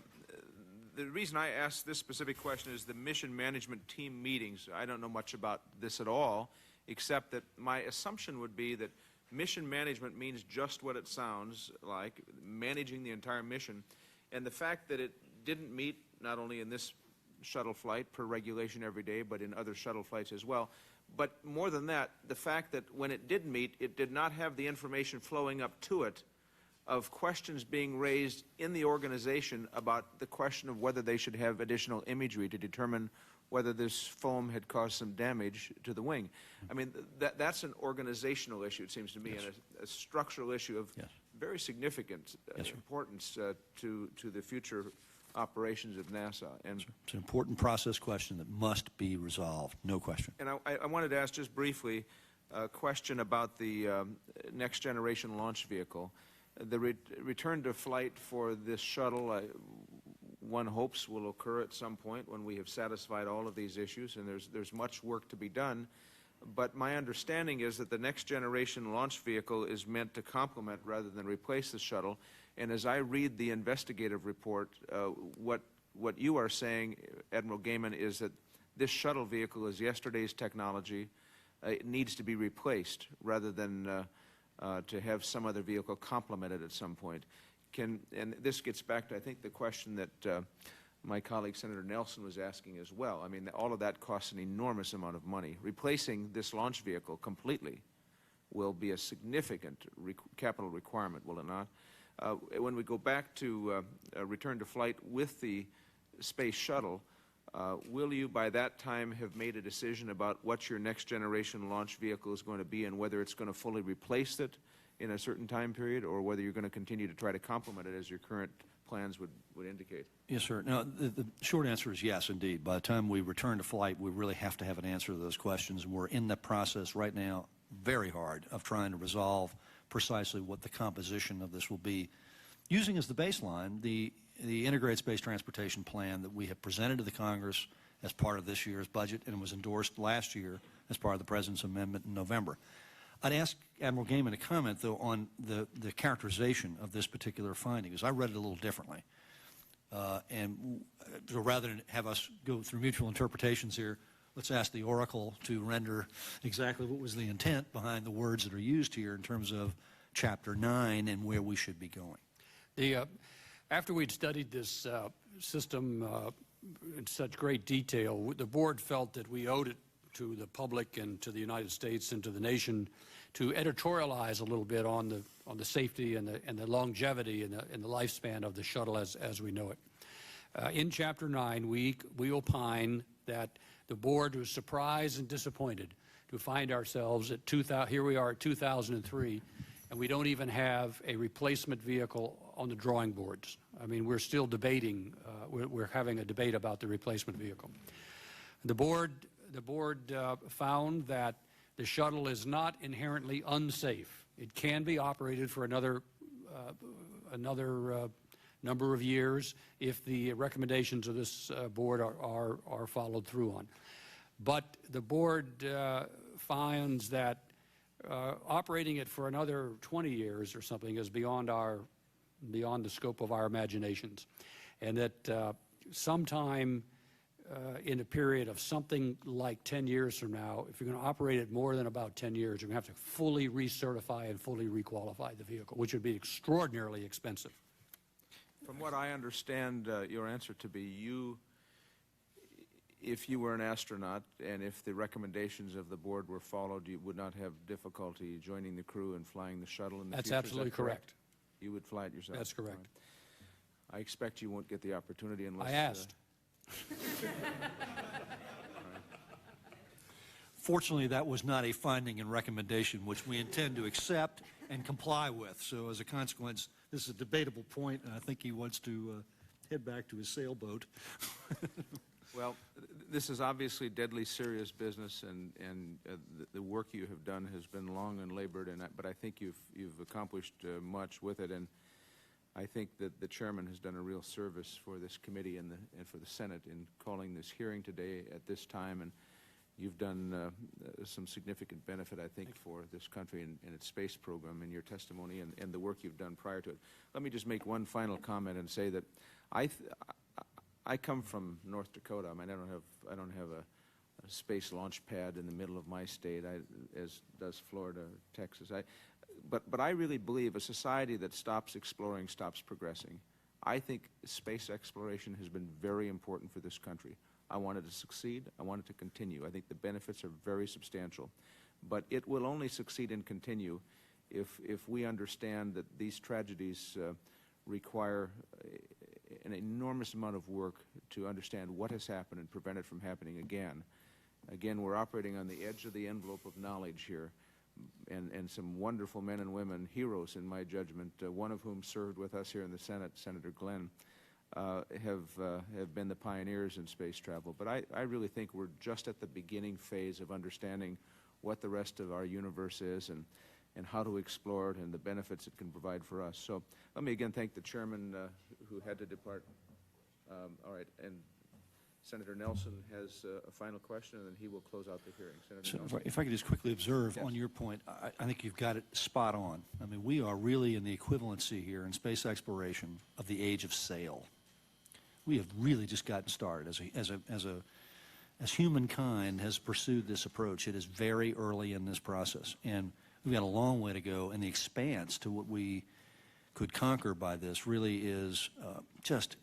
reason I asked this specific question is the mission management team meetings. I don't know much about this at all, except that my assumption would be that mission management means just what it sounds like, managing the entire mission. And the fact that it didn't meet, not only in this shuttle flight per regulation every day, but in other shuttle flights as well. But more than that, the fact that when it did meet, it did not have the information flowing up to it of questions being raised in the organization about the question of whether they should have additional imagery to determine whether this foam had caused some damage to the wing. I mean, that's an organizational issue, it seems to me, yes, and a structural issue of yes, very significant yes, importance to the future operations of NASA. And it's an important process question that must be resolved, no question. And I wanted to ask just briefly a question about the next generation launch vehicle. The return to flight for this shuttle, one hopes, will occur at some point when we have satisfied all of these issues, and there's much work to be done. But my understanding is that the next generation launch vehicle is meant to complement rather than replace the shuttle. And as I read the investigative report, what you are saying, Admiral Gehman, is that this shuttle vehicle is yesterday's technology. It needs to be replaced rather than to have some other vehicle complement it at some point. And this gets back to, I think, the question that my colleague Senator Nelson was asking as well. I mean, all of that costs an enormous amount of money. Replacing this launch vehicle completely will be a significant capital requirement, will it not? When we go back to return to flight with the space shuttle, will you by that time have made a decision about what your next generation launch vehicle is going to be and whether it's going to fully replace it in a certain time period, or whether you're going to continue to try to complement it as your current plans would indicate? Yes, sir. Now, the short answer is yes, indeed. By the time we return to flight, we really have to have an answer to those questions, and we're in the process right now very hard of trying to resolve precisely what the composition of this will be, using as the baseline the Integrated Space Transportation Plan that we have presented to the Congress as part of this year's budget and was endorsed last year as part of the President's amendment in November. I'd ask Admiral Gehman to comment, though, on the characterization of this particular finding, because I read it a little differently. So rather than have us go through mutual interpretations here, let's ask the Oracle to render exactly what was the intent behind the words that are used here in terms of Chapter 9 and where we should be going. After we'd studied this system in such great detail, the board felt that we owed it to the public and to the United States and to the nation to editorialize a little bit on the safety and the longevity and the lifespan of the shuttle as we know it. In Chapter 9, we opine that the board was surprised and disappointed to find ourselves at here we are at 2003, and we don't even have a replacement vehicle on the drawing boards. I mean, we're still debating. We're having a debate about the replacement vehicle. The board found that the shuttle is not inherently unsafe. It can be operated for another number of years if the recommendations of this board are followed through on. But the board finds that operating it for another 20 years or something is beyond the scope of our imaginations, and that sometime in a period of something like 10 years from now, if you're going to operate it more than about 10 years, you're going to have to fully recertify and fully requalify the vehicle, which would be extraordinarily expensive. From what I understand your answer to be, if you were an astronaut and if the recommendations of the board were followed, you would not have difficulty joining the crew and flying the shuttle in the future. That's absolutely correct. You would fly it yourself? That's correct. Right. I expect you won't get the opportunity unless... I asked. Fortunately, that was not a finding and recommendation which we intend to accept and comply with. So as a consequence, this is a debatable point, and I think he wants to head back to his sailboat. Well, this is obviously deadly serious business, and the work you have done has been long and labored, but I think you've accomplished much with it, and I think that the chairman has done a real service for this committee and for the Senate in calling this hearing today at this time, and you've done some significant benefit, I think, for this country and its space program in your testimony and the work you've done prior to it. Let me just make one final comment and say that I come from North Dakota. I mean, I don't have a space launch pad in the middle of my state, as does Florida, Texas. But I really believe a society that stops exploring stops progressing. I think space exploration has been very important for this country. I want it to succeed. I want it to continue. I think the benefits are very substantial. But it will only succeed and continue if we understand that these tragedies require an enormous amount of work to understand what has happened and prevent it from happening again. Again, we're operating on the edge of the envelope of knowledge here, and some wonderful men and women, heroes in my judgment, one of whom served with us here in the Senate, Senator Glenn, have been the pioneers in space travel. But I really think we're just at the beginning phase of understanding what the rest of our universe is and how to explore it and the benefits it can provide for us. So let me again thank the chairman who had to depart. All right, and Senator Nelson has a final question, and then he will close out the hearing. Senator Nelson. If I could just quickly observe on your point, I think you've got it spot on. I mean, we are really in the equivalency here in space exploration of the age of sail. We have really just gotten started as humankind has pursued this approach. It is very early in this process, and we've got a long way to go, and the expanse to what we could conquer by this really is just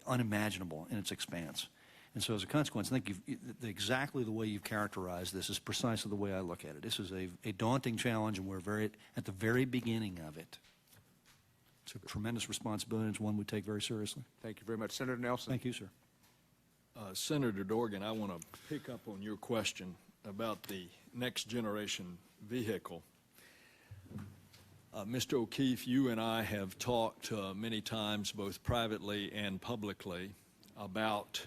unimaginable in its expanse. And so as a consequence, I think exactly the way you've characterized this is precisely the way I look at it. This is a daunting challenge, and we're at the very beginning of it. It's a tremendous responsibility, and it's one we take very seriously. Thank you very much. Senator Nelson. Thank you, sir. Senator Dorgan, I want to pick up on your question about the next generation vehicle. Mr. O'Keefe, you and I have talked many times, both privately and publicly, about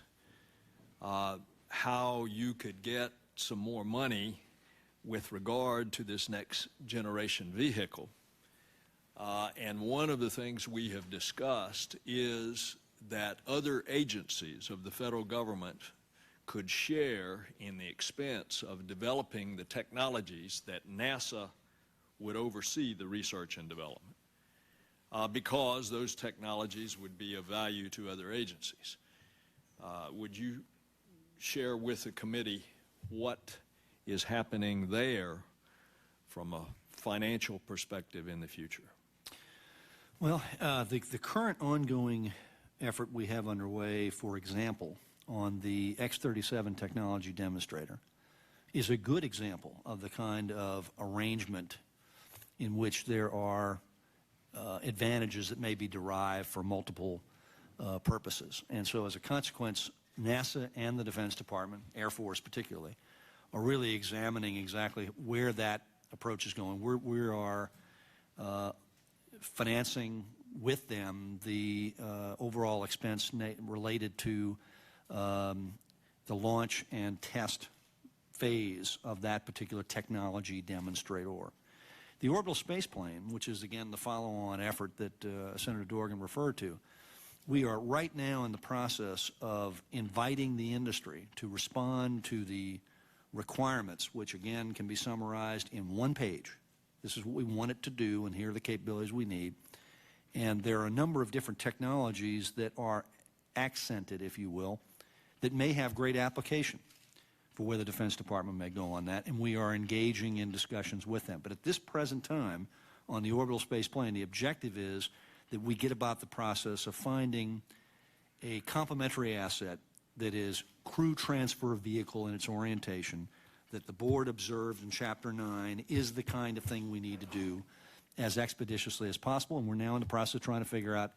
how you could get some more money with regard to this next generation vehicle. And one of the things we have discussed is that other agencies of the federal government could share in the expense of developing the technologies that NASA would oversee the research and development, because those technologies would be of value to other agencies. Would you share with the committee what is happening there from a financial perspective in the future? Well, the current ongoing effort we have underway, for example, on the X-37 technology demonstrator, is a good example of the kind of arrangement in which there are advantages that may be derived for multiple purposes. And so as a consequence, NASA and the Defense Department, Air Force particularly, are really examining exactly where that approach is going. We are financing with them the overall expense related to the launch and test phase of that particular technology demonstrator. The orbital space plane, which is again the follow-on effort that Senator Dorgan referred to, we are right now in the process of inviting the industry to respond to the requirements, which again can be summarized in one page. This is what we want it to do, and here are the capabilities we need. And there are a number of different technologies that are accented, if you will, that may have great application for where the Defense Department may go on that, and we are engaging in discussions with them. But at this present time, on the orbital space plane, the objective is that we get about the process of finding a complementary asset that is crew transfer vehicle in its orientation, that the board observed in Chapter 9 is the kind of thing we need to do as expeditiously as possible. And we're now in the process of trying to figure out,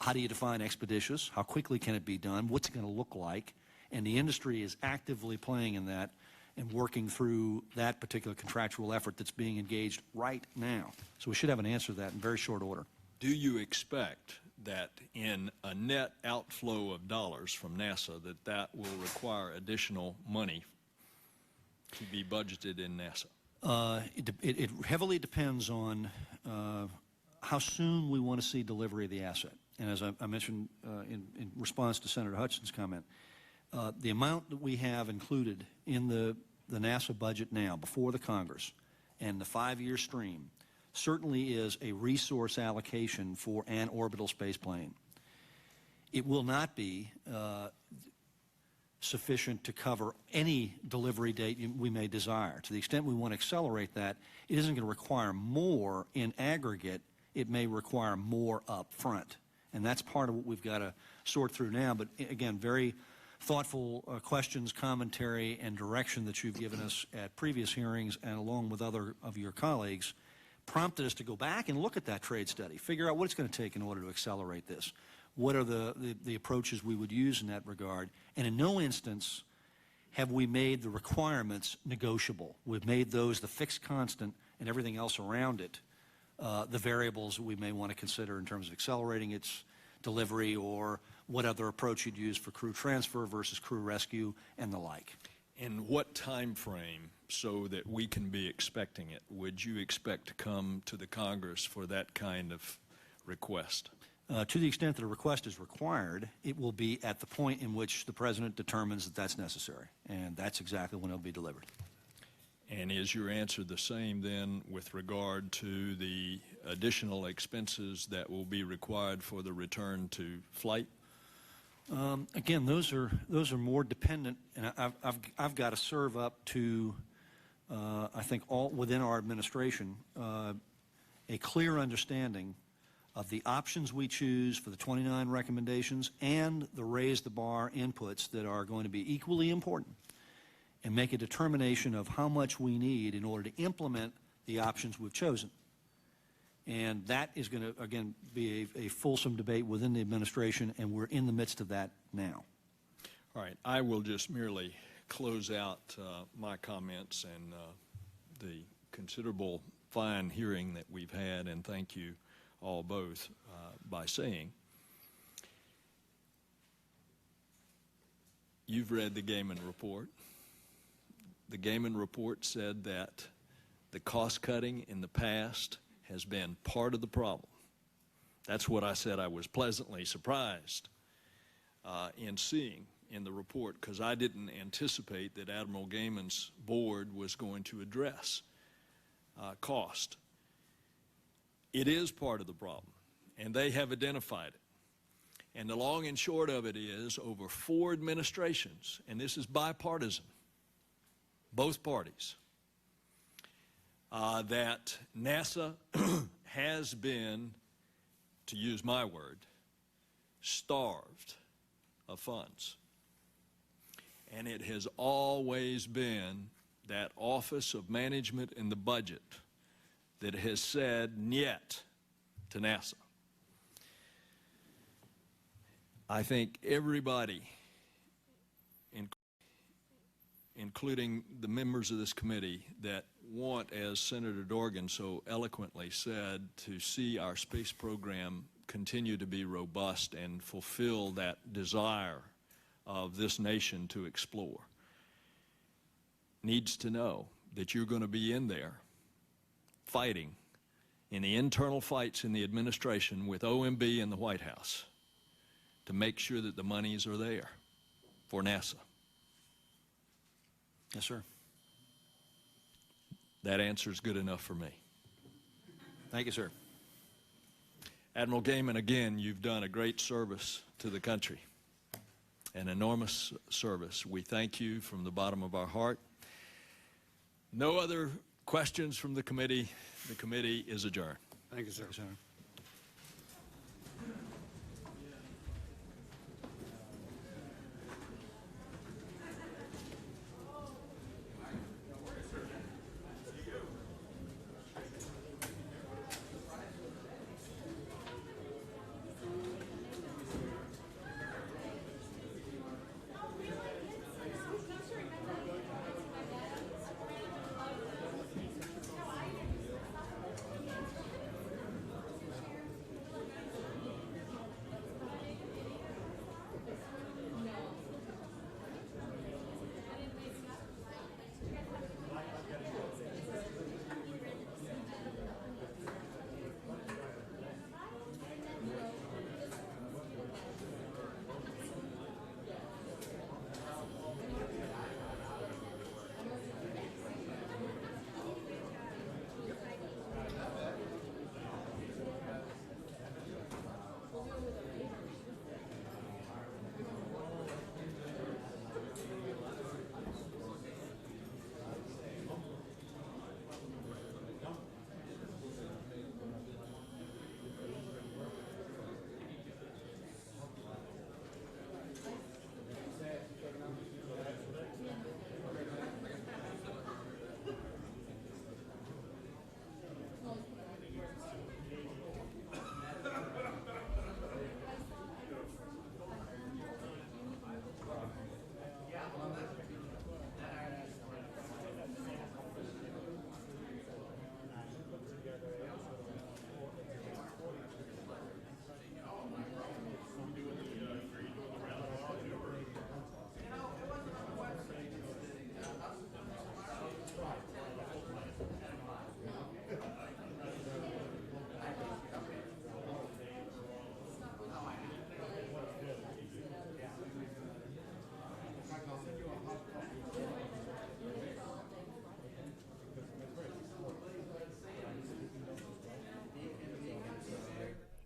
how do you define expeditious? How quickly can it be done? What's it going to look like? And the industry is actively playing in that and working through that particular contractual effort that's being engaged right now. So we should have an answer to that in very short order. Do you expect that in a net outflow of dollars from NASA that will require additional money to be budgeted in NASA? It heavily depends on how soon we want to see delivery of the asset. And as I mentioned in response to Senator Hudson's comment, the amount that we have included in the NASA budget now before the Congress and the 5-year stream certainly is a resource allocation for an orbital space plane. It will not be sufficient to cover any delivery date we may desire. To the extent we want to accelerate that, it isn't going to require more in aggregate. It may require more up front. And that's part of what we've got to sort through now. But again, very thoughtful questions, commentary, and direction that you've given us at previous hearings and along with other of your colleagues prompted us to go back and look at that trade study, figure out what it's going to take in order to accelerate this. What are the approaches we would use in that regard? And in no instance have we made the requirements negotiable. We've made those the fixed constant and everything else around it the variables that we may want to consider in terms of accelerating its delivery or what other approach you'd use for crew transfer versus crew rescue and the like. And what time frame, so that we can be expecting it, would you expect to come to the Congress for that kind of request? To the extent that a request is required, it will be at the point in which the President determines that that's necessary, and that's exactly when it will be delivered. And is your answer the same then with regard to the additional expenses that will be required for the return to flight? Again, those are more dependent, and I've got to serve up to, I think, all within our administration, a clear understanding of the options we choose for the 29 recommendations and the raise the bar inputs that are going to be equally important, and make a determination of how much we need in order to implement the options we've chosen. And that is going to, again, be a fulsome debate within the administration, and we're in the midst of that now. All right. I will just merely close out my comments and the considerable fine hearing that we've had, and thank you all both, by saying you've read the Gehman report. The Gehman report said that the cost cutting in the past has been part of the problem. That's what I said I was pleasantly surprised in seeing in the report because I didn't anticipate that Admiral Gehman's board was going to address cost. It is part of the problem, and they have identified it. And the long and short of it is, over 4 administrations, and this is bipartisan, both parties, that NASA has been, to use my word, starved of funds. And it has always been that Office of Management and the Budget that has said "niet" to NASA. I think everybody, including the members of this committee, that want, as Senator Dorgan so eloquently said, to see our space program continue to be robust and fulfill that desire of this nation to explore, needs to know that you're going to be in there fighting in the internal fights in the administration with OMB and the White House to make sure that the monies are there for NASA. Yes, sir. That answer is good enough for me. Thank you, sir. Admiral Gehman, again, you've done a great service to the country, an enormous service. We thank you from the bottom of our heart. No other questions from the committee. The committee is adjourned. Thank you, sir. Thank you, sir.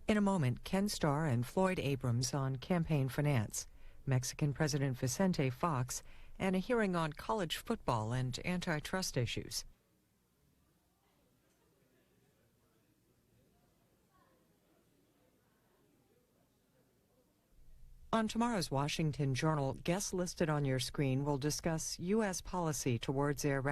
In a moment, Ken Starr and Floyd Abrams on campaign finance, Mexican President Vicente Fox, and a hearing on college football and antitrust issues. On tomorrow's Washington Journal, guests listed on your screen will discuss U.S. policy towards Iran.